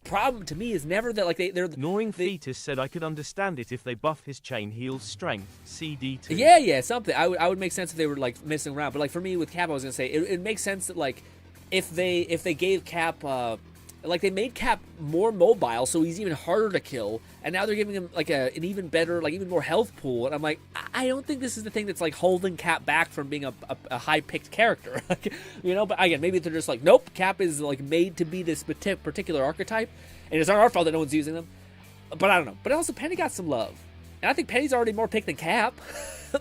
problem to me is never that like they're Gnawing Fetus said I could understand it if they buff his chain heals strength CD2. Yeah, something. I would make sense if they were like messing around. But like for me with Cap, I was gonna say it makes sense that like if they gave Cap like they made Cap more mobile, so he's even harder to kill, and now they're giving him like an even better, like even more health pool. And I'm like, I don't think this is the thing that's like holding Cap back from being a high picked character, you know. But again, maybe they're just like, nope, Cap is like made to be this particular archetype, and it's not our fault that no one's using them. But I don't know. But also Penny got some love, and I think Penny's already more picked than Cap.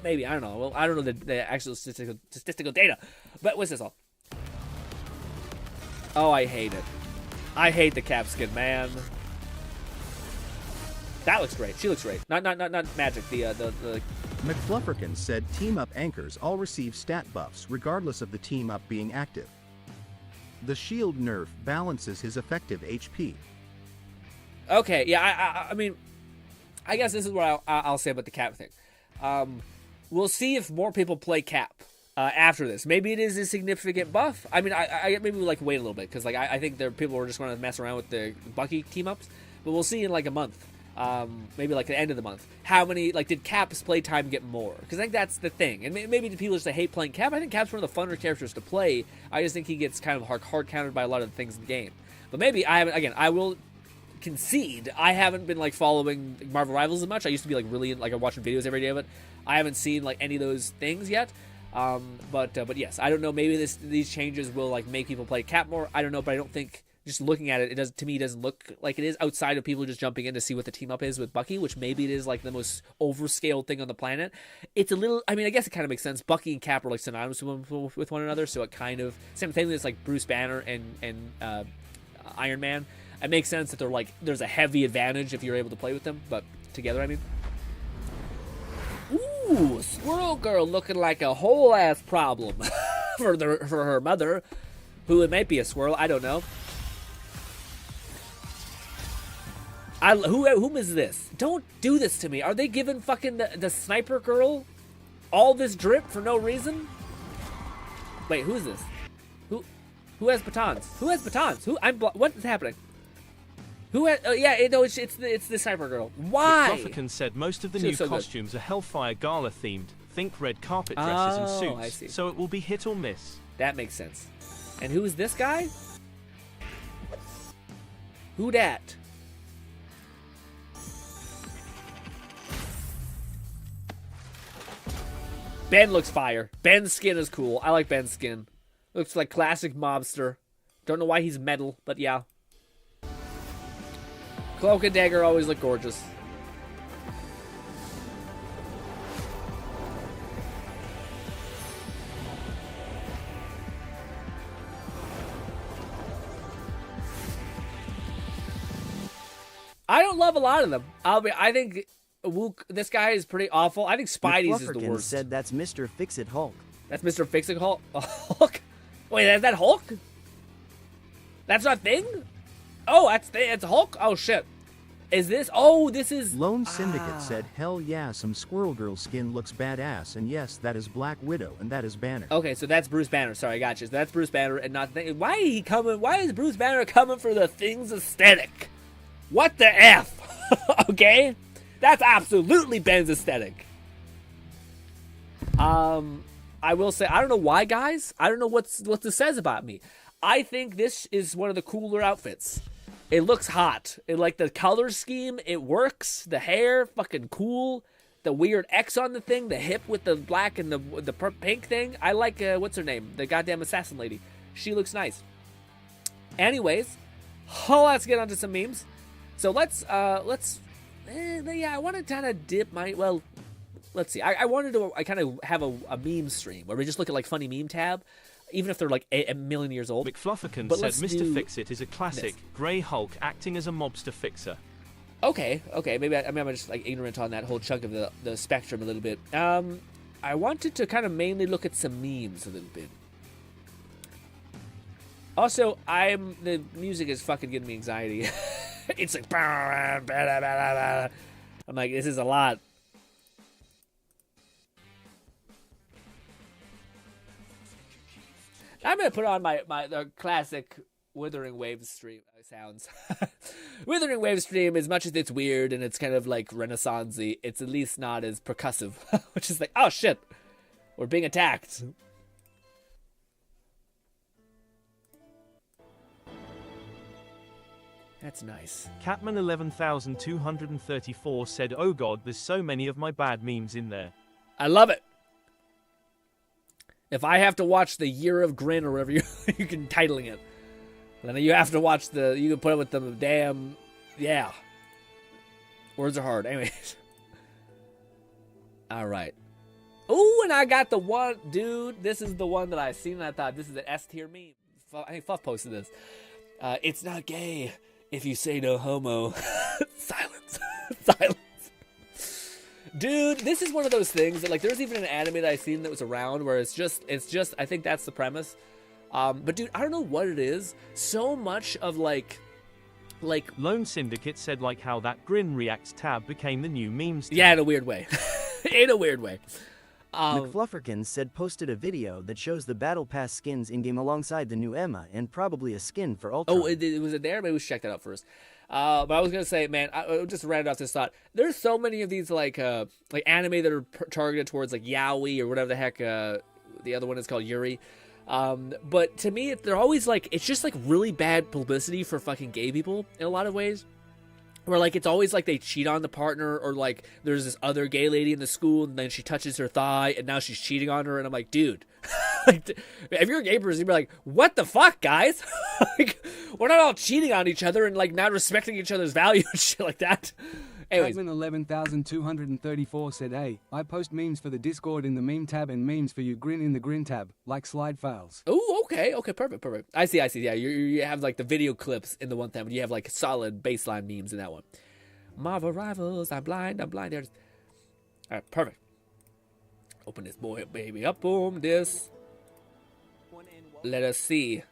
Maybe, I don't know. Well, I don't know the actual statistical data. But what's this all? Oh, I hate it. I hate the Cap skin, man. That looks great. She looks great. Not magic. The McFlufferkin said team up anchors all receive stat buffs regardless of the team up being active. The shield nerf balances his effective HP. Okay, yeah. I mean, I guess this is what I'll say about the Cap thing. We'll see if more people play Cap. After this, maybe it is a significant buff. I mean, I maybe we like wait a little bit because like I think there people are just going to mess around with the Bucky team ups, but we'll see in like a month, maybe like the end of the month, how many like did Cap's play time get more? Because I think that's the thing, and maybe the people just hate playing Cap. I think Cap's one of the funner characters to play. I just think he gets kind of hard countered by a lot of the things in the game. But maybe I haven't. Again, I will concede I haven't been like following Marvel Rivals as much. I used to be like really like I'm watching videos every day of it. I haven't seen like any of those things yet. But yes, I don't know. Maybe these changes will like make people play Cap more. I don't know, but I don't think just looking at it, to me, it doesn't look like it is outside of people just jumping in to see what the team up is with Bucky, which maybe it is like the most overscaled thing on the planet. It's a little. I mean, I guess it kind of makes sense. Bucky and Cap are like synonymous with one another, so it kind of same thing as like Bruce Banner and Iron Man. It makes sense that they're like there's a heavy advantage if you're able to play with them, but together, I mean. Ooh, Squirrel Girl looking like a whole ass problem for her mother, who it might be a squirrel. I don't know. Whom is this? Don't do this to me. Are they giving fucking the sniper girl all this drip for no reason? Wait, who is this? Who has batons? Who has batons? What is happening? Who has? It's the sniper girl. Why? McFlufferkin said most of the new costumes are Hellfire Gala themed. Think red carpet dresses and suits. I see. So it will be hit or miss. That makes sense. And who is this guy? Who dat? Ben looks fire. Ben's skin is cool. I like Ben's skin. Looks like classic mobster. Don't know why he's metal, but yeah. Cloak and Dagger always look gorgeous. I don't love a lot of them. I think this guy is pretty awful. I think Spidey's is the worst. Said that's Mr. Fix-It Hulk. That's Mr. Fix-It Hulk? Hulk? Wait, is that Hulk? That's not Thing? Oh, it's Hulk? Oh, shit. Is this? Oh, this is... Lone Syndicate said, hell yeah, some Squirrel Girl skin looks badass, and yes, that is Black Widow, and that is Banner. Okay, so that's Bruce Banner. Sorry, I got you. So that's Bruce Banner and not Thing. Why is Bruce Banner coming for the Thing's aesthetic? What the F? Okay? That's absolutely Ben's aesthetic. I will say, I don't know why, guys. I don't know what this says about me. I think this is one of the cooler outfits. It looks hot. It like the color scheme. It works. The hair, fucking cool. The weird X on the thing. The hip with the black and the pink thing. I like what's her name? The goddamn assassin lady. She looks nice. Anyways, let's get onto some memes. So let's I want to kind of dip my let's see. I wanted to kind of have a meme stream where we just look at like funny meme tab. Even if they're like a million years old. McFlufferkin said Mr. Fix-It is a classic. Grey Hulk acting as a mobster fixer. Okay. Maybe I'm just like ignorant on that whole chunk of the spectrum a little bit. I wanted to kind of mainly look at some memes a little bit. Also, the music is fucking giving me anxiety. It's like I'm like, this is a lot. I'm gonna put on the classic Withering Waves stream sounds. Withering Waves stream, as much as it's weird and it's kind of like Renaissance-y, it's at least not as percussive, which is like, oh shit, we're being attacked. That's nice. Catman 11234 said, "Oh god, there's so many of my bad memes in there." I love it. If I have to watch the Year of Grin or whatever you can titling it, then you have to watch you can put it with the damn, yeah. Words are hard. Anyways. All right. Oh, and I got the one, dude. This is the one that I seen and I thought this is an S tier meme. I think Fluff posted this. It's not gay if you say no homo. Silence. Silence. Dude, this is one of those things that, like, there's even an anime that I seen that was around where it's just, I think that's the premise. But dude, I don't know what it is. So much of like Lone Syndicate said like how that GRINN reacts tab became the new memes tab. Yeah, in a weird way. In a weird way. McFlufferkin said posted a video that shows the Battle Pass skins in-game alongside the new Emma and probably a skin for Ultron. Oh, was it there? Maybe we should check that out first. But I was gonna say, man, I just ran off this thought. There's so many of these like anime that are targeted towards like yaoi or whatever the heck the other one is called, Yuri. But to me, they're always like, it's just like really bad publicity for fucking gay people in a lot of ways. Where like it's always like they cheat on the partner, or like there's this other gay lady in the school and then she touches her thigh and now she's cheating on her, and I'm like, dude, like, if you're a gay person, you'd be like, what the fuck, guys? Like, we're not all cheating on each other and like not respecting each other's value and shit like that. Anyways. Catman 11234 said, "Hey, I post memes for the Discord in the meme tab and memes for you GRINN in the GRINN tab, like slide files." Oh, okay, perfect. I see. Yeah, you have like the video clips in the one tab, but you have like solid baseline memes in that one. Marvel Rivals, I'm blind. There's. All right, perfect. Open this boy up, baby up, boom, this. Let us see.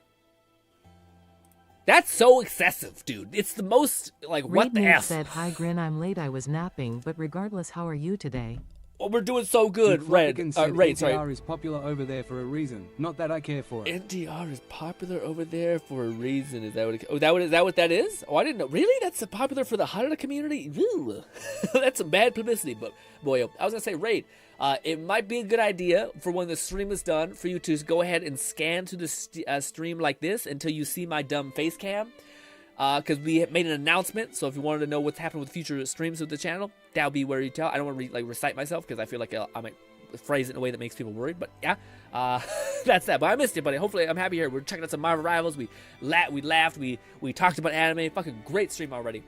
That's so excessive, dude. It's the most, like, what the F? Said, "Hi, GRINN, I'm late. I was napping, but regardless, how are you today?" Well, we're doing so good, Red. NTR is popular over there for a reason. Not that I care for it. NTR is popular over there for a reason. Is that what? Is that what that is? Oh, I didn't know. Really? That's popular for the Hanada community? Ooh. That's some bad publicity. But boy, I was gonna say, Raid. It might be a good idea for when the stream is done for you to go ahead and scan to the stream like this until you see my dumb face cam. Because we made an announcement, so if you wanted to know what's happening with future streams of the channel, that'll be where you tell. I don't want to recite myself because I feel like I might phrase it in a way that makes people worried. But yeah, that's that. But I missed it, buddy. Hopefully, I'm happy here. We're checking out some Marvel Rivals. We laughed. We talked about anime. Fucking great stream already.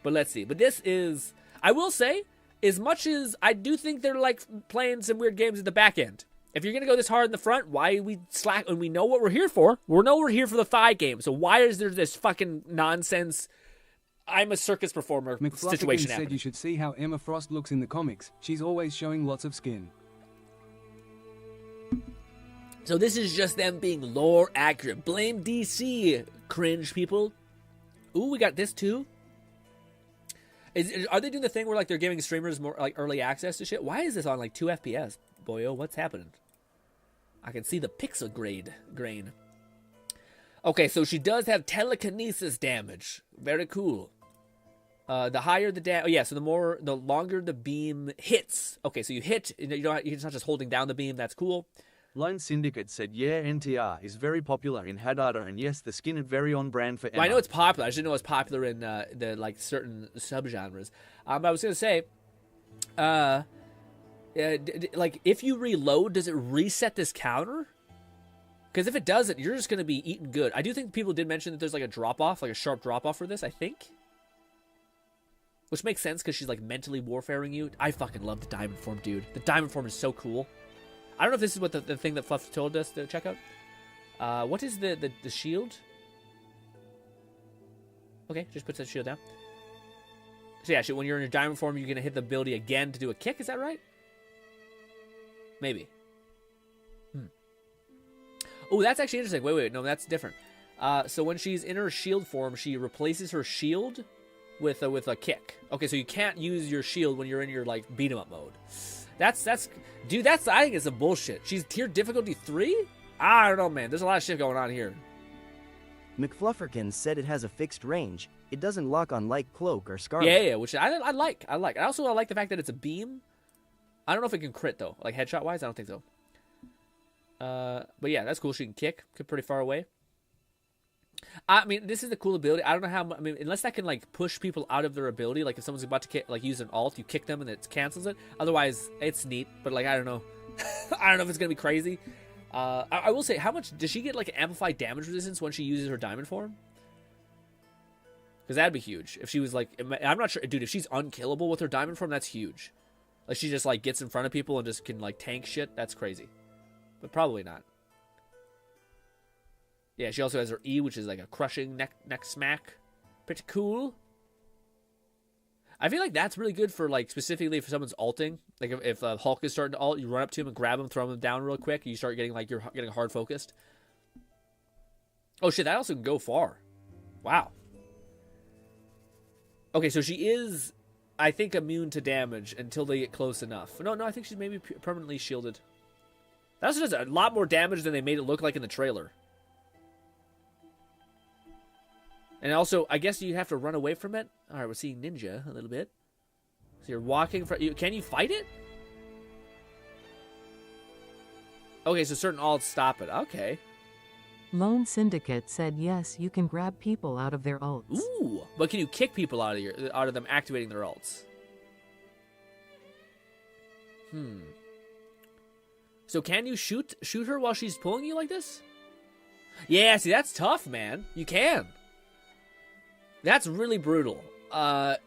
But let's see. But this is, I will say, as much as I do think they're like playing some weird games at the back end. If you're going to go this hard in the front, why are we slack? And we know what we're here for. We know we're here for the thigh game. So why is there this fucking nonsense, I'm a circus performer situation said happening? You should see how Emma Frost looks in the comics. She's always showing lots of skin. So this is just them being lore accurate. Blame DC, cringe people. Ooh, we got this too. Are they doing the thing where like they're giving streamers more like early access to shit? Why is this on like 2 FPS? Boyo, what's happening? I can see the pixel grain. Okay, so she does have telekinesis damage. Very cool. The higher the damage, so the longer the beam hits. Okay, so you hit, you're not just holding down the beam. That's cool. Lone Syndicate said, yeah, NTR is very popular in Hadada, and yes, the skin is very on brand for Emma. Well, I know it's popular. I just didn't know it's popular in the like certain subgenres. But I was gonna say, like if you reload, does it reset this counter? Because if it doesn't, you're just gonna be eating good. I do think people did mention that there's like a drop off, like a sharp drop off for this. I think, which makes sense because she's like mentally warfaring you. I fucking love the diamond form, dude. The diamond form is so cool. I don't know if this is what the thing that Fluff told us to check out. What is the shield? Okay, just puts that shield down. So yeah, when you're in your diamond form, you're gonna hit the ability again to do a kick. Is that right? Maybe. Oh, that's actually interesting. Wait, no, that's different. So when she's in her shield form, she replaces her shield with a kick. Okay, so you can't use your shield when you're in your like beat 'em up mode. That's dude. I think it's a bullshit. She's tier difficulty 3. I don't know, man. There's a lot of shit going on here. McFlufferkins said it has a fixed range. It doesn't lock on like Cloak or Scarlet. Yeah, which I like. I also like the fact that it's a beam. I don't know if it can crit, though. Like, headshot-wise, I don't think so. But yeah, that's cool. She can kick pretty far away. I mean, this is the cool ability. I don't know how. I mean, unless that can like push people out of their ability. Like if someone's about to like use an alt, you kick them and it cancels it. Otherwise, it's neat. But like I don't know. I don't know if it's gonna be crazy. I will say, how much does she get like amplified damage resistance when she uses her diamond form? Because that'd be huge. If she was like, I'm not sure, dude. If she's unkillable with her diamond form, that's huge. Like she just like gets in front of people and just can like tank shit. That's crazy. But probably not. Yeah, she also has her E, which is like a crushing neck smack. Pretty cool. I feel like that's really good for like specifically for someone's ulting. Like if Hulk is starting to ult, you run up to him and grab him, throw him down real quick, and you start getting like you're getting hard focused. Oh shit, that also can go far. Wow. Okay, so she is, I think, immune to damage until they get close enough. No, I think she's maybe permanently shielded. That also does a lot more damage than they made it look like in the trailer. And also, I guess you have to run away from it. All right, we're seeing Ninja a little bit. So you're walking from... Can you fight it? Okay, so certain alts stop it. Okay. Lone Syndicate said yes, you can grab people out of their ults. Ooh, but can you kick people out of them activating their ults? So can you shoot her while she's pulling you like this? Yeah, see, that's tough, man. You can. That's really brutal.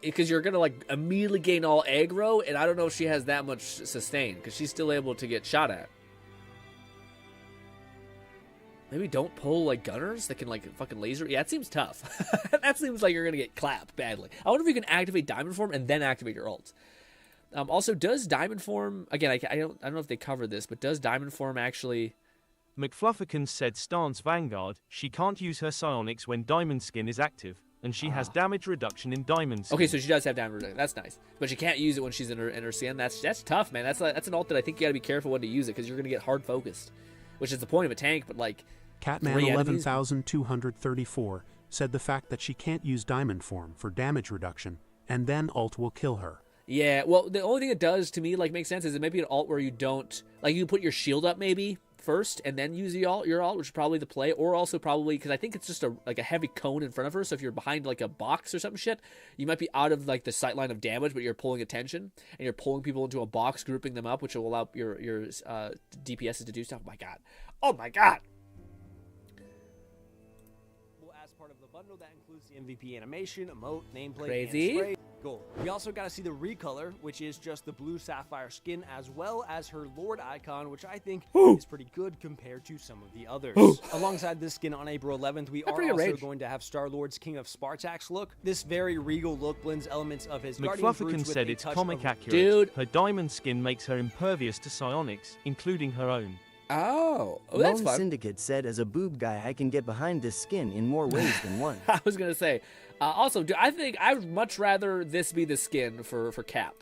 Because you're going to, like, immediately gain all aggro, and I don't know if she has that much sustain, because she's still able to get shot at. Maybe don't pull, like, gunners that can, like, fucking laser. Yeah, it seems tough. That seems like you're going to get clapped badly. I wonder if you can activate Diamond Form and then activate your ult. Also, does Diamond Form... Again, I don't know if they covered this, but does Diamond Form actually... McFlufferkins said stance Vanguard, she can't use her psionics when Diamond Skin is active. And she has damage reduction in Diamond Skin. Okay, so she does have damage reduction. That's nice. But she can't use it when she's in her skin. That's tough, man. That's an ult that I think you gotta be careful when to use it, because you're gonna get hard focused. Which is the point of a tank, but like... Catman 11234 said the fact that she can't use Diamond Form for damage reduction, and then ult will kill her. Yeah, well, the only thing it does to me, like, make sense is it might be an ult where you don't... Like, you put your shield up, maybe, first, and then use your ult, which is probably the play, or also probably, because I think it's just a heavy cone in front of her, so if you're behind, like, a box or some shit, you might be out of, like, the sight line of damage, but you're pulling attention, and you're pulling people into a box, grouping them up, which will allow your DPSs to do stuff. Oh, my God. Oh, my God! As part of the bundle, that includes the MVP animation, emote, nameplate, Crazy. and spray. Gold. We also got to see the recolor, which is just the blue sapphire skin, as well as her Lord icon, which I think is pretty good compared to some of the others. Alongside this skin on April 11th, we are also going to have Star-Lord's King of Spartax look. This very regal look blends elements of his Guardian McFlufferkins Brutes said with a it's touch comic of... accurate. Dude. Her Diamond Skin makes her impervious to psionics, including her own. Oh, that's Lone fun. Syndicate said, as a boob guy, I can get behind this skin in more ways than one. I was going to say, also, I think I would much rather this be the skin for Cap.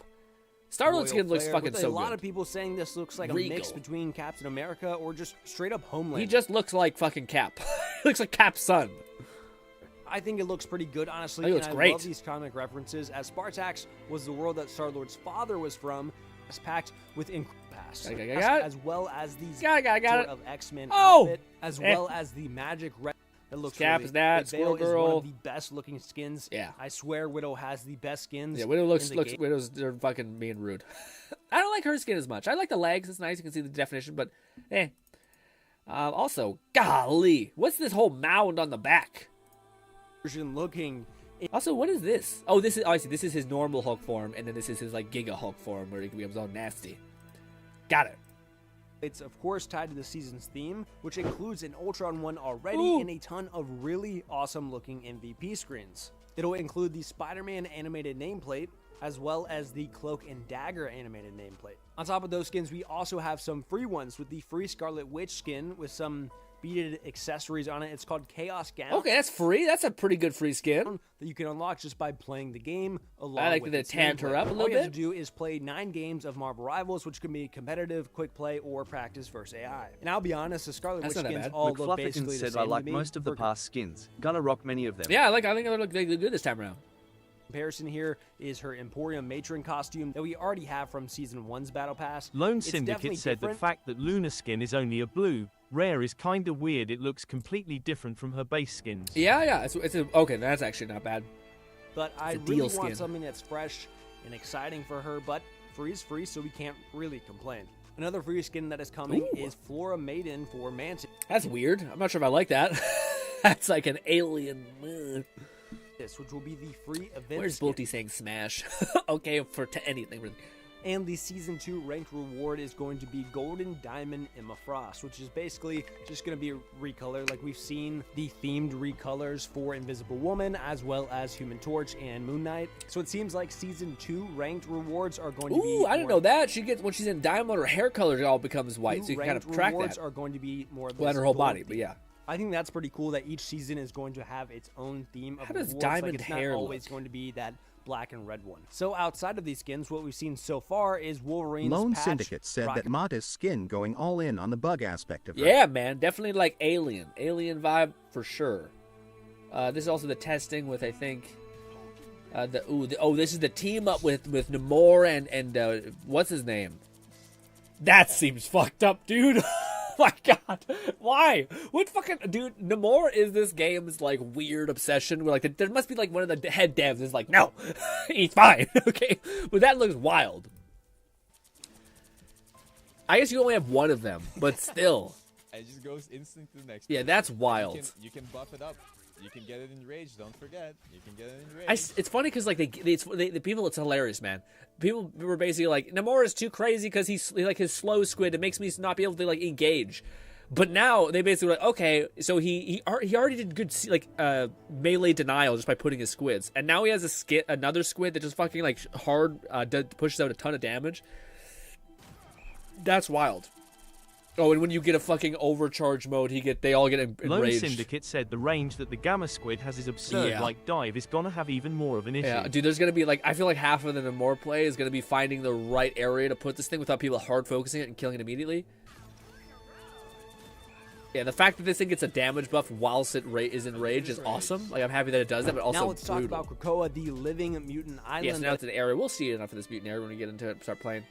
Star-Lord's skin looks fucking so good. A lot of people saying this looks like a mix between Captain America or just straight up Homeland. He just looks like fucking Cap. He looks like Cap's son. I think it looks pretty good, honestly. It looks great. I love these comic references, as Spartax was the world that Star-Lord's father was from, as packed with past, as well as these sort of X-Men outfit, as well as the magic red. It looks Cap really, is that, Squirrel Squirrel Girl is one of the best looking skins. Yeah, I swear Widow has the best skins. Yeah, Widow Widow's they're fucking being rude. I don't like her skin as much. I like the legs; it's nice. You can see the definition, but eh. Also, golly, what's this whole mound on the back? Looking. Also, what is this? Oh, this is. Oh, I see. This is his normal Hulk form, and then this is his like Giga Hulk form, where he becomes all nasty. Got it. It's, of course, tied to the season's theme, which includes an Ultron one already and a ton of really awesome-looking MVP screens. It'll include the Spider-Man animated nameplate, as well as the Cloak and Dagger animated nameplate. On top of those skins, we also have some free ones, with the free Scarlet Witch skin with some beaded accessories on it. It's called Chaos Gown. Okay, that's free. That's a pretty good free skin. That you can unlock just by playing the game along I like with that it its tanned her gameplay. up a little All you have bit. to do is play 9 games of Marble Rivals, which can be competitive, quick play, or practice versus AI. And I'll be honest, the Scarlet Witch That's not that skins bad. all look McFlufferkin basically the said, same I like to me. most of the For past skins. Gonna rock many of them. Yeah, I think they look good this time around. comparison here is her Emporium Matron costume that we already have from Season 1's Battle Pass. Lone It's Syndicate definitely said the different. fact that Luna skin is only a blue rare is kinda weird. It looks completely different from her base skins. Yeah. Okay, that's actually not bad. But I a really deal want skin. something that's fresh and exciting for her, but free is free, so we can't really complain. Another free skin that is coming is Flora Maiden for Mantis, That's weird. I'm not sure if I like that. That's like an alien. which will be the free event Where's skin. Bolty saying smash? Okay, for anything really. And the Season 2 ranked reward is going to be Golden Diamond Emma Frost, which is basically just going to be a recolor. Like we've seen the themed recolors for Invisible Woman, as well as Human Torch and Moon Knight. So it seems like Season 2 ranked rewards are going to be... Ooh, I didn't know that. She gets when she's in diamond, her hair color all becomes white, so you can kind of ranked track rewards that. are going to be more of Well, and this her whole gold body, theme. but yeah. I think that's pretty cool that each season is going to have its own theme of How does rewards. diamond like it's hair not always look? going to be that black and red one. So outside of these skins, what we've seen so far is Wolverine's Lone patch, Syndicate said that Rocket Mata's skin going all in on the bug aspect of her. Yeah, man, definitely like alien vibe for sure. This is also the testing with I think this is the team up with Namor and what's his name? That seems fucked up, dude. Oh my god, why? What fucking dude? Namor is this game's like weird obsession. Where like there must be like one of the head devs is like, no, he's fine, okay. But that looks wild. I guess you only have one of them, but still. It just goes instant to the next. Yeah, one. that's wild. You can buff it up. You can get it in rage. Don't forget. You can get it in rage. It's funny because like the people, it's hilarious, man. People were basically like, Namor is too crazy because he's like his slow squid. It makes me not be able to like engage. But now they basically were like, okay, so he already did good like melee denial just by putting his squids, and now he has another squid that just fucking like hard pushes out a ton of damage. That's wild. Oh, and when you get a fucking overcharge mode, they all get enraged. Lone Syndicate said the range that the Gamma Squid has is absurd. Yeah. Like dive is gonna have even more of an issue. Yeah, dude, there's gonna be like I feel like half of the Namor play is gonna be finding the right area to put this thing without people hard focusing it and killing it immediately. Yeah, the fact that this thing gets a damage buff whilst it is in rage is awesome. Like I'm happy that it does that, but also Now let's talk brutal. about Krakoa, the living mutant island. Yes, now it's an area. We'll see enough of this mutant area when we get into it and start playing.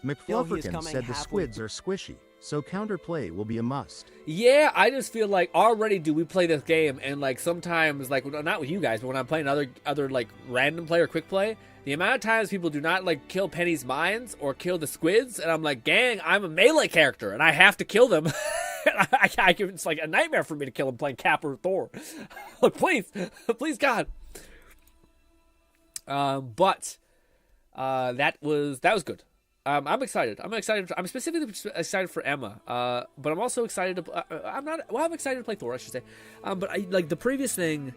McFlufferkin coming said the halfway squids are squishy, so counterplay will be a must. Yeah, I just feel like already do we play this game and like sometimes like not with you guys, but when I'm playing other like random play or quick play, the amount of times people do not like kill Penny's mines or kill the squids, and I'm like, gang, I'm a melee character and I have to kill them. It's like a nightmare for me to kill them playing Cap or Thor. Like, please God. But that was good. I'm excited. I'm specifically excited for Emma. But I'm also excited to. I'm excited to play Thor, I should say. But I like the previous thing.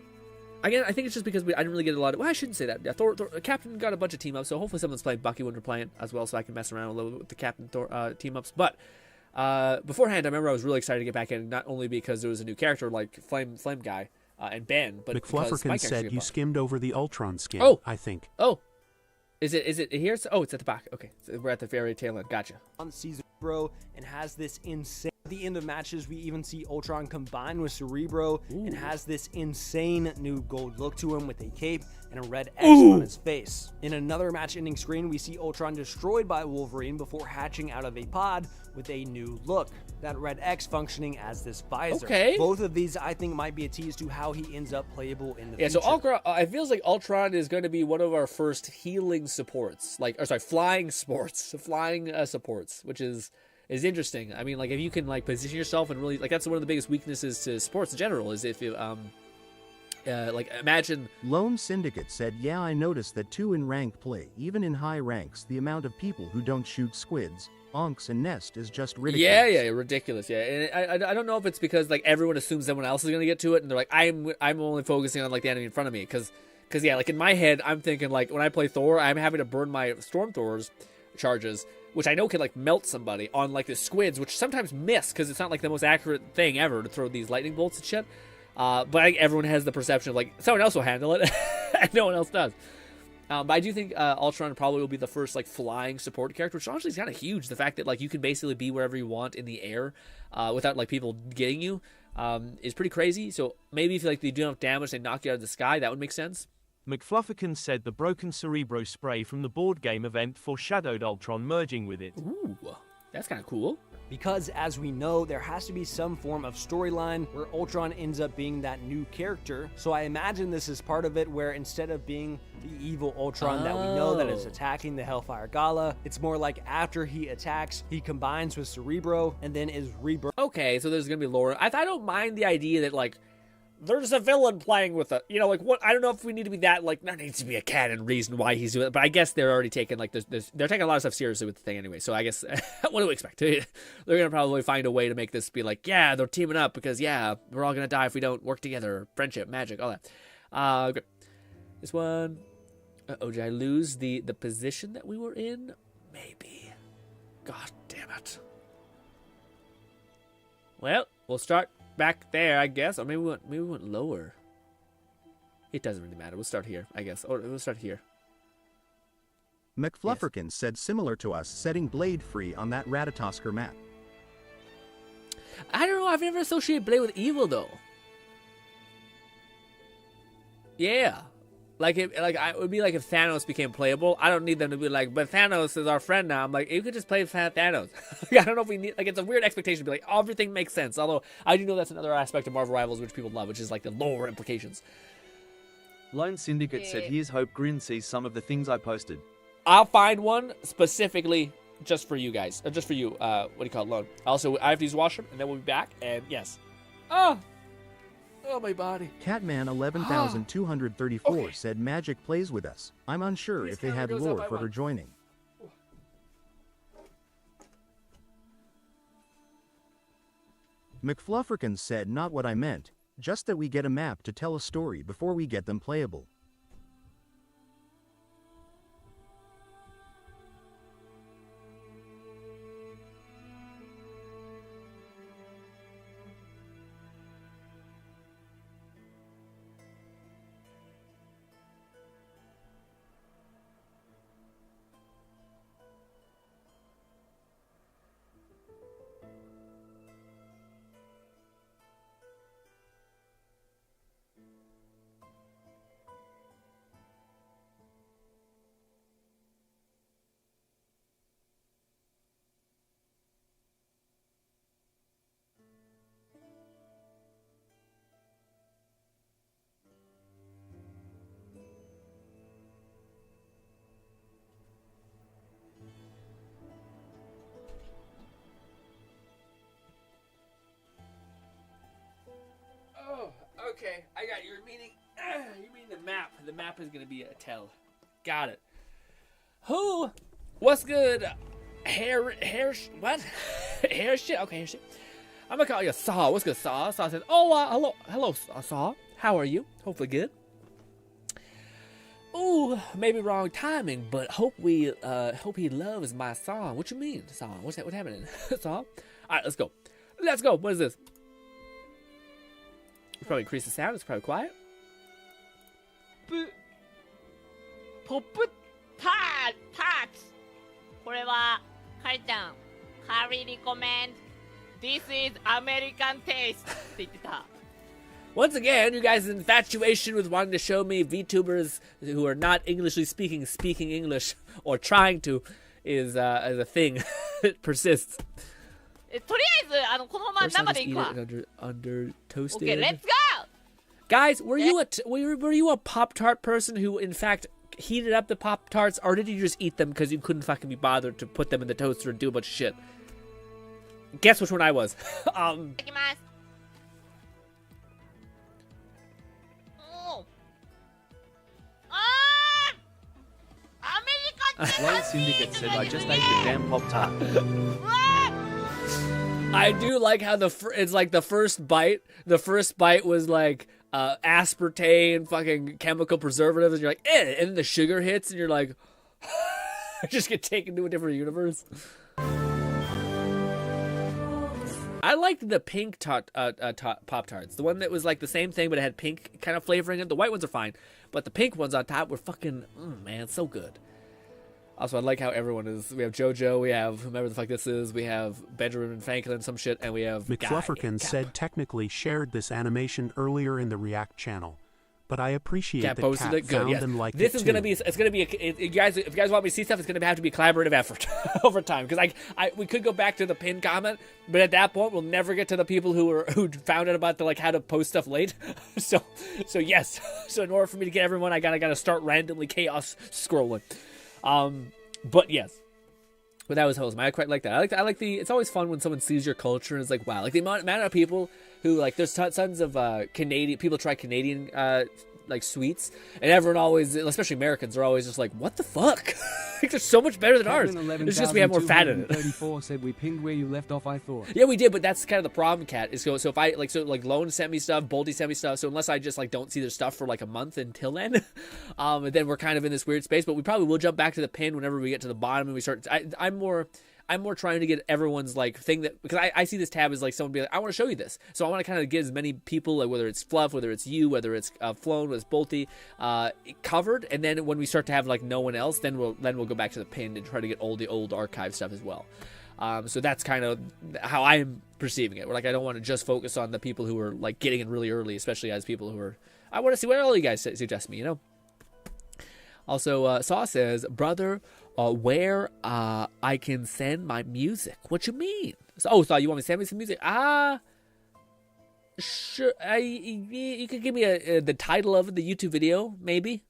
Again, I think it's just because I didn't really get a lot of. Well, I shouldn't say that. Yeah, Thor Captain got a bunch of team ups, so hopefully someone's playing Bucky when we're playing as well, so I can mess around a little bit with the Captain Thor team ups. But beforehand, I remember I was really excited to get back in, not only because there was a new character like Flame Guy and Ben, but because my McFlufferkin character said get you buffed. skimmed over the Ultron skin. Oh. I think. Oh, is it here? Oh, it's at the back. Okay, so we're at the very tail end. Gotcha. on season Cerebro and has this insane. At the end of matches, we even see Ultron combine with Cerebro and has this insane new gold look to him with a cape and a red X on his face. In another match-ending screen, we see Ultron destroyed by Wolverine before hatching out of a pod with a new look. That red X functioning as this visor. Okay. Both of these, I think, might be a tease to how he ends up playable in the Yeah, future. so Ultron, it feels like Ultron is going to be one of our first healing supports, flying supports, which is interesting. I mean, like if you can like position yourself and really like that's one of the biggest weaknesses to sports in general is if you like imagine. Lone Syndicate said, yeah, I noticed that too in ranked play, even in high ranks, the amount of people who don't shoot squids, onks, and nest is just ridiculous. Yeah, ridiculous. Yeah, and I don't know if it's because like everyone assumes someone else is going to get to it, and they're like, I'm only focusing on like the enemy in front of me, because yeah, like in my head, I'm thinking like when I play Thor, I'm having to burn my Storm Thor's charges which I know can like melt somebody, on like the squids, which sometimes miss because it's not like the most accurate thing ever to throw these lightning bolts and shit. But I think everyone has the perception of like someone else will handle it, and no one else does. But I do think Ultron probably will be the first like flying support character, which honestly is kind of huge. The fact that like you can basically be wherever you want in the air without like people getting you is pretty crazy. So maybe if like they do enough damage, they knock you out of the sky, that would make sense. McFlufferkin said the broken Cerebro spray from the board game event foreshadowed Ultron merging with it. Ooh, that's kind of cool. Because, as we know, there has to be some form of storyline where Ultron ends up being that new character. So I imagine this is part of it, where instead of being the evil Ultron that we know that is attacking the Hellfire Gala, it's more like after he attacks, he combines with Cerebro and then is rebirthed. Okay, so there's gonna be lore. I don't mind the idea that like there's a villain playing with it. You know, like what? I don't know if we need to be that like. There needs to be a canon reason why he's doing it. But I guess they're already taking like they're taking a lot of stuff seriously with the thing anyway. So I guess what do we expect? They're gonna probably find a way to make this be like, yeah, they're teaming up because yeah, we're all gonna die if we don't work together. Friendship, magic, all that. Good. This one. Oh, did I lose the position that we were in? Maybe. God damn it. Well, we'll start back there, I guess. Or maybe we went lower. It doesn't really matter. We'll start here, I guess. Or we'll start here. McFlufferkin said similar to us setting Blade free on that Ratatosker map. I don't know. I've never associated Blade with evil, though. Yeah. Like, it would be like if Thanos became playable. I don't need them to be like, but Thanos is our friend now. I'm like, you could just play Thanos. I don't know if we need, like, it's a weird expectation to be like, everything makes sense. Although, I do know that's another aspect of Marvel Rivals which people love, which is like the lore implications. Lone Syndicate said, here's hope Grin sees some of the things I posted. I'll find one specifically just for you guys. Or just for you, what do you call it, Lone. Also, I have to use washroom, and then we'll be back, and yes. Oh, my body. Catman 11,234 said Magic plays with us. I'm unsure if they had lore for her joining. McFlufferkin said not what I meant, just that we get a map to tell a story before we get them playable. Okay, I got your meaning. You mean the map. The map is going to be a tell. Got it. Who? What's good? Hair, what? Hair shit? Okay, hair shit. I'm going to call you Saw. What's good, Saw? Saw says, hello, Saw. How are you? Hopefully good. Ooh, maybe wrong timing, but hope he loves my song. What you mean, song? What's happening? Song? All right, let's go. Let's go. What is this? Probably increase the sound. It's probably quiet. Pop Tarts. これはカリちゃん highly recommend. This is American taste って言ってた。 Once again, you guys' infatuation with wanting to show me VTubers who are not Englishly speaking English or trying to is a thing. It persists. とりあえずこのまま生でいくわ。 Under toasted. Okay, let's go. Guys, were you a Pop-Tart person who in fact heated up the Pop-Tarts, or did you just eat them because you couldn't fucking be bothered to put them in the toaster and do a bunch of shit? Guess which one I was. いきます。Lone Syndicate said, I just ate the damn Pop-Tart. I do like how it's like the first bite was like aspartame and fucking chemical preservatives, and you're like, eh, and then the sugar hits, and you're like, Just get taken to a different universe. I liked the pink Pop-Tarts. The one that was like the same thing, but it had pink kind of flavoring in it. The white ones are fine, but the pink ones on top were fucking, man, so good. Also, I like how everyone is. We have JoJo, we have whomever the fuck this is, we have Benjamin Franklin, some shit, and we have McFlufferkin said technically shared this animation earlier in the React channel, but I appreciate that Cat found and liked this it is too. gonna be. It's gonna be. If you guys want me to see stuff, it's gonna have to be a collaborative effort over time. Because we could go back to the pin comment, but at that point, we'll never get to the people who found out about the how to post stuff late. so yes. So in order for me to get everyone, I gotta start randomly chaos scrolling. But yes. But that was wholesome. I quite like that. I like the. It's always fun when someone sees your culture and is like, wow, like the amount of people who like. There's tons of Canadian people try Canadian like sweets, and everyone always, especially Americans, are always just like, what the fuck? Like, they're so much better than ours. It's just we have more fat in it. 34 said we pinged where you left off. I thought. Yeah, we did, but that's kind of the problem, Kat. Is so if I Lone sent me stuff, Boldy sent me stuff. So unless I just don't see their stuff for like a month until then, then we're kind of in this weird space. But we probably will jump back to the pin whenever we get to the bottom and we start. I'm more trying to get everyone's thing that, because I see this tab as someone be like, I want to show you this. So I want to kind of get as many people, whether it's Fluff, whether it's you, whether it's Flown, whether it's Bolty, covered. And then when we start to have no one else, then we'll go back to the pin and try to get all the old archive stuff as well. So that's kind of how I'm perceiving it. We're I don't want to just focus on the people who are getting in really early, especially as people who are, I want to see what all you guys suggest me, Also, Saw says, brother, where I can send my music. What you mean? So you want me to send me some music? Sure. You could give me the title of it, the YouTube video, maybe.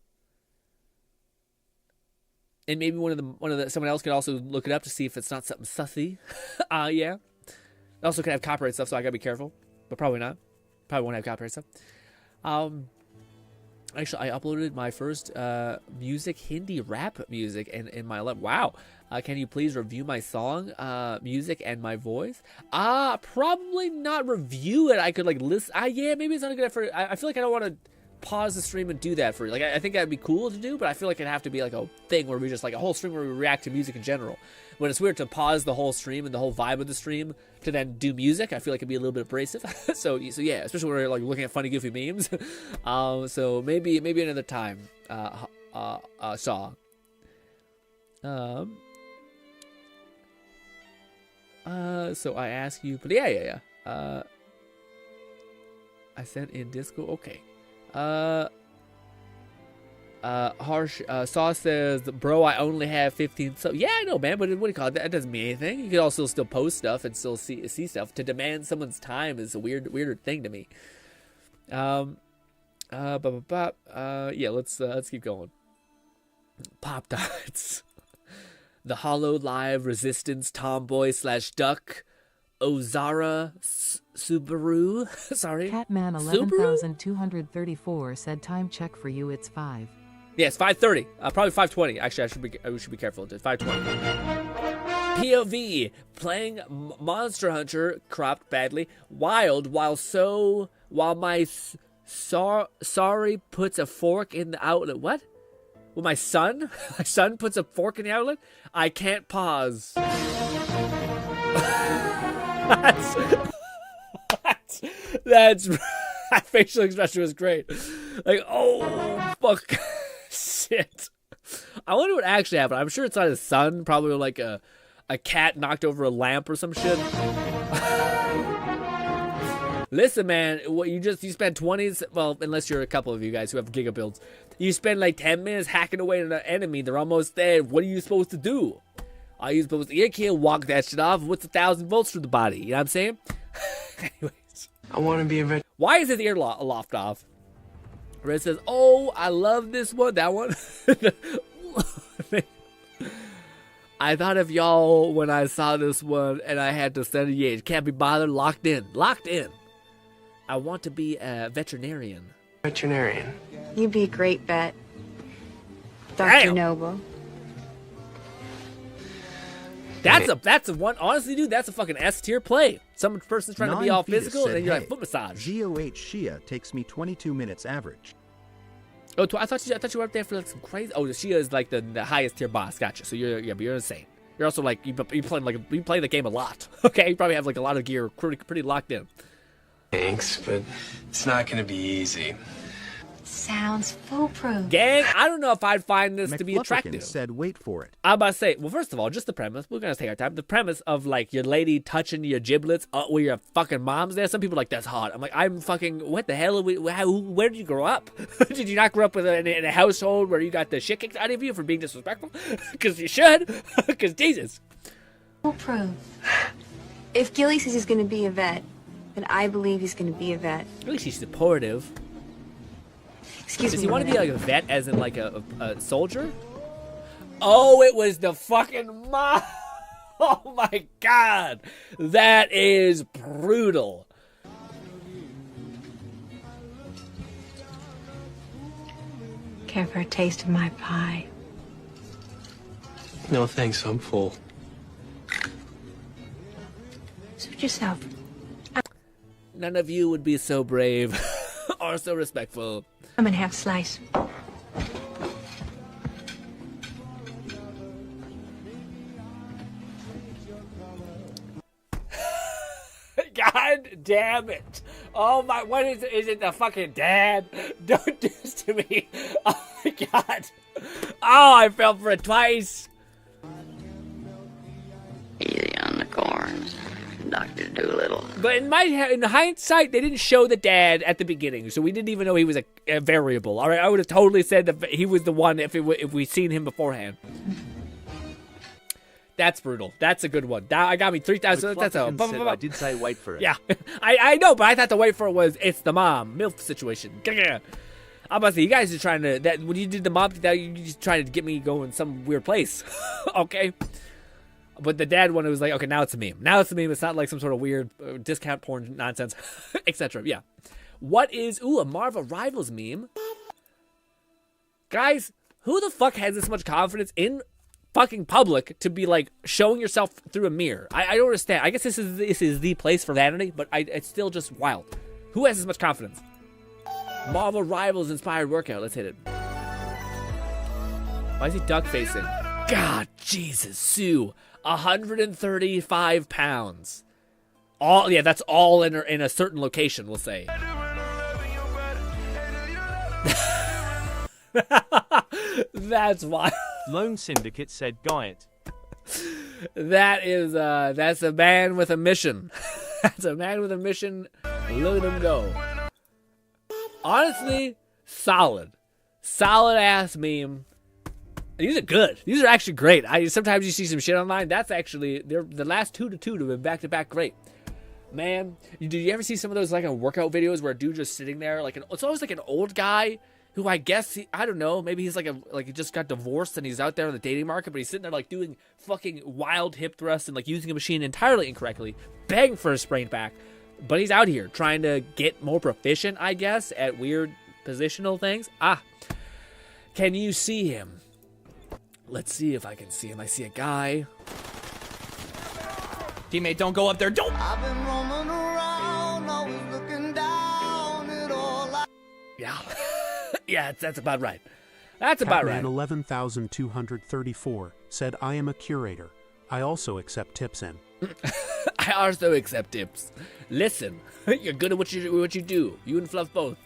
And maybe someone else could also look it up to see if it's not something sussy. Yeah. It also could have copyright stuff, so I gotta be careful. But probably not. Probably won't have copyright stuff. Actually, I uploaded my first music, Hindi rap music, in my life. Wow. Can you please review my song, music, and my voice? Probably not review it. I could listen. Yeah, maybe it's not a good effort. I feel like I don't want to pause the stream and do that for you. I think that'd be cool to do, but I feel like it'd have to be a thing where we just a whole stream where we react to music in general. When it's weird to pause the whole stream and the whole vibe of the stream to then do music, I feel like it'd be a little bit abrasive. so yeah, especially when we're looking at funny, goofy memes. So maybe another time. Saw. So I ask you, but yeah. I sent in Disco. Okay. Harsh Saw says, bro, I only have 15. So yeah, I know, man, but what do you call it? That doesn't mean anything. You could also still post stuff and still see stuff. To demand someone's time is a weirder thing to me. Yeah, let's keep going. Pop-Tarts. The Hollow Live Resistance Tomboy / Duck. Ozara Subaru. Sorry. Catman 11,234 said time check for you, it's 5. Yeah, it's 5:30. Probably 5:20. Actually, I should be careful. It's 5:20. POV playing Monster Hunter cropped badly. Wild while my sorry puts a fork in the outlet. What? Well, my son puts a fork in the outlet. I can't pause. That's that facial expression was great. Oh fuck, shit. I wonder what actually happened. I'm sure it's not his son. Probably a cat knocked over a lamp or some shit. Listen, man, you spend 20s. Well, unless you're a couple of you guys who have giga builds, you spend 10 minutes hacking away at an enemy. They're almost there. What are you supposed to do? Are you supposed to? You can't walk that shit off. What's 1,000 volts through the body? You know what I'm saying? Anyways, I want to be a vet. Why is his ear lopped off? Red says, "Oh, I love this one. That one." I thought of y'all when I saw this one, and I had to send it. Yeah, can't be bothered. Locked in. I want to be a veterinarian. You'd be a great vet, Dr. Noble. That's a one. Honestly, dude, that's a fucking S tier play. Some person's trying to be all physical, and then you're foot massage. GOH Shia takes me 22 minutes average. Oh, I thought you were up there for like some crazy. Oh, she is like the highest tier boss. Gotcha. So but you're insane. You're also like you play the game a lot. Okay, you probably have like a lot of gear pretty locked in. Thanks, but it's not gonna be easy. Sounds foolproof. Gang, I don't know if I'd find this to be attractive. Said, wait for it. I'm about to say, well, first of all, just the premise. We're gonna take our time. The premise of like your lady touching your giblets where your fucking mom's there. Some people are like, that's hot. I'm like, I'm fucking. What the hell? Where did you grow up? Did you not grow up in a household where you got the shit kicked out of you for being disrespectful? Because you should. Because Jesus. Foolproof. If Gilly says he's gonna be a vet, then I believe he's gonna be a vet. At least he's supportive. Excuse me. Does he want to be like a vet, as in like a soldier? Oh, it was the fucking mom. Oh my god, that is brutal. Care for a taste of my pie? No thanks, I'm full. Suit yourself. None of you would be so brave or so respectful. I'm gonna have slice. God damn it. Oh my, what is it? Is it the fucking dad? Don't do this to me. Oh my god. Oh, I fell for it twice. Easy on the corns, Dr. Doolittle. But in hindsight, they didn't show the dad at the beginning, so we didn't even know he was a variable. All right, I would have totally said that he was the one if we seen him beforehand. That's brutal. That's a good one. I got me 3,000. That's a. I did say wait for it. Yeah, I know, but I thought the wait for it was it's the mom MILF situation. I'm about to say, you guys are trying to when you did the mom, you just trying to get me going some weird place. Okay. But the dad one, it was like, okay, now it's a meme. Now it's a meme. It's not like some sort of weird discount porn nonsense, etc. Yeah. What is, a Marvel Rivals meme? Guys, who the fuck has this much confidence in fucking public to be like showing yourself through a mirror? I don't understand. I guess this is the place for vanity, but it's still just wild. Who has this much confidence? Marvel Rivals inspired workout. Let's hit it. Why is he duck facing? God, Jesus, Sue. 135 pounds. That's all in a certain location, we'll say. That's wild. Lone Syndicate said, "Guy that's a man with a mission. That's a man with a mission. Let him go." Honestly, solid ass meme. These are good. These are actually great. Sometimes you see some shit online. That's actually the last 2 to 2 have been back to back great. Man, did you ever see some of those like workout videos where a dude just sitting there it's always like an old guy who I guess I don't know, maybe he's like he just got divorced and he's out there on the dating market, but he's sitting there like doing fucking wild hip thrusts and like using a machine entirely incorrectly, begging for a sprained back. But he's out here trying to get more proficient, I guess, at weird positional things. Can you see him? Let's see if I can see him. I see a guy. Teammate, don't go up there. Don't. I've been roaming around, always looking down at all. Yeah. Yeah, that's about right. That's about right. 11,234 said, "I am a curator. I also accept tips in." I also accept tips. Listen, you're good at what you do. You and Fluff both.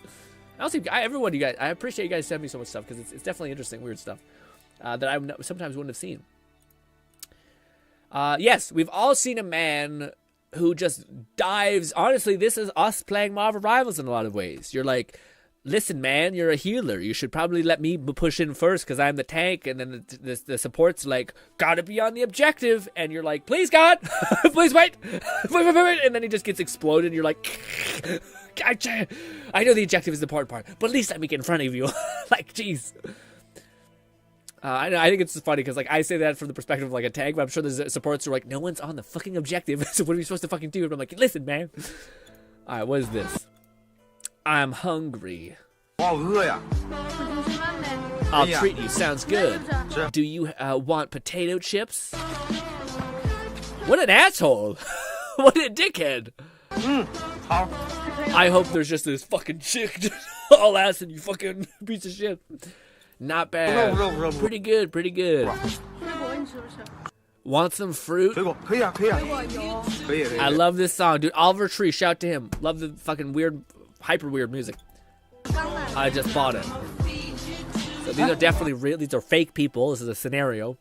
Everyone, you guys, I appreciate you guys sending me so much stuff because it's definitely interesting, weird stuff that I sometimes wouldn't have seen. Yes, we've all seen a man who just dives. Honestly, this is us playing Marvel Rivals in a lot of ways. You're like, listen, man, you're a healer. You should probably let me push in first because I'm the tank. And then the support's like, gotta be on the objective. And you're like, please, God, please wait. And then he just gets exploded. And you're like, I know the objective is the important part, but at least let me get in front of you. Like, jeez. I think it's funny because like I say that from the perspective of like a tank, but I'm sure there's supports who are like, no one's on the fucking objective. So what are we supposed to fucking do? And I'm like, listen, man. All right, what is this? I'm hungry. I'll treat you. Sounds good. Do you want potato chips? What an asshole. What a dickhead. I hope there's just this fucking chick just all ass and you fucking piece of shit. Not bad. Pretty good, pretty good. Want some fruit? I love this song, dude. Oliver Tree, shout to him. Love the fucking weird, hyper weird music. I just bought it. So these are definitely real. These are fake people. This is a scenario.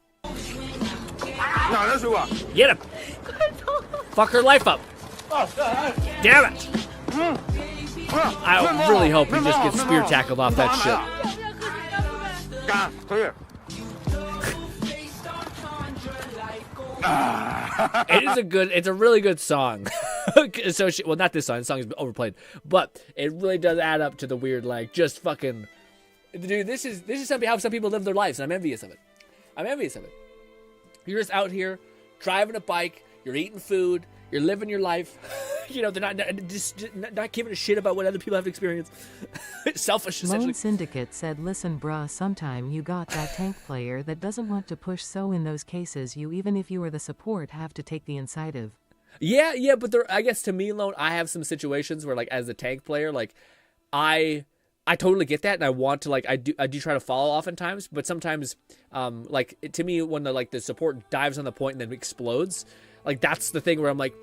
Get him! Fuck her life up. Damn it! I really hope he just gets spear tackled off that shit. It's a really good song. So well, not this song. The song is overplayed, but it really does add up to the weird, like, just fucking, dude. This is how some people live their lives, and I'm envious of it. You're just out here driving a bike. You're eating food. You're living your life. You know, they're not giving a shit about what other people have to experience. Selfish, essentially. Lone Syndicate said, listen bruh, sometime you got that tank player that doesn't want to push, so in those cases you, even if you are the support, have to take the initiative. Yeah, but I guess to me, Lone, I have some situations where, like, as a tank player, like, I totally get that, and I want to, like, I do try to follow oftentimes, but sometimes, like, to me, when the support dives on the point and then explodes, like, that's the thing where I'm like,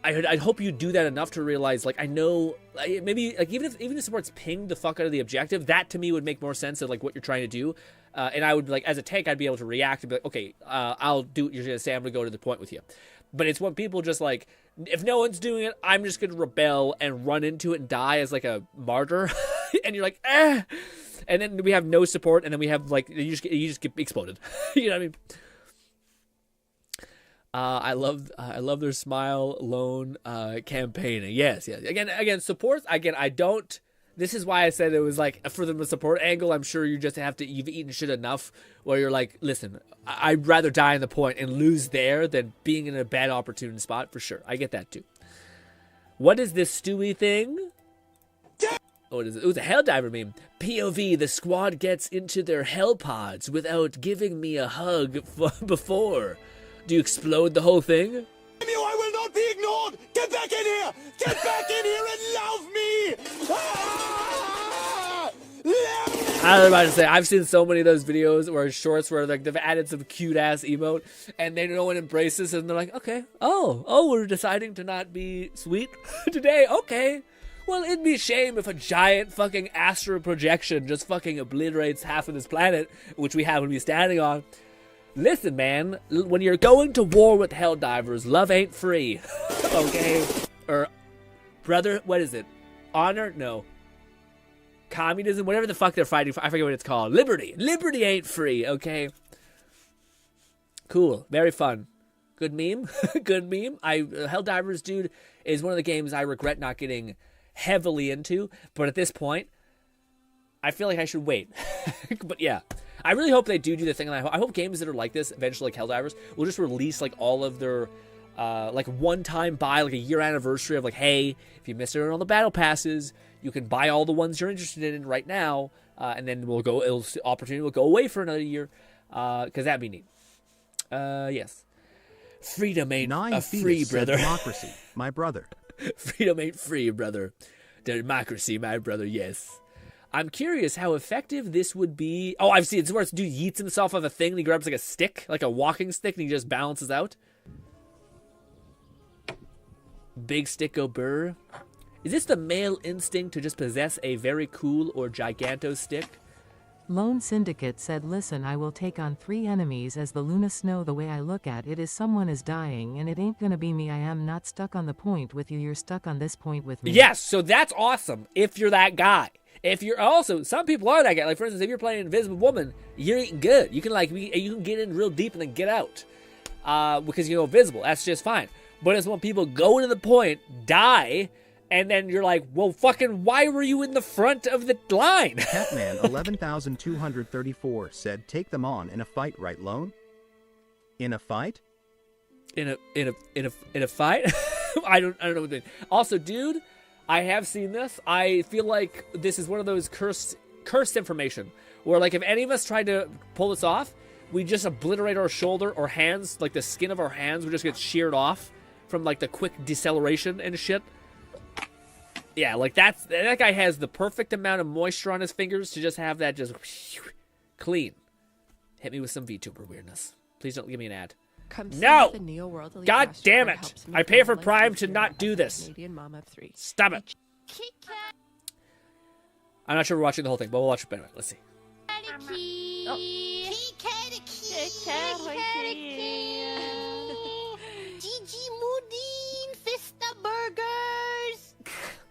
I hope you do that enough to realize, like, I know, like, maybe, like, even if support's pinged the fuck out of the objective, that to me would make more sense of, like, what you're trying to do. And I would, like, as a tank, I'd be able to react and be like, okay, I'll do what you're going to say. I'm going to go to the point with you. But it's when people just, like, if no one's doing it, I'm just going to rebel and run into it and die as, like, a martyr. And you're like, eh. And then we have no support, and then we have, like, you just get exploded. You know what I mean? I love their smile Lone campaigning. Yes. Again, supports. Again, I don't. This is why I said it was like for the support angle. I'm sure you've eaten shit enough where you're like, listen, I'd rather die in the point and lose there than being in a bad opportune spot for sure. I get that too. What is this Stewie thing? What is it? It was a Helldiver meme. POV, the squad gets into their hell pods without giving me a hug before. Do you explode the whole thing? I will not be ignored! Get back in here! Get back in here and love me! I was about to say, I've seen so many of those videos or shorts where, like, they've added some cute ass emote and then no one embraces it and they're like, okay, oh, we're deciding to not be sweet today, okay. Well, it'd be a shame if a giant fucking astral projection just fucking obliterates half of this planet, which we happen to be standing on. Listen, man, when you're going to war with Helldivers, love ain't free. Okay? Or, brother, what is it? Honor? No. Communism? Whatever the fuck they're fighting for. I forget what it's called. Liberty. Liberty ain't free, okay? Cool. Very fun. Good meme. Good meme. Helldivers, dude, is one of the games I regret not getting heavily into. But at this point, I feel like I should wait. But yeah. I really hope they do the thing, and I hope games that are like this, eventually like Helldivers, will just release, like, all of their, like, one-time buy, like, a year anniversary of, like, hey, if you missed it on the battle passes, you can buy all the ones you're interested in right now, and then opportunity will go away for another year, because that'd be neat. Yes. Freedom ain't free, brother. Democracy, my brother. Freedom ain't free, brother. Democracy, my brother, yes. I'm curious how effective this would be. Oh, I've seen it's where this dude yeets himself off a thing and he grabs like a stick, like a walking stick, and he just balances out. Big stick go burr. Is this the male instinct to just possess a very cool or giganto stick? Lone Syndicate said, listen, I will take on 3 enemies as the Luna Snow. The way I look at it is someone is dying and it ain't gonna be me. I am not stuck on the point with you. You're stuck on this point with me. Yes, so that's awesome if you're that guy. If you're also, some people are that guy. Like, for instance, if you're playing Invisible Woman, you're eating good. You can, like, you can get in real deep and then get out. Because you're invisible. That's just fine. But it's when people go to the point, die, and then you're like, well, fucking, why were you in the front of the line? Catman 11,234 said, take them on in a fight, right, Lone? In a fight? In a fight? I don't know what they mean. Also, dude, I have seen this. I feel like this is one of those cursed information where, like, if any of us tried to pull this off, we just obliterate our shoulder or hands, like the skin of our hands would just get sheared off from, like, the quick deceleration and shit. Yeah, like that guy has the perfect amount of moisture on his fingers to just have that just clean. Hit me with some VTuber weirdness. Please don't give me an ad. No! God damn it! I pay for Prime to not do this. Stop it. I'm not sure we're watching the whole thing, but we'll watch it anyway. Let's see. Gigi Moudine, Fista Burgers.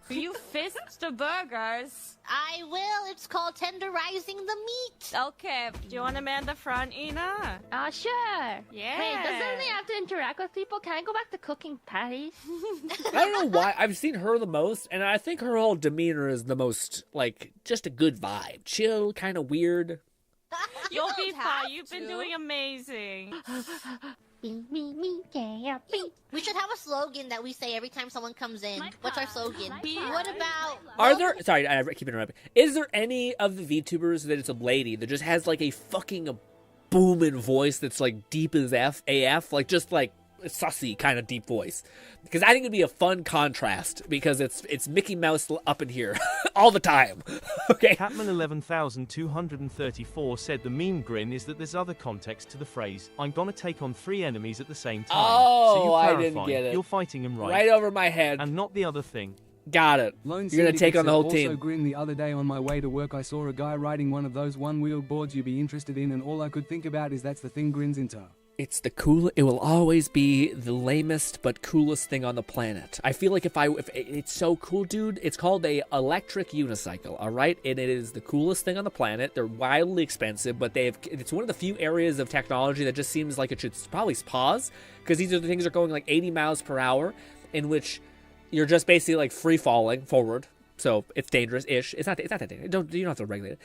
You fist the burgers. I will. It's called tenderizing the meat. Okay. Do you want to man the front, Ina? Sure. Yeah. Wait, doesn't he have to interact with people? Can I go back to cooking patties? I don't know why. I've seen her the most, and I think her whole demeanor is the most, like, just a good vibe. Chill, kind of weird. You'll be fine. You've been doing amazing. We should have a slogan that we say every time someone comes in. What's our slogan? What about... Are there... Sorry, I keep interrupting. Is there any of the VTubers that it's a lady that just has, like, a fucking booming voice that's, like, deep as AF? Like, just, like, a sussy kind of deep voice. Because I think it'd be a fun contrast, because it's Mickey Mouse up in here all the time. Okay. Catman 11,234 said the meme grin is that there's other context to the phrase, I'm gonna take on 3 enemies at the same time. Oh, so you I clarify, didn't get it. You're fighting him Right over my head. And not the other thing. Got it. Lone You're gonna take on the whole also team. Grin, the other day on my way to work I saw a guy riding one of those one-wheeled boards you'd be interested in, and all I could think about is that's the thing Grin's into. It's the cool. It will always be the lamest but coolest thing on the planet. I feel like if it's so cool, dude. It's called a electric unicycle, all right, and it is the coolest thing on the planet. They're wildly expensive, but it's one of the few areas of technology that just seems like it should probably pause, because these are the things that are going like 80 miles per hour, in which you're just basically like free falling forward. So it's dangerous-ish. It's not that dangerous. You don't have to regulate it.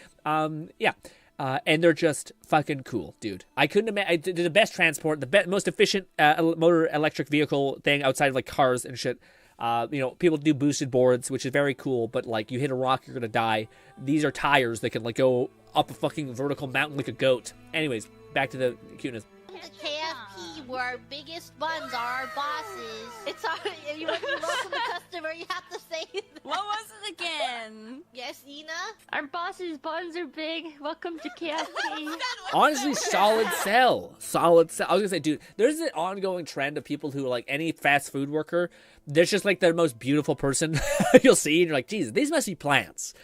Yeah. And they're just fucking cool, dude. I couldn't imagine. They're the best transport, the most efficient motor electric vehicle thing outside of like cars and shit. People do boosted boards, which is very cool, but like you hit a rock, you're gonna die. These are tires that can like go up a fucking vertical mountain like a goat. Anyways, back to the cuteness. The KFP, where our biggest buns are our bosses. It's our... You welcome the customer, you have to say... What was it again? Yes, Ina? Our boss's buns are big. Welcome to KFC. Honestly, solid sell. Solid sell. I was gonna say, dude, there's an ongoing trend of people who, like, any fast food worker, there's just, like, the most beautiful person you'll see, and you're like, Jesus, these must be plants.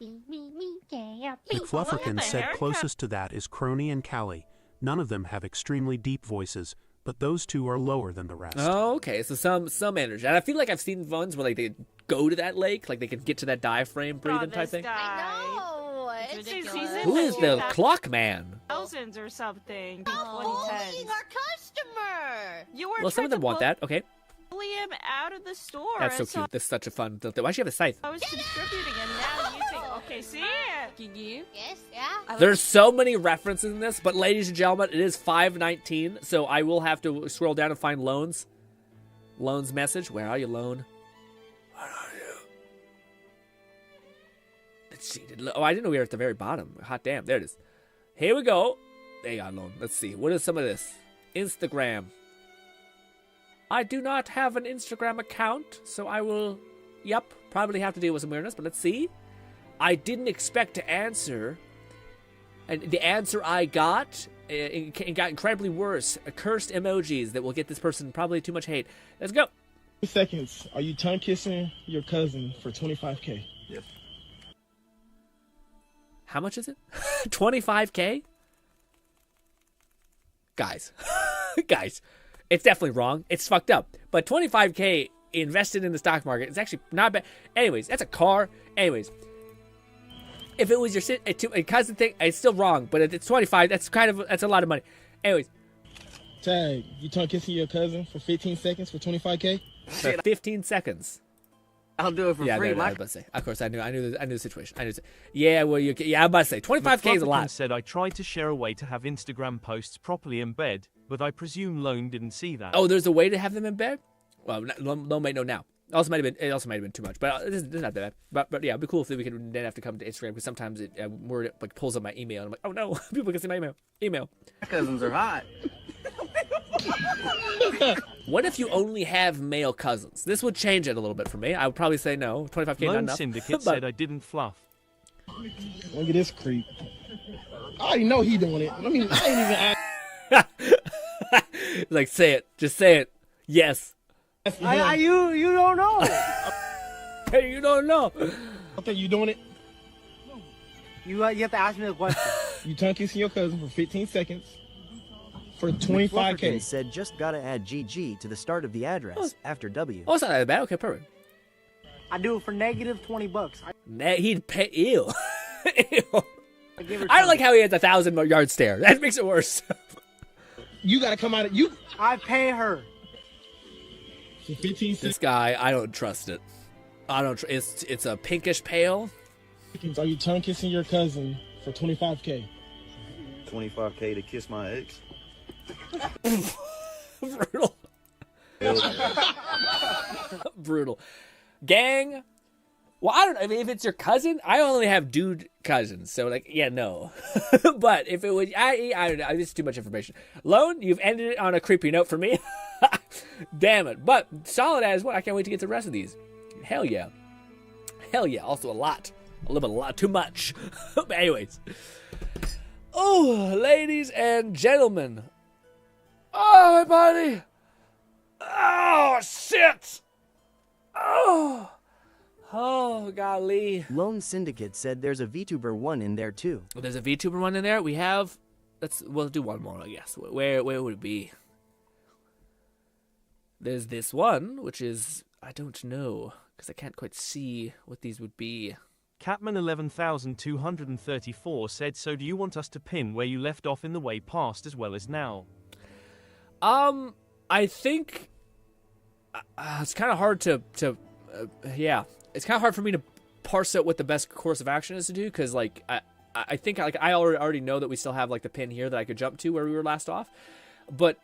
McFlufferkin said closest to that is Crony and Callie. None of them have extremely deep voices, but those two are lower than the rest. Oh, okay. So some energy. And I feel like I've seen ones where like they go to that lake, like they can get to that diaphragm breathing type thing. I know. It's ridiculous. Who is the clock man? Thousands or something. Stop bullying our customer. You were Well, some of them want that. Okay. bully him out of the store. That's so cute. That's such a fun. Why should you have a scythe? I was contributing and now you think, okay, see it. Gigi? Yes, yeah. There's so many references in this, but ladies and gentlemen, it is 5:19, so I will have to scroll down and find Lone's message. Where are you, Lone? Where are you? Let's see. Oh, I didn't know we were at the very bottom. Hot damn, there it is. Here we go. There you are, Lone. Let's see. What is some of this? Instagram. I do not have an Instagram account, so I will, probably have to deal with some weirdness, but let's see. I didn't expect to answer, and the answer I got, it got incredibly worse. Cursed emojis that will get this person probably too much hate. Let's go. 2 seconds. Are you tongue kissing your cousin for $25K? Yes. How much is it? $25K? Guys. Guys. It's definitely wrong. It's fucked up. But $25K invested in the stock market is actually not bad. Anyways, that's a car. Anyways. If it was your cousin thing, it's still wrong, but it's 25. That's a lot of money. Anyways, Tag, you tongue kissing your cousin for 15 seconds for $25K? 15 seconds. I'll do it for free. I was about to say. Of course, I knew the situation. I'm about to say 25K is a lot. Said I tried to share a way to have Instagram posts properly embed, but I presume Lone didn't see that. Oh, there's a way to have them embed? Well, Lone might know now. It also might have been too much, but this is not that bad. But yeah, it'd be cool if we could then have to come to Instagram, because sometimes it word like pulls up my email and I'm like, oh no, people can see my email. My cousins are hot. What if you only have male cousins? This would change it a little bit for me. I would probably say no. 25K not Lone enough. Syndicate said I didn't fluff. Look at this creep. I already know he doing it. I mean, I ain't even. Like, say it. Just say it. Yes. You don't know. Hey, you don't know. Okay, you doing it? You have to ask me the question. You tongue kissing your cousin for 15 seconds for Flufferkin 25K. said just gotta add GG to the start of the address after W. Oh, it's not that bad. Okay, perfect. I do it for negative $20. He'd pay. Ew. Ew. I give her I don't like how he has a 1,000-yard stare. That makes it worse. You gotta come out of you. I pay her. For 15 seconds. This guy, I don't trust it. I don't. It's a pinkish pale. Are you tongue kissing your cousin for 25K? 25K to kiss my ex. Brutal. Brutal. Gang. Well, I don't know. I mean, if it's your cousin, I only have dude cousins, so like, yeah, no. But if it was, I don't know. This is too much information. Lone, you've ended it on a creepy note for me. Damn it. But solid as well. I can't wait to get the rest of these. Hell yeah. Hell yeah. Also a lot. A little bit, a lot, too much. But anyways. Oh, ladies and gentlemen. Oh, my body. Oh, shit. Oh. Oh, golly. Lone Syndicate said there's a VTuber 1 in there too. Well, there's a VTuber 1 in there. We have... We'll do one more, I guess. Where would it be? There's this one, which is... I don't know, because I can't quite see what these would be. Catman 11,234 said, so do you want us to pin where you left off in the way past as well as now? I think... it's kind of hard to yeah. It's kind of hard for me to parse out what the best course of action is to do, because, like, I think, like, I already know that we still have, like, the pin here that I could jump to where we were last off. But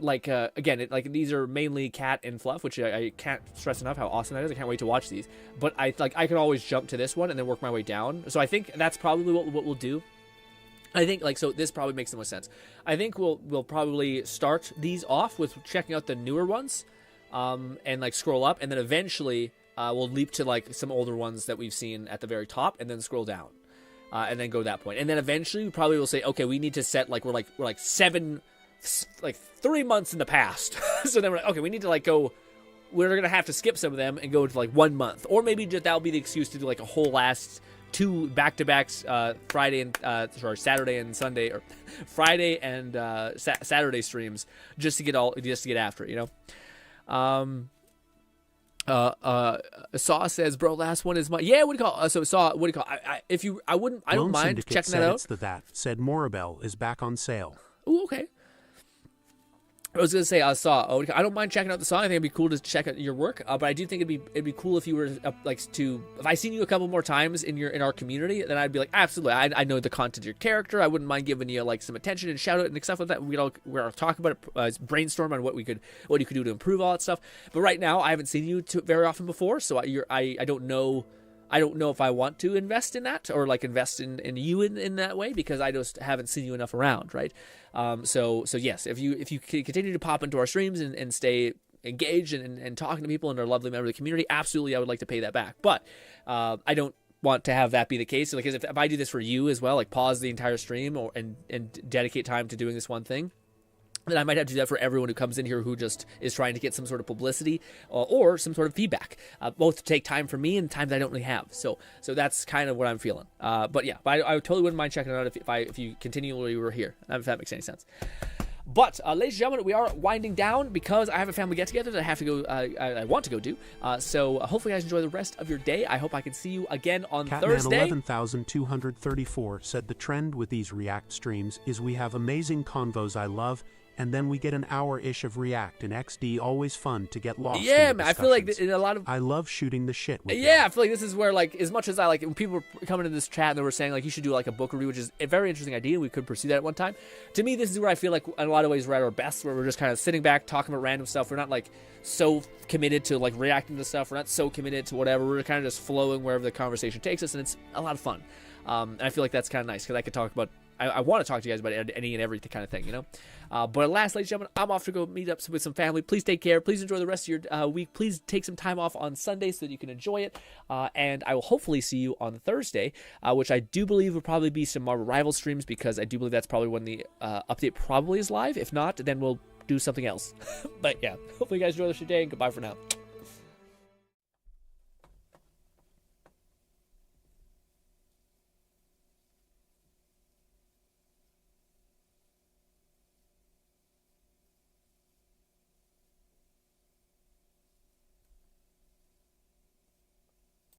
like, again, these are mainly Cat and Fluff, which I can't stress enough how awesome that is. I can't wait to watch these. But I could always jump to this one and then work my way down. So I think that's probably what we'll do. I think, like, so this probably makes the most sense. I think we'll probably start these off with checking out the newer ones, and, like, scroll up, and then eventually we'll leap to, like, some older ones that we've seen at the very top, and then scroll down, and then go to that point. And then eventually we probably will say, okay, we need to set, like, we're 3 months in the past. So then we're like, okay, we need to, like, go, we're going to have to skip some of them and go to, like, 1 month. Or maybe just that'll be the excuse to do, like, a whole last 2 back-to-backs, Friday and, Saturday and Sunday, or Friday and Saturday streams, just to get after it, you know? Saw says, bro, last one is my, yeah, what do you call, so Saw, what do you call, I don't mind checking that out. Said Morabel is back on sale. Ooh, okay. I was gonna say Saw. Oh, I don't mind checking out the Saw. I think it'd be cool to check out your work. But I do think it'd be cool if you were if I seen you a couple more times in our community, then I'd be like, absolutely. I know the content of your character. I wouldn't mind giving you, like, some attention and shout out and stuff like that. We're all talk about it, brainstorm on what you could do to improve all that stuff. But right now, I haven't seen you very often before, so I don't know. I don't know if I want to invest in that, or, like, invest in you in that way, because I just haven't seen you enough around, right? So yes, if you continue to pop into our streams and stay engaged and talking to people and are a lovely member of the community, absolutely, I would like to pay that back. But I don't want to have that be the case, because if I do this for you as well, like, pause the entire stream and dedicate time to doing this one thing, then I might have to do that for everyone who comes in here who just is trying to get some sort of publicity or some sort of feedback. Both take time for me and time that I don't really have. So that's kind of what I'm feeling. But yeah, I totally wouldn't mind checking it out if you continually were here, if that makes any sense. But, ladies and gentlemen, we are winding down because I have a family get-together that I have to go, I want to go do. So hopefully you guys enjoy the rest of your day. I hope I can see you again on Thursday. 11,234 said the trend with these React streams is we have amazing convos I love, and then we get an hour-ish of React and XD. Always fun to get lost. Yeah, man, I feel like in a lot of... I love shooting the shit with I feel like this is where, like, as much as I, like, when people were coming into this chat and they were saying, like, you should do, like, a book review, which is a very interesting idea, we could pursue that at one time. To me, this is where I feel like, in a lot of ways, we're at our best, where we're just kind of sitting back, talking about random stuff. We're not, like, so committed to, like, reacting to stuff. We're not so committed to whatever. We're kind of just flowing wherever the conversation takes us, and it's a lot of fun. And I feel like that's kind of nice, because I could talk about I want to talk to you guys about any and every kind of thing, you know. But last, ladies and gentlemen, I'm off to go meet up with some family. Please take care. Please enjoy the rest of your week. Please take some time off on Sunday so that you can enjoy it. And I will hopefully see you on Thursday, which I do believe will probably be some Marvel Rivals streams, because I do believe that's probably when the update probably is live. If not, then we'll do something else. But yeah, hopefully you guys enjoy the rest of your day, and goodbye for now.